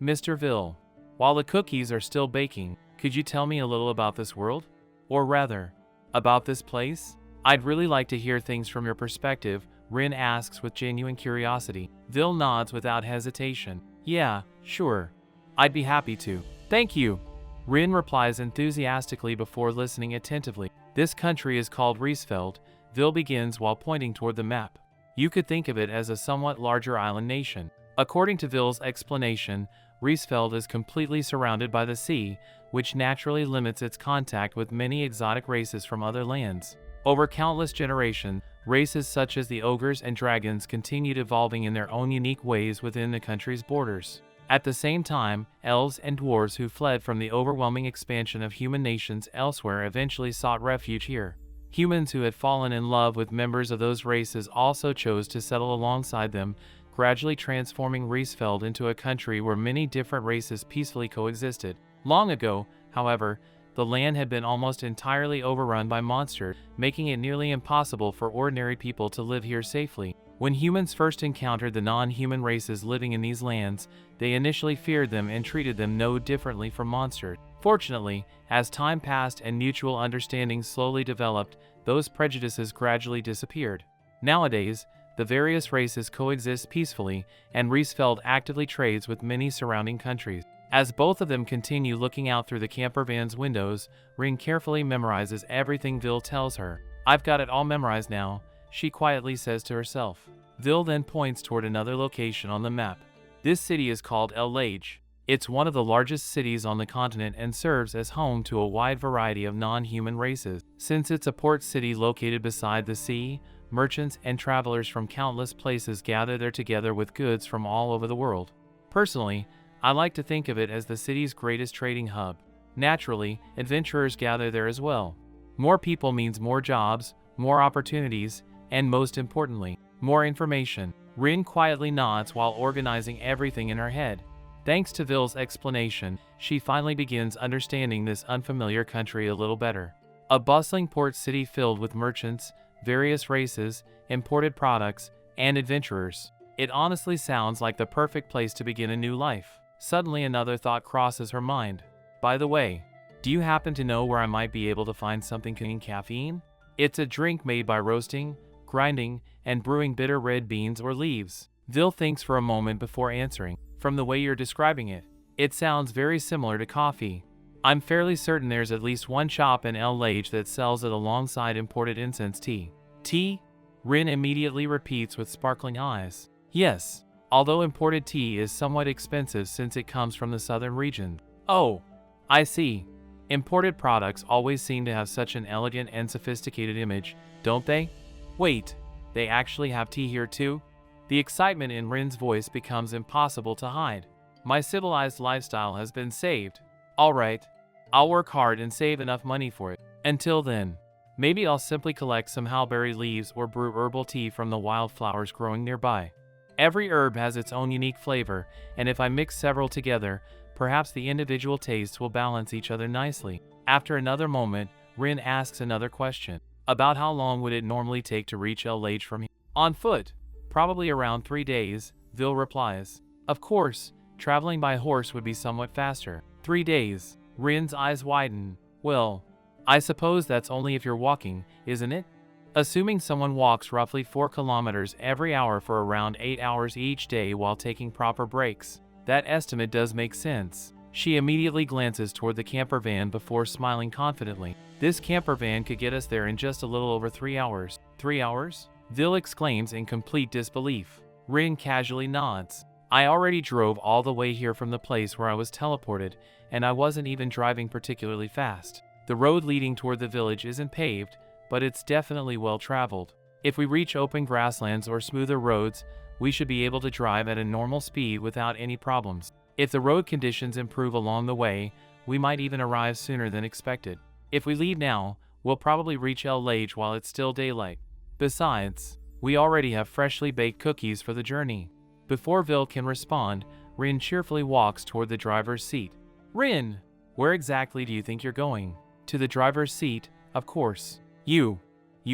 Mr. Vil, while the cookies are still baking, could you tell me a little about this world? Or rather, about this place? I'd really like to hear things from your perspective, Rin asks with genuine curiosity. Vil nods without hesitation. Yeah, sure. I'd be happy to. Thank you. Rin replies enthusiastically before listening attentively. This country is called Riesfeld, Vil begins while pointing toward the map. You could think of it as a somewhat larger island nation. According to Vil's explanation, Riesfeld is completely surrounded by the sea, which naturally limits its contact with many exotic races from other lands. Over countless generations, races such as the ogres and dragons continued evolving in their own unique ways within the country's borders. At the same time, elves and dwarves who fled from the overwhelming expansion of human nations elsewhere eventually sought refuge here. Humans who had fallen in love with members of those races also chose to settle alongside them, gradually transforming Riesfeld into a country where many different races peacefully coexisted. Long ago, however, the land had been almost entirely overrun by monsters, making it nearly impossible for ordinary people to live here safely. When humans first encountered the non-human races living in these lands, they initially feared them and treated them no differently from monsters. Fortunately, as time passed and mutual understanding slowly developed, those prejudices gradually disappeared. Nowadays, the various races coexist peacefully, and Riesfeld actively trades with many surrounding countries. As both of them continue looking out through the camper van's windows, Rin carefully memorizes everything Vil tells her. I've got it all memorized now, she quietly says to herself. Vil then points toward another location on the map. This city is called El Lage. It's one of the largest cities on the continent and serves as home to a wide variety of non-human races. Since it's a port city located beside the sea, merchants and travelers from countless places gather there together with goods from all over the world. Personally, I like to think of it as the city's greatest trading hub. Naturally, adventurers gather there as well. More people means more jobs, more opportunities, and most importantly, more information. Rin quietly nods while organizing everything in her head. Thanks to Vil's explanation, she finally begins understanding this unfamiliar country a little better. A bustling port city filled with merchants, various races, imported products, and adventurers. It honestly sounds like the perfect place to begin a new life. Suddenly another thought crosses her mind. By the way, do you happen to know where I might be able to find something containing caffeine? It's a drink made by roasting, grinding, and brewing bitter red beans or leaves. Vil thinks for a moment before answering. From the way you're describing it, it sounds very similar to coffee. I'm fairly certain there's at least one shop in El Lage that sells it alongside imported incense tea. Tea? Rin immediately repeats with sparkling eyes. Yes, although imported tea is somewhat expensive since it comes from the southern region. Oh, I see. Imported products always seem to have such an elegant and sophisticated image, don't they? Wait, they actually have tea here too? The excitement in Rin's voice becomes impossible to hide. My civilized lifestyle has been saved. Alright, I'll work hard and save enough money for it. Until then, maybe I'll simply collect some howberry leaves or brew herbal tea from the wildflowers growing nearby. Every herb has its own unique flavor, and if I mix several together, perhaps the individual tastes will balance each other nicely. After another moment, Rin asks another question. About how long would it normally take to reach El Lage from here? On foot. Probably around 3 days, Vil replies. Of course, traveling by horse would be somewhat faster. 3 days. Rin's eyes widen. Well, I suppose that's only if you're walking, isn't it? Assuming someone walks roughly 4 kilometers every hour for around 8 hours each day while taking proper breaks, that estimate does make sense. She immediately glances toward the camper van before smiling confidently. This camper van could get us there in just a little over 3 hours. 3 hours? Vil exclaims in complete disbelief. Rin casually nods. I already drove all the way here from the place where I was teleported, and I wasn't even driving particularly fast. The road leading toward the village isn't paved, but it's definitely well traveled. If we reach open grasslands or smoother roads, we should be able to drive at a normal speed without any problems. If the road conditions improve along the way, we might even arrive sooner than expected. If we leave now, we'll probably reach El Lage while it's still daylight. Besides, we already have freshly baked cookies for the journey. Before Vil can respond, Rin cheerfully walks toward the driver's seat. Rin, where exactly do you think you're going? To the driver's seat, of course. You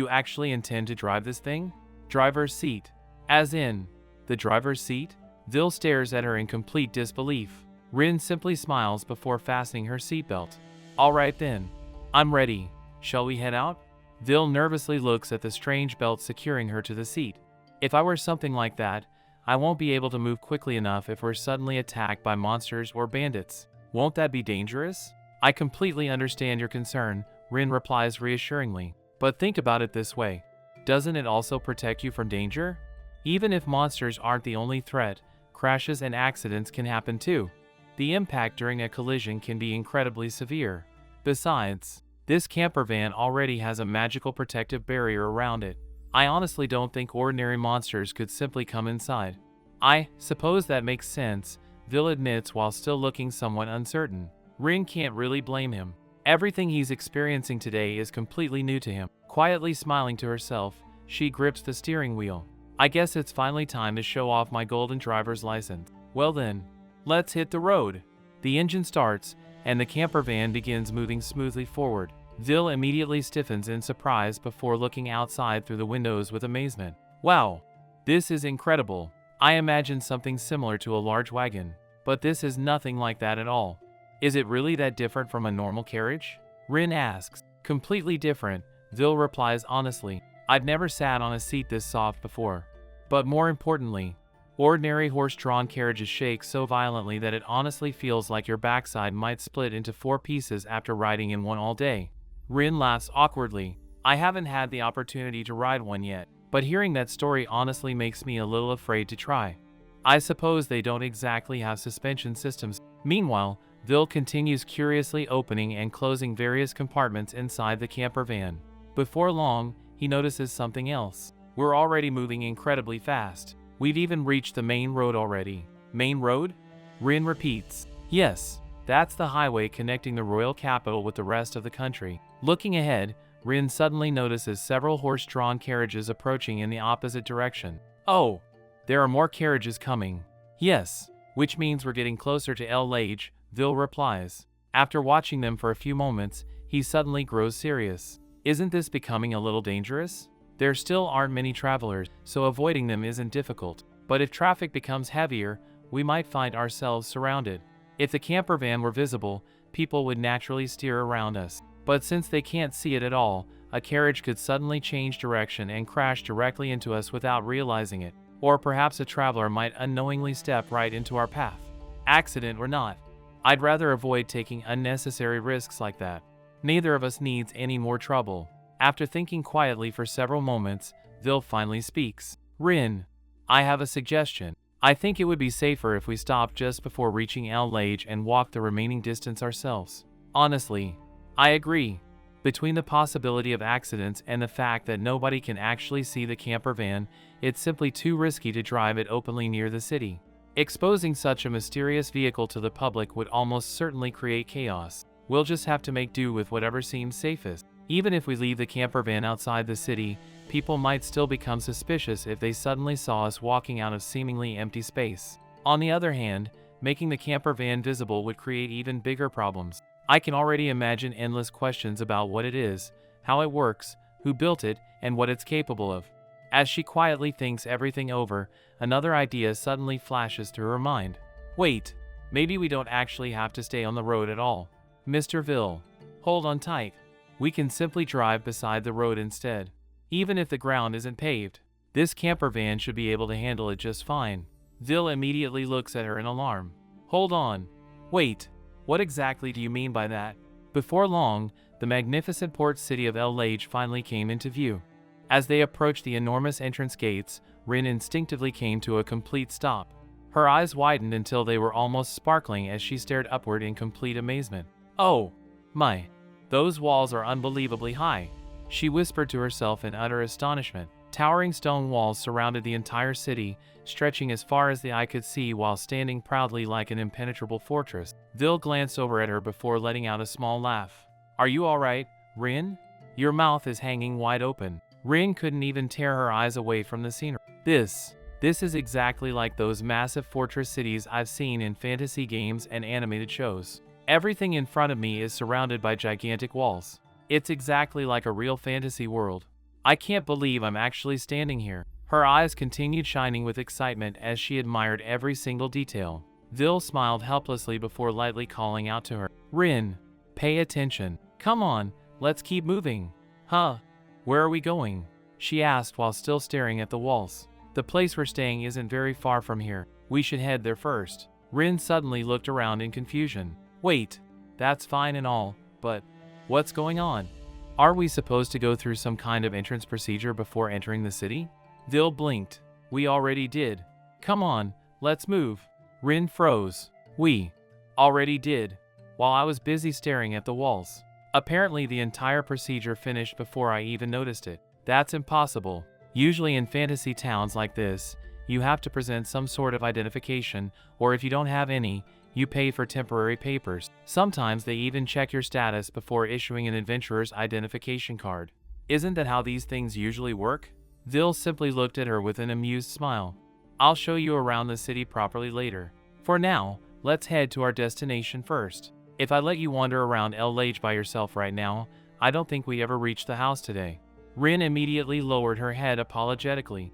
actually intend to drive this thing? Driver's seat. As in, the driver's seat? Vil stares at her in complete disbelief. Rin simply smiles before fastening her seatbelt. Alright then. I'm ready. Shall we head out? Vil nervously looks at the strange belt securing her to the seat. If I were something like that, I won't be able to move quickly enough if we're suddenly attacked by monsters or bandits. Won't that be dangerous? I completely understand your concern, Rin replies reassuringly. But think about it this way. Doesn't it also protect you from danger? Even if monsters aren't the only threat, crashes and accidents can happen too. The impact during a collision can be incredibly severe. Besides, this camper van already has a magical protective barrier around it. I honestly don't think ordinary monsters could simply come inside. I suppose that makes sense, Vil admits while still looking somewhat uncertain. Rin can't really blame him. Everything he's experiencing today is completely new to him. Quietly smiling to herself, she grips the steering wheel. I guess it's finally time to show off my golden driver's license. Well then, let's hit the road. The engine starts, and the camper van begins moving smoothly forward. Vil immediately stiffens in surprise before looking outside through the windows with amazement. Wow, this is incredible. I imagined something similar to a large wagon, but this is nothing like that at all. Is it really that different from a normal carriage? Rin asks. Completely different, Vil replies honestly. I've never sat on a seat this soft before. But more importantly, ordinary horse-drawn carriages shake so violently that it honestly feels like your backside might split into 4 pieces after riding in one all day. Rin laughs awkwardly. I haven't had the opportunity to ride one yet, but hearing that story honestly makes me a little afraid to try. I suppose they don't exactly have suspension systems. Meanwhile, Vil continues curiously opening and closing various compartments inside the camper van. Before long, he notices something else. We're already moving incredibly fast. We've even reached the main road already. Main road? Rin repeats. Yes, that's the highway connecting the royal capital with the rest of the country. Looking ahead, Rin suddenly notices several horse-drawn carriages approaching in the opposite direction. Oh, there are more carriages coming. Yes, which means we're getting closer to El Lage, Vil replies. After watching them for a few moments, he suddenly grows serious. Isn't this becoming a little dangerous? There still aren't many travelers, so avoiding them isn't difficult. But if traffic becomes heavier, we might find ourselves surrounded. If the camper van were visible, people would naturally steer around us. But since they can't see it at all, a carriage could suddenly change direction and crash directly into us without realizing it. Or perhaps a traveler might unknowingly step right into our path. Accident or not, I'd rather avoid taking unnecessary risks like that. Neither of us needs any more trouble. After thinking quietly for several moments, Vil finally speaks. Rin, I have a suggestion. I think it would be safer if we stopped just before reaching El Lage and walk the remaining distance ourselves. Honestly, I agree. Between the possibility of accidents and the fact that nobody can actually see the camper van, it's simply too risky to drive it openly near the city. Exposing such a mysterious vehicle to the public would almost certainly create chaos. We'll just have to make do with whatever seems safest. Even if we leave the camper van outside the city, people might still become suspicious if they suddenly saw us walking out of seemingly empty space. On the other hand, making the camper van visible would create even bigger problems. I can already imagine endless questions about what it is, how it works, who built it, and what it's capable of. As she quietly thinks everything over, another idea suddenly flashes through her mind. Wait, maybe we don't actually have to stay on the road at all. Mr. Ville, hold on tight. We can simply drive beside the road instead. Even if the ground isn't paved, this camper van should be able to handle it just fine. Ville immediately looks at her in alarm. Hold on. Wait, what exactly do you mean by that? Before long, the magnificent port city of El Lage finally came into view. As they approached the enormous entrance gates, Rin instinctively came to a complete stop. Her eyes widened until they were almost sparkling as she stared upward in complete amazement. Oh, my. Those walls are unbelievably high, she whispered to herself in utter astonishment. Towering stone walls surrounded the entire city, stretching as far as the eye could see while standing proudly like an impenetrable fortress. Ville glanced over at her before letting out a small laugh. Are you alright, Rin? Your mouth is hanging wide open. Rin couldn't even tear her eyes away from the scenery. This is exactly like those massive fortress cities I've seen in fantasy games and animated shows. Everything in front of me is surrounded by gigantic walls. It's exactly like a real fantasy world. I can't believe I'm actually standing here. Her eyes continued shining with excitement as she admired every single detail. Ville smiled helplessly before lightly calling out to her. Rin, pay attention. Come on, let's keep moving. Huh? Where are we going? She asked while still staring at the walls. The place we're staying isn't very far from here. We should head there first. Rin suddenly looked around in confusion. Wait, that's fine and all, but what's going on? Are we supposed to go through some kind of entrance procedure before entering the city? Ville blinked. We already did. Come on, let's move. Rin froze. We already did, while I was busy staring at the walls. Apparently the entire procedure finished before I even noticed it. That's impossible. Usually in fantasy towns like this, you have to present some sort of identification, or if you don't have any, you pay for temporary papers. Sometimes they even check your status before issuing an adventurer's identification card. Isn't that how these things usually work? Ville simply looked at her with an amused smile. I'll show you around the city properly later. For now, let's head to our destination first. If I let you wander around El Lage by yourself right now, I don't think we ever reach the house today. Rin immediately lowered her head apologetically.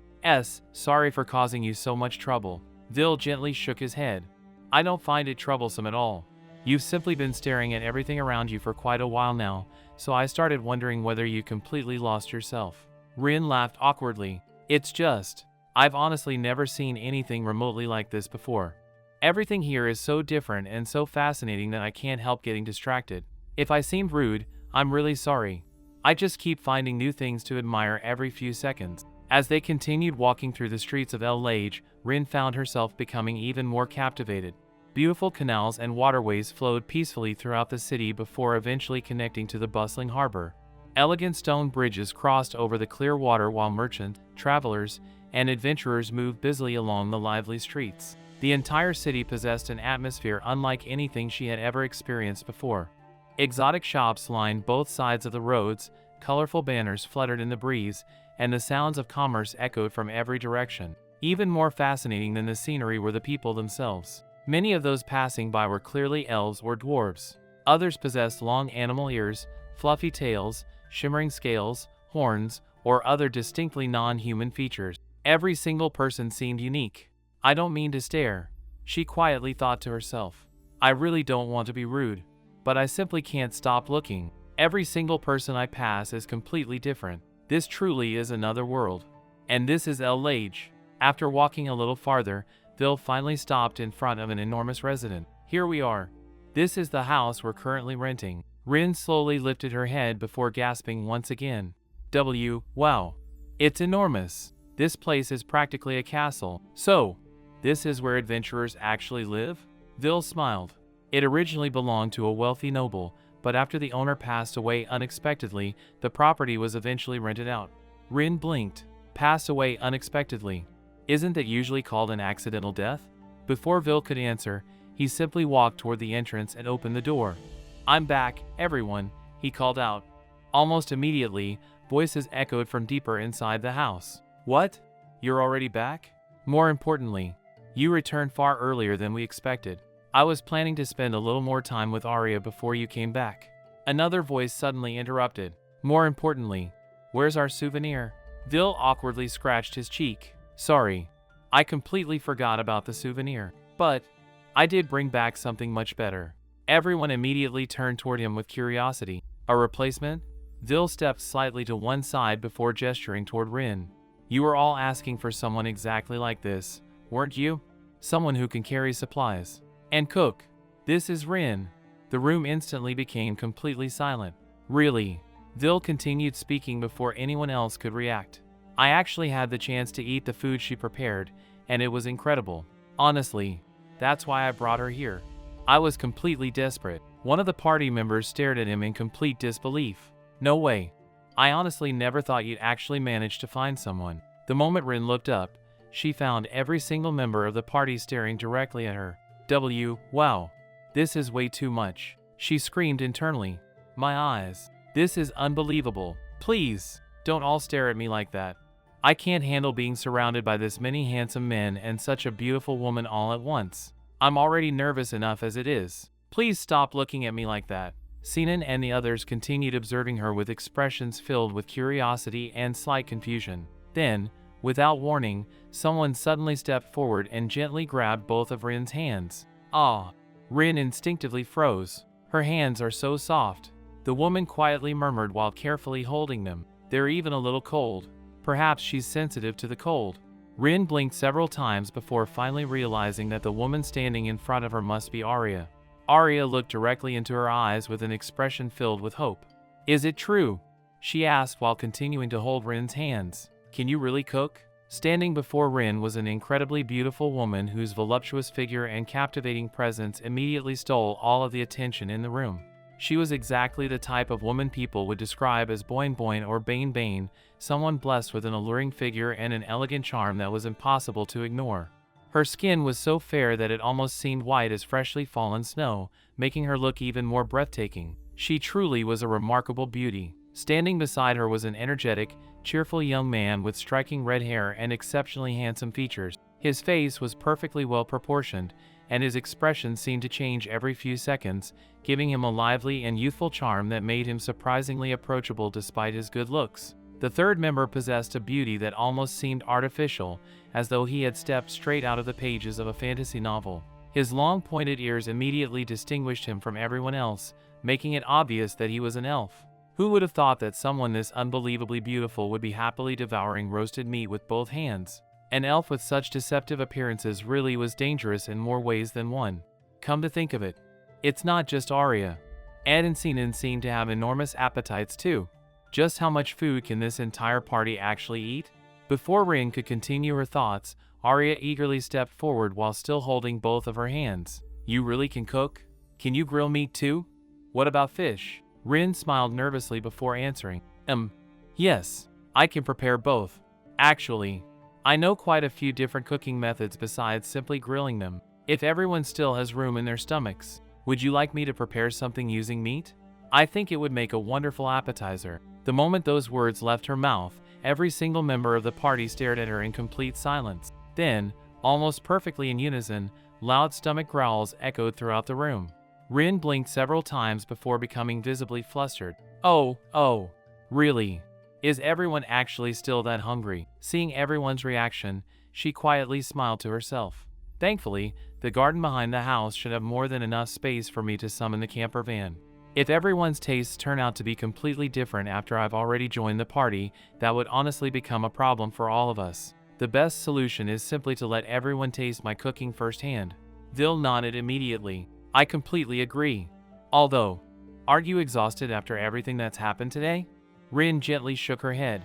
Sorry for causing you so much trouble. Ville gently shook his head. I don't find it troublesome at all. You've simply been staring at everything around you for quite a while now, so I started wondering whether you completely lost yourself. Rin laughed awkwardly. It's just, I've honestly never seen anything remotely like this before. Everything here is so different and so fascinating that I can't help getting distracted. If I seemed rude, I'm really sorry. I just keep finding new things to admire every few seconds. As they continued walking through the streets of El Lage, Rin found herself becoming even more captivated. Beautiful canals and waterways flowed peacefully throughout the city before eventually connecting to the bustling harbor. Elegant stone bridges crossed over the clear water while merchants, travelers, and adventurers moved busily along the lively streets. The entire city possessed an atmosphere unlike anything she had ever experienced before. Exotic shops lined both sides of the roads, colorful banners fluttered in the breeze, and the sounds of commerce echoed from every direction. Even more fascinating than the scenery were the people themselves. Many of those passing by were clearly elves or dwarves. Others possessed long animal ears, fluffy tails, shimmering scales, horns, or other distinctly non-human features. Every single person seemed unique. I don't mean to stare, she quietly thought to herself. I really don't want to be rude, but I simply can't stop looking. Every single person I pass is completely different. This truly is another world. And this is El Lage. After walking a little farther, Ville finally stopped in front of an enormous residence. Here we are. This is the house we're currently renting. Rin slowly lifted her head before gasping once again. Wow. It's enormous. This place is practically a castle. So, this is where adventurers actually live? Ville smiled. It originally belonged to a wealthy noble, but after the owner passed away unexpectedly, the property was eventually rented out. Rin blinked. Passed away unexpectedly. Isn't that usually called an accidental death? Before Vil could answer, he simply walked toward the entrance and opened the door. I'm back, everyone, he called out. Almost immediately, voices echoed from deeper inside the house. What? You're already back? More importantly, you returned far earlier than we expected. I was planning to spend a little more time with Arya before you came back. Another voice suddenly interrupted. More importantly, where's our souvenir? Vil awkwardly scratched his cheek. Sorry, I completely forgot about the souvenir. But I did bring back something much better. Everyone immediately turned toward him with curiosity. A replacement? Vil stepped slightly to one side before gesturing toward Rin. You were all asking for someone exactly like this, weren't you? Someone who can carry supplies and cook. This is Rin. The room instantly became completely silent. Really? Vil continued speaking before anyone else could react. I actually had the chance to eat the food she prepared, and it was incredible. Honestly, that's why I brought her here. I was completely desperate. One of the party members stared at him in complete disbelief. No way. I honestly never thought you'd actually manage to find someone. The moment Rin looked up, she found every single member of the party staring directly at her. Wow. This is way too much. She screamed internally. My eyes. This is unbelievable. Please, don't all stare at me like that. I can't handle being surrounded by this many handsome men and such a beautiful woman all at once. I'm already nervous enough as it is. Please stop looking at me like that. Sinan and the others continued observing her with expressions filled with curiosity and slight confusion. Then, without warning, someone suddenly stepped forward and gently grabbed both of Rin's hands. Ah! Rin instinctively froze. Her hands are so soft. The woman quietly murmured while carefully holding them. They're even a little cold. Perhaps she's sensitive to the cold. Rin blinked several times before finally realizing that the woman standing in front of her must be Arya. Arya looked directly into her eyes with an expression filled with hope. Is it true? She asked while continuing to hold Rin's hands. Can you really cook? Standing before Rin was an incredibly beautiful woman whose voluptuous figure and captivating presence immediately stole all of the attention in the room. She was exactly the type of woman people would describe as boing boing or bane bane, someone blessed with an alluring figure and an elegant charm that was impossible to ignore. Her skin was so fair that it almost seemed white as freshly fallen snow, making her look even more breathtaking. She truly was a remarkable beauty. Standing beside her was an energetic, cheerful young man with striking red hair and exceptionally handsome features. His face was perfectly well proportioned, and his expression seemed to change every few seconds, giving him a lively and youthful charm that made him surprisingly approachable despite his good looks. The third member possessed a beauty that almost seemed artificial, as though he had stepped straight out of the pages of a fantasy novel. His long pointed ears immediately distinguished him from everyone else, making it obvious that he was an elf. Who would have thought that someone this unbelievably beautiful would be happily devouring roasted meat with both hands? An elf with such deceptive appearances really was dangerous in more ways than one. Come to think of it, it's not just Arya. Ed and Sinan seem to have enormous appetites too. Just how much food can this entire party actually eat? Before Rin could continue her thoughts, Arya eagerly stepped forward while still holding both of her hands. You really can cook? Can you grill meat too? What about fish? Rin smiled nervously before answering. Yes, I can prepare both. Actually, I know quite a few different cooking methods besides simply grilling them. If everyone still has room in their stomachs, would you like me to prepare something using meat? I think it would make a wonderful appetizer. The moment those words left her mouth, every single member of the party stared at her in complete silence. Then, almost perfectly in unison, loud stomach growls echoed throughout the room. Rin blinked several times before becoming visibly flustered. Oh, really? Is everyone actually still that hungry? Seeing everyone's reaction, she quietly smiled to herself. Thankfully, the garden behind the house should have more than enough space for me to summon the camper van. If everyone's tastes turn out to be completely different after I've already joined the party, that would honestly become a problem for all of us. The best solution is simply to let everyone taste my cooking firsthand. Vil nodded immediately. I completely agree. Although, aren't you exhausted after everything that's happened today? Rin gently shook her head.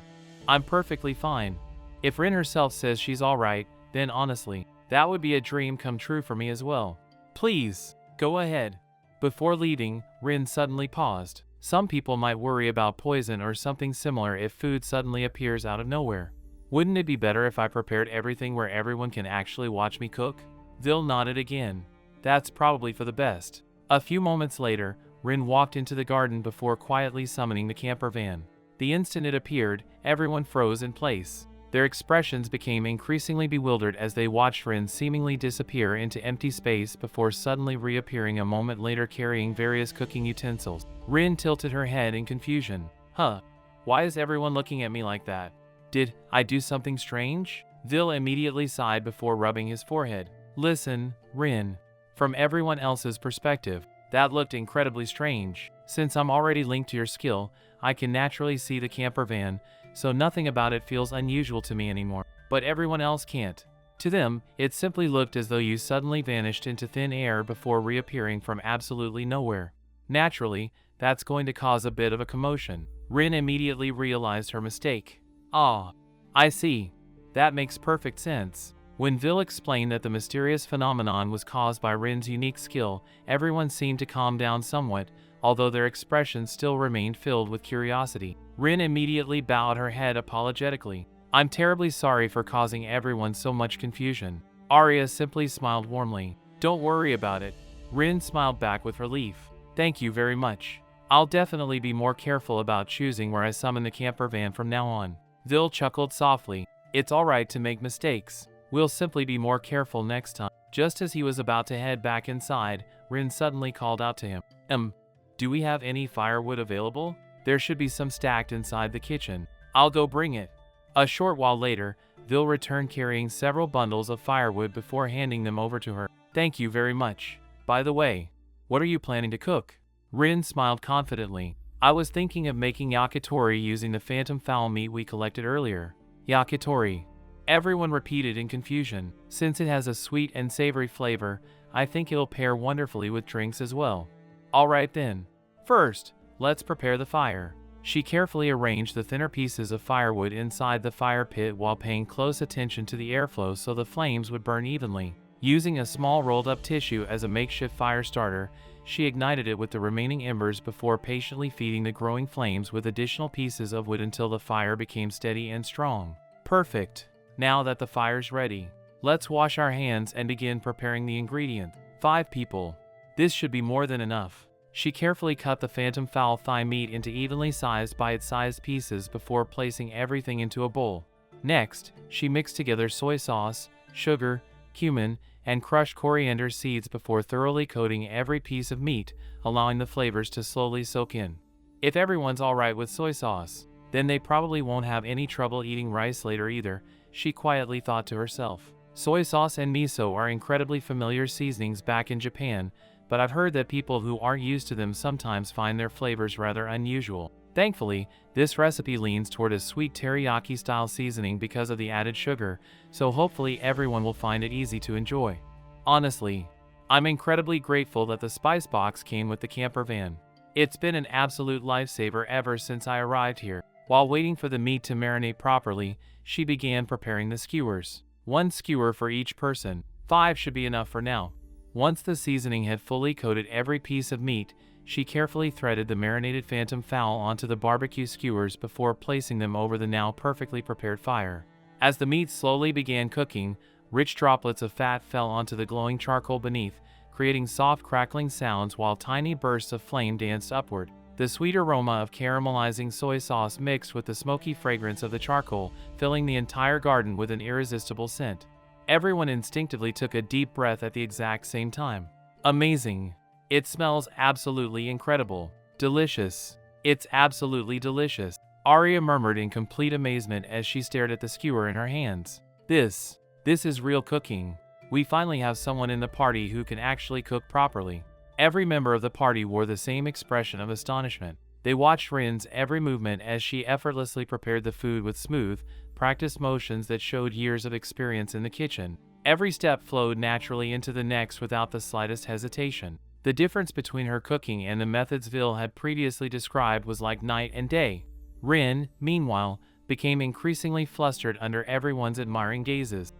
I'm perfectly fine. If Rin herself says she's alright, then honestly, that would be a dream come true for me as well. Please, go ahead. Before leaving, Rin suddenly paused. Some people might worry about poison or something similar if food suddenly appears out of nowhere. Wouldn't it be better if I prepared everything where everyone can actually watch me cook? Vil nodded again. That's probably for the best. A few moments later, Rin walked into the garden before quietly summoning the camper van. The instant it appeared, everyone froze in place. Their expressions became increasingly bewildered as they watched Rin seemingly disappear into empty space before suddenly reappearing a moment later carrying various cooking utensils. Rin tilted her head in confusion. Huh? Why is everyone looking at me like that? Did I do something strange? Vil immediately sighed before rubbing his forehead. Listen, Rin. From everyone else's perspective, that looked incredibly strange. Since I'm already linked to your skill, I can naturally see the camper van, so nothing about it feels unusual to me anymore. But everyone else can't. To them, it simply looked as though you suddenly vanished into thin air before reappearing from absolutely nowhere. Naturally, that's going to cause a bit of a commotion. Rin immediately realized her mistake. Ah, I see. That makes perfect sense. When Vil explained that the mysterious phenomenon was caused by Rin's unique skill, everyone seemed to calm down somewhat, although their expressions still remained filled with curiosity. Rin immediately bowed her head apologetically. I'm terribly sorry for causing everyone so much confusion. Arya simply smiled warmly. Don't worry about it. Rin smiled back with relief. Thank you very much. I'll definitely be more careful about choosing where I summon the camper van from now on. Vil chuckled softly. It's alright to make mistakes. We'll simply be more careful next time. Just as he was about to head back inside, Rin suddenly called out to him. Do we have any firewood available? There should be some stacked inside the kitchen. I'll go bring it. A short while later, Vil returned carrying several bundles of firewood before handing them over to her. Thank you very much. By the way, what are you planning to cook? Rin smiled confidently. I was thinking of making yakitori using the phantom fowl meat we collected earlier. Yakitori. Everyone repeated in confusion. Since it has a sweet and savory flavor, I think it'll pair wonderfully with drinks as well. Alright then. First, let's prepare the fire. She carefully arranged the thinner pieces of firewood inside the fire pit while paying close attention to the airflow so the flames would burn evenly. Using a small rolled-up tissue as a makeshift fire starter, she ignited it with the remaining embers before patiently feeding the growing flames with additional pieces of wood until the fire became steady and strong. Perfect. Now that the fire's ready, let's wash our hands and begin preparing the ingredients. 5 people. This should be more than enough. She carefully cut the phantom fowl thigh meat into evenly sized bite-sized pieces before placing everything into a bowl. Next, she mixed together soy sauce, sugar, cumin, and crushed coriander seeds before thoroughly coating every piece of meat, allowing the flavors to slowly soak in. If everyone's alright with soy sauce, then they probably won't have any trouble eating rice later either, she quietly thought to herself. Soy sauce and miso are incredibly familiar seasonings back in Japan, but I've heard that people who aren't used to them sometimes find their flavors rather unusual. Thankfully, this recipe leans toward a sweet teriyaki-style seasoning because of the added sugar, so hopefully everyone will find it easy to enjoy. Honestly, I'm incredibly grateful that the spice box came with the camper van. It's been an absolute lifesaver ever since I arrived here. While waiting for the meat to marinate properly, she began preparing the skewers. 1 skewer for each person. 5 should be enough for now. Once the seasoning had fully coated every piece of meat, she carefully threaded the marinated phantom fowl onto the barbecue skewers before placing them over the now perfectly prepared fire. As the meat slowly began cooking, rich droplets of fat fell onto the glowing charcoal beneath, creating soft crackling sounds while tiny bursts of flame danced upward. The sweet aroma of caramelizing soy sauce mixed with the smoky fragrance of the charcoal, filling the entire garden with an irresistible scent. Everyone instinctively took a deep breath at the exact same time. Amazing. It smells absolutely incredible. Delicious. It's absolutely delicious. Arya murmured in complete amazement as she stared at the skewer in her hands. This is real cooking. We finally have someone in the party who can actually cook properly. Every member of the party wore the same expression of astonishment. They watched Rin's every movement as she effortlessly prepared the food with smooth, practiced motions that showed years of experience in the kitchen. Every step flowed naturally into the next without the slightest hesitation. The difference between her cooking and the methods Vil had previously described was like night and day. Rin, meanwhile, became increasingly flustered under everyone's admiring gazes.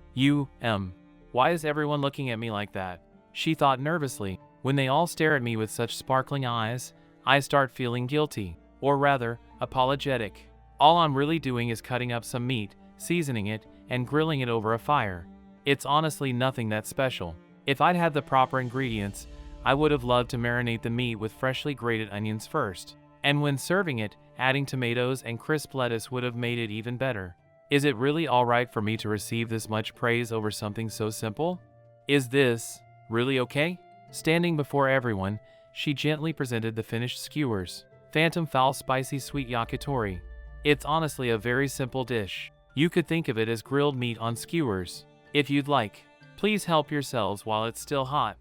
Why is everyone looking at me like that? She thought nervously. When they all stare at me with such sparkling eyes, I start feeling guilty, or rather, apologetic. All I'm really doing is cutting up some meat, seasoning it, and grilling it over a fire. It's honestly nothing that special. If I'd had the proper ingredients, I would have loved to marinate the meat with freshly grated onions first. And when serving it, adding tomatoes and crisp lettuce would have made it even better. Is it really alright for me to receive this much praise over something so simple? Is this really okay? Standing before everyone, she gently presented the finished skewers. Phantom fowl spicy sweet yakitori. It's honestly a very simple dish. You could think of it as grilled meat on skewers. If you'd like, please help yourselves while it's still hot.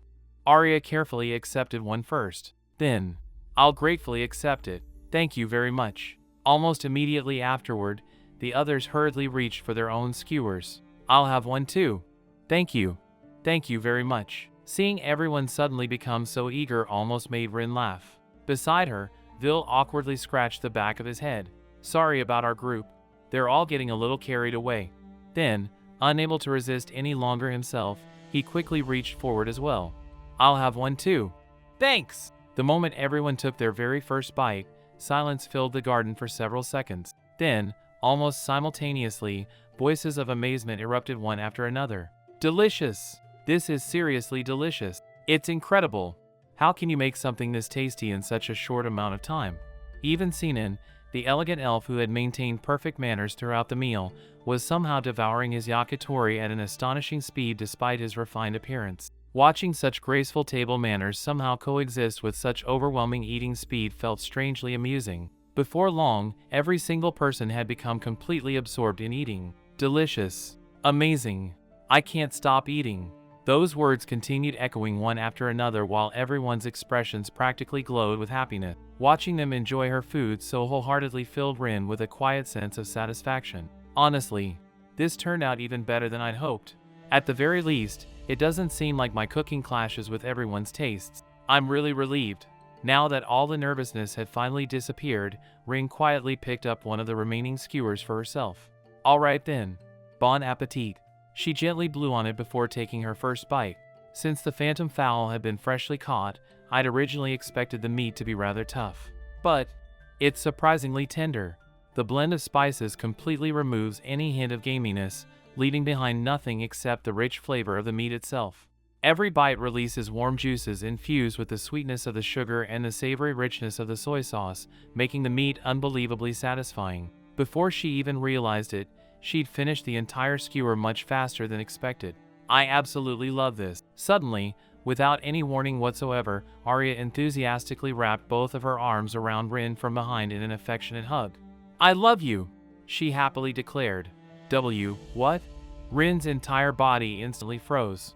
Arya carefully accepted one first. Then, I'll gratefully accept it. Thank you very much. Almost immediately afterward, the others hurriedly reached for their own skewers. I'll have one too. Thank you. Thank you very much. Seeing everyone suddenly become so eager almost made Rin laugh. Beside her, Vil awkwardly scratched the back of his head. Sorry about our group. They're all getting a little carried away. Then, unable to resist any longer himself, he quickly reached forward as well. I'll have one too. Thanks! The moment everyone took their very first bite, silence filled the garden for several seconds. Then, almost simultaneously, voices of amazement erupted one after another. Delicious! This is seriously delicious. It's incredible. How can you make something this tasty in such a short amount of time? Even Sinan, the elegant elf who had maintained perfect manners throughout the meal, was somehow devouring his yakitori at an astonishing speed despite his refined appearance. Watching such graceful table manners somehow coexist with such overwhelming eating speed felt strangely amusing. Before long, every single person had become completely absorbed in eating. Delicious. Amazing. I can't stop eating. Those words continued echoing one after another while everyone's expressions practically glowed with happiness. Watching them enjoy her food so wholeheartedly filled Rin with a quiet sense of satisfaction. Honestly, this turned out even better than I'd hoped. At the very least, it doesn't seem like my cooking clashes with everyone's tastes. I'm really relieved. Now that all the nervousness had finally disappeared, Rin quietly picked up one of the remaining skewers for herself. Alright then. Bon appetit. She gently blew on it before taking her first bite. Since the phantom fowl had been freshly caught, I'd originally expected the meat to be rather tough. But it's surprisingly tender. The blend of spices completely removes any hint of gaminess, leaving behind nothing except the rich flavor of the meat itself. Every bite releases warm juices infused with the sweetness of the sugar and the savory richness of the soy sauce, making the meat unbelievably satisfying. Before she even realized it, she'd finished the entire skewer much faster than expected. I absolutely love this. Suddenly, without any warning whatsoever, Arya enthusiastically wrapped both of her arms around Rin from behind in an affectionate hug. I love you, she happily declared. What? Rin's entire body instantly froze.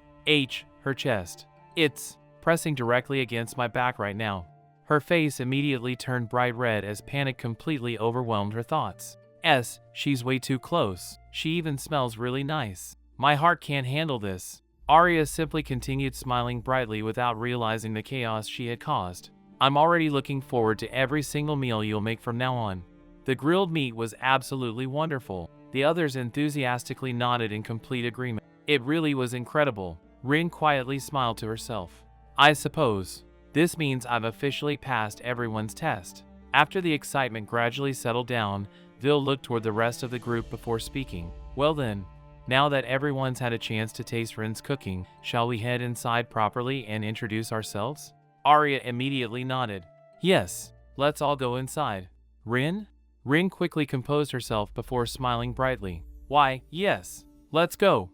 Her chest. It's pressing directly against my back right now. Her face immediately turned bright red as panic completely overwhelmed her thoughts. She's way too close. She even smells really nice. My heart can't handle this. Arya simply continued smiling brightly without realizing the chaos she had caused. I'm already looking forward to every single meal you'll make from now on. The grilled meat was absolutely wonderful. The others enthusiastically nodded in complete agreement. It really was incredible. Rin quietly smiled to herself. I suppose this means I've officially passed everyone's test. After the excitement gradually settled down, Vil looked toward the rest of the group before speaking. Well then, now that everyone's had a chance to taste Rin's cooking, shall we head inside properly and introduce ourselves? Arya immediately nodded. Yes, let's all go inside. Rin? Rin quickly composed herself before smiling brightly. Why, yes, let's go.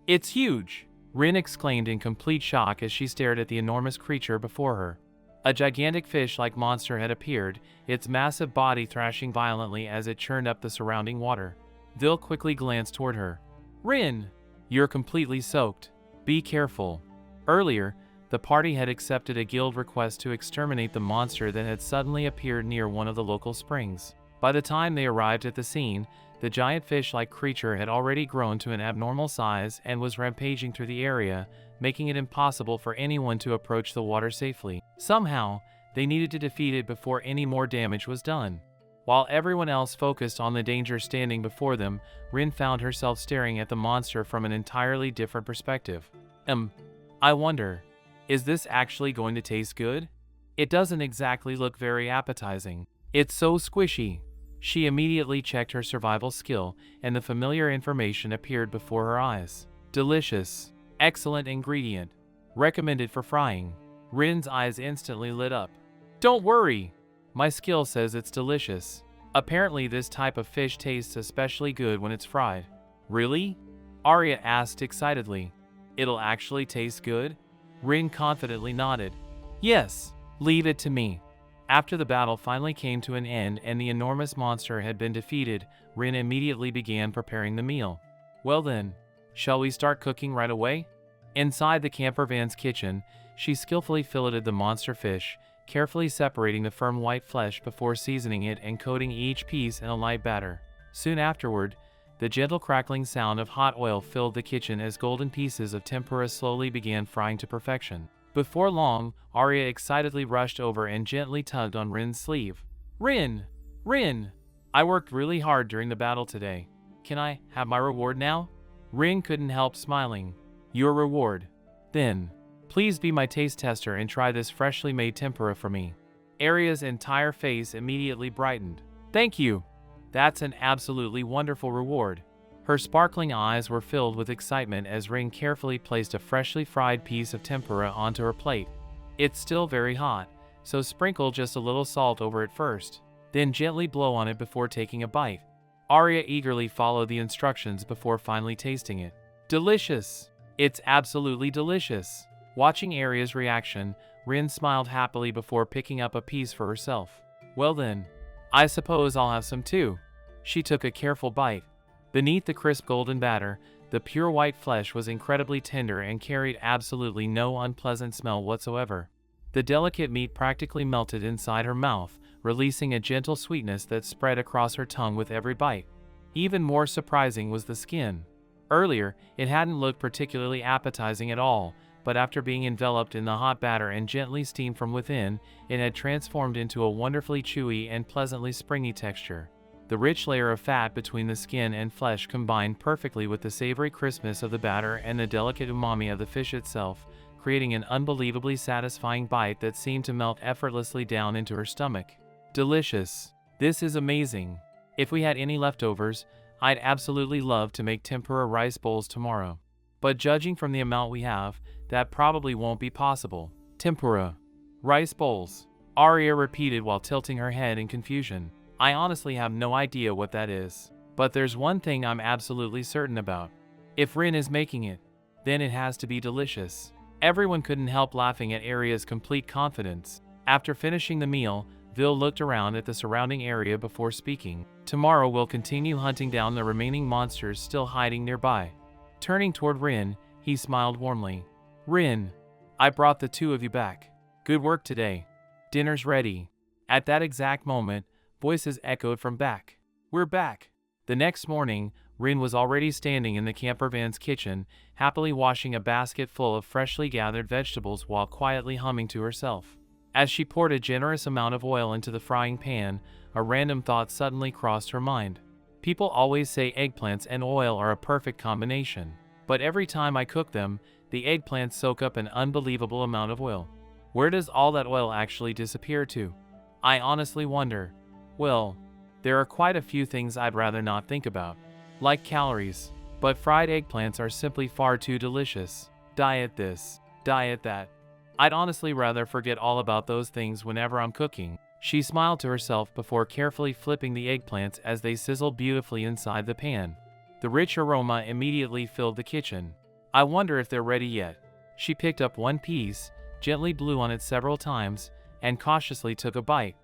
It's huge, Rin exclaimed in complete shock as she stared at the enormous creature before her. A gigantic fish-like monster had appeared, its massive body thrashing violently as it churned up the surrounding water. Vil quickly glanced toward her. Rin, you're completely soaked. Be careful. Earlier, the party had accepted a guild request to exterminate the monster that had suddenly appeared near one of the local springs. By the time they arrived at the scene, the giant fish-like creature had already grown to an abnormal size and was rampaging through the area, making it impossible for anyone to approach the water safely. Somehow, they needed to defeat it before any more damage was done. While everyone else focused on the danger standing before them, Rin found herself staring at the monster from an entirely different perspective. I wonder, Is this actually going to taste good? It doesn't exactly look very appetizing. It's so squishy. She immediately checked her survival skill, and the familiar information appeared before her eyes. Delicious. Excellent ingredient. Recommended for frying. Rin's eyes instantly lit up. Don't worry. My skill says it's delicious. Apparently this type of fish tastes especially good when it's fried. Really? Arya asked excitedly. It'll actually taste good? Rin confidently nodded. Yes, leave it to me. After the battle finally came to an end and the enormous monster had been defeated, Rin immediately began preparing the meal. Well then, shall we start cooking right away? Inside the camper van's kitchen, she skillfully filleted the monster fish, carefully separating the firm white flesh before seasoning it and coating each piece in a light batter. Soon afterward, the gentle crackling sound of hot oil filled the kitchen as golden pieces of tempura slowly began frying to perfection. Before long, Arya excitedly rushed over and gently tugged on Rin's sleeve. Rin! Rin! I worked really hard during the battle today. Can I have my reward now? Rin couldn't help smiling. Your reward. Then, please be my taste tester and try this freshly made tempura for me. Arya's entire face immediately brightened. Thank you. That's an absolutely wonderful reward. Her sparkling eyes were filled with excitement as Rin carefully placed a freshly fried piece of tempura onto her plate. It's still very hot, so sprinkle just a little salt over it first, then gently blow on it before taking a bite. Arya eagerly followed the instructions before finally tasting it. Delicious! It's absolutely delicious! Watching Arya's reaction, Rin smiled happily before picking up a piece for herself. Well then, I suppose I'll have some too. She took a careful bite. Beneath the crisp golden batter, the pure white flesh was incredibly tender and carried absolutely no unpleasant smell whatsoever. The delicate meat practically melted inside her mouth, releasing a gentle sweetness that spread across her tongue with every bite. Even more surprising was the skin. Earlier, it hadn't looked particularly appetizing at all, but after being enveloped in the hot batter and gently steamed from within, it had transformed into a wonderfully chewy and pleasantly springy texture. The rich layer of fat between the skin and flesh combined perfectly with the savory crispness of the batter and the delicate umami of the fish itself, creating an unbelievably satisfying bite that seemed to melt effortlessly down into her stomach. Delicious. This is amazing. If we had any leftovers, I'd absolutely love to make tempura rice bowls tomorrow. But judging from the amount we have, that probably won't be possible. Tempura. Rice bowls. Arya repeated while tilting her head in confusion. I honestly have no idea what that is. But there's one thing I'm absolutely certain about. If Rin is making it, then it has to be delicious. Everyone couldn't help laughing at Arya's complete confidence. After finishing the meal, Vil looked around at the surrounding area before speaking. Tomorrow we'll continue hunting down the remaining monsters still hiding nearby. Turning toward Rin, he smiled warmly. Rin, I brought the two of you back. Good work today. Dinner's ready. At that exact moment, voices echoed from back. We're back. The next morning, Rin was already standing in the camper van's kitchen, happily washing a basket full of freshly gathered vegetables while quietly humming to herself. As she poured a generous amount of oil into the frying pan, a random thought suddenly crossed her mind. People always say eggplants and oil are a perfect combination, but every time I cook them, the eggplants soak up an unbelievable amount of oil. Where does all that oil actually disappear to? I honestly wonder. Well, there are quite a few things I'd rather not think about, like calories, but fried eggplants are simply far too delicious. Diet this, diet that. I'd honestly rather forget all about those things whenever I'm cooking. She smiled to herself before carefully flipping the eggplants as they sizzled beautifully inside the pan. The rich aroma immediately filled the kitchen. I wonder if they're ready yet. She picked up one piece, gently blew on it several times, and cautiously took a bite.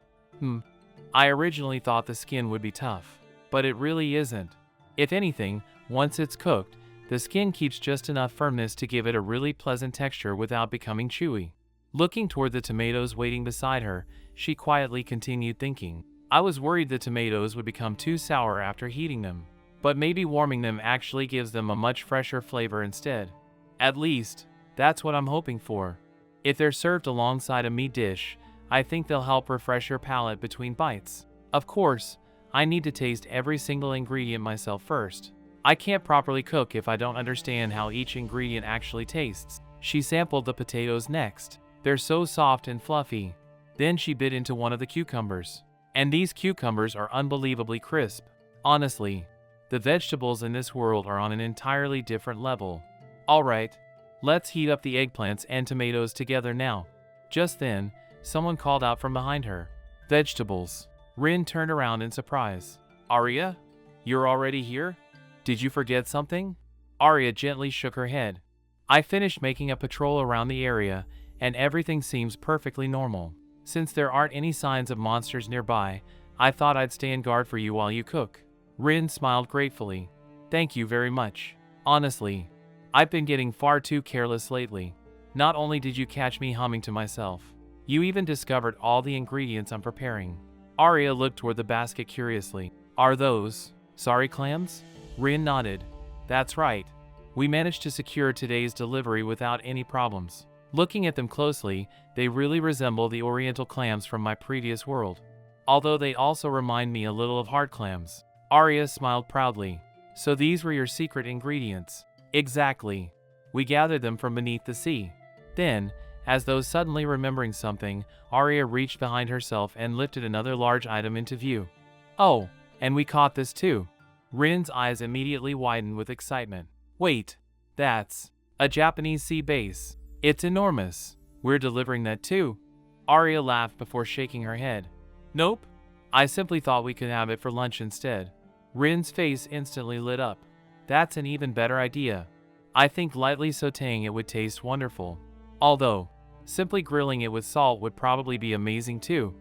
I originally thought the skin would be tough, but it really isn't. If anything, once it's cooked, the skin keeps just enough firmness to give it a really pleasant texture without becoming chewy. Looking toward the tomatoes waiting beside her, she quietly continued thinking. I was worried the tomatoes would become too sour after heating them, but maybe warming them actually gives them a much fresher flavor instead. At least, that's what I'm hoping for. If they're served alongside a meat dish, I think they'll help refresh your palate between bites. Of course, I need to taste every single ingredient myself first. I can't properly cook if I don't understand how each ingredient actually tastes. She sampled the potatoes next. They're so soft and fluffy. Then she bit into one of the cucumbers. And these cucumbers are unbelievably crisp. Honestly, the vegetables in this world are on an entirely different level. Alright, let's heat up the eggplants and tomatoes together now. Just then, someone called out from behind her. Vegetables. Rin turned around in surprise. Arya? You're already here? Did you forget something? Arya gently shook her head. I finished making a patrol around the area, and everything seems perfectly normal. Since there aren't any signs of monsters nearby, I thought I'd stay in guard for you while you cook. Rin smiled gratefully. Thank you very much. Honestly, I've been getting far too careless lately. Not only did you catch me humming to myself, you even discovered all the ingredients I'm preparing. Arya looked toward the basket curiously. Are those sorry clams? Rin nodded. That's right. We managed to secure today's delivery without any problems. Looking at them closely, they really resemble the oriental clams from my previous world. Although they also remind me a little of hard clams. Arya smiled proudly. So these were your secret ingredients? Exactly. We gathered them from beneath the sea. Then, as though suddenly remembering something, Arya reached behind herself and lifted another large item into view. Oh, and we caught this too. Rin's eyes immediately widened with excitement. Wait, that's a Japanese sea bass. It's enormous. We're delivering that too. Arya laughed before shaking her head. Nope. I simply thought we could have it for lunch instead. Rin's face instantly lit up. That's an even better idea. I think lightly sautéing it would taste wonderful. Although, simply grilling it with salt would probably be amazing too.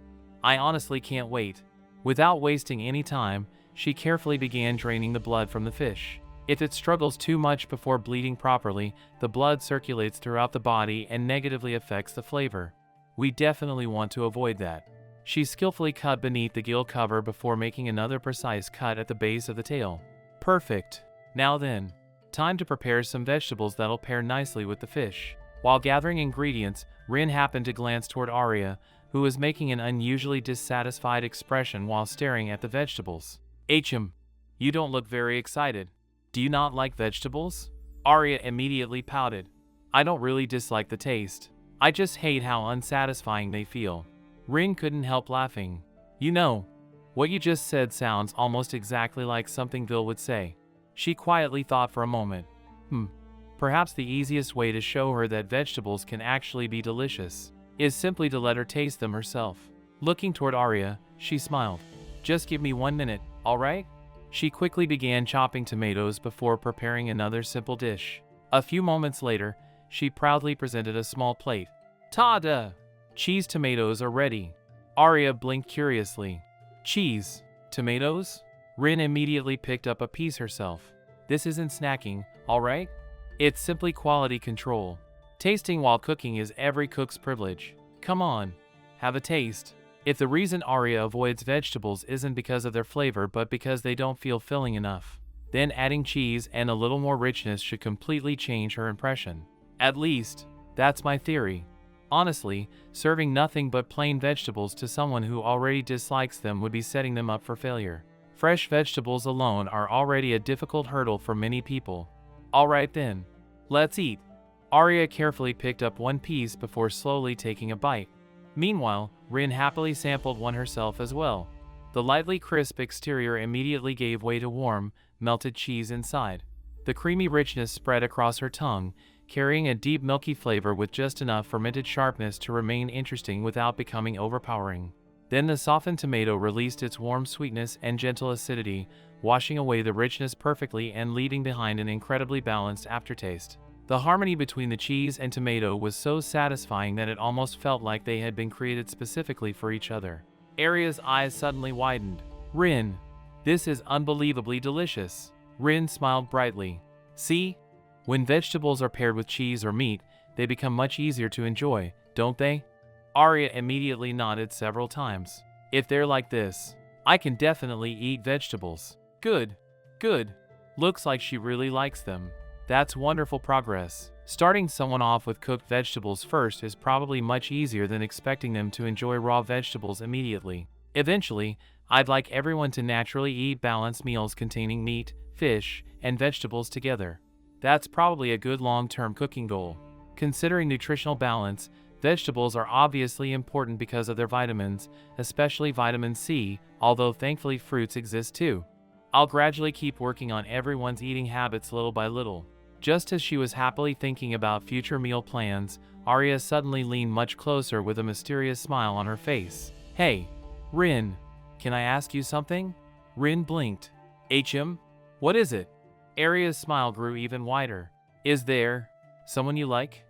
I honestly can't wait. Without wasting any time, she carefully began draining the blood from the fish. If it struggles too much before bleeding properly, the blood circulates throughout the body and negatively affects the flavor. We definitely want to avoid that. She skillfully cut beneath the gill cover before making another precise cut at the base of the tail. Perfect. Now then, time to prepare some vegetables that'll pair nicely with the fish. While gathering ingredients, Rin happened to glance toward Arya, who was making an unusually dissatisfied expression while staring at the vegetables. You don't look very excited. Do you not like vegetables? Arya immediately pouted. I don't really dislike the taste. I just hate how unsatisfying they feel. Rin couldn't help laughing. You know, what you just said sounds almost exactly like something Vil would say. She quietly thought for a moment. Perhaps the easiest way to show her that vegetables can actually be delicious is simply to let her taste them herself. Looking toward Arya, she smiled. Just give me 1 minute, alright? She quickly began chopping tomatoes before preparing another simple dish. A few moments later, she proudly presented a small plate. Ta-da! Cheese tomatoes are ready. Arya blinked curiously. Cheese? Tomatoes? Rin immediately picked up a piece herself. This isn't snacking, alright? It's simply quality control. Tasting while cooking is every cook's privilege. Come on, have a taste. If the reason Arya avoids vegetables isn't because of their flavor but because they don't feel filling enough, then adding cheese and a little more richness should completely change her impression. At least, that's my theory. Honestly, serving nothing but plain vegetables to someone who already dislikes them would be setting them up for failure. Fresh vegetables alone are already a difficult hurdle for many people. Alright then, let's eat. Arya carefully picked up one piece before slowly taking a bite. Meanwhile, Rin happily sampled one herself as well. The lightly crisp exterior immediately gave way to warm, melted cheese inside. The creamy richness spread across her tongue, carrying a deep milky flavor with just enough fermented sharpness to remain interesting without becoming overpowering. Then the softened tomato released its warm sweetness and gentle acidity, washing away the richness perfectly and leaving behind an incredibly balanced aftertaste. The harmony between the cheese and tomato was so satisfying that it almost felt like they had been created specifically for each other. Arya's eyes suddenly widened. Rin, this is unbelievably delicious. Rin smiled brightly. See? When vegetables are paired with cheese or meat, they become much easier to enjoy, don't they? Arya immediately nodded several times. If they're like this, I can definitely eat vegetables. Good. Good. Looks like she really likes them. That's wonderful progress. Starting someone off with cooked vegetables first is probably much easier than expecting them to enjoy raw vegetables immediately. Eventually, I'd like everyone to naturally eat balanced meals containing meat, fish, and vegetables together. That's probably a good long-term cooking goal. Considering nutritional balance, vegetables are obviously important because of their vitamins, especially vitamin C, although thankfully fruits exist too. I'll gradually keep working on everyone's eating habits little by little. Just as she was happily thinking about future meal plans, Arya suddenly leaned much closer with a mysterious smile on her face. Hey, Rin, can I ask you something? Rin blinked. HM? What is it? Arya's smile grew even wider. Is there someone you like?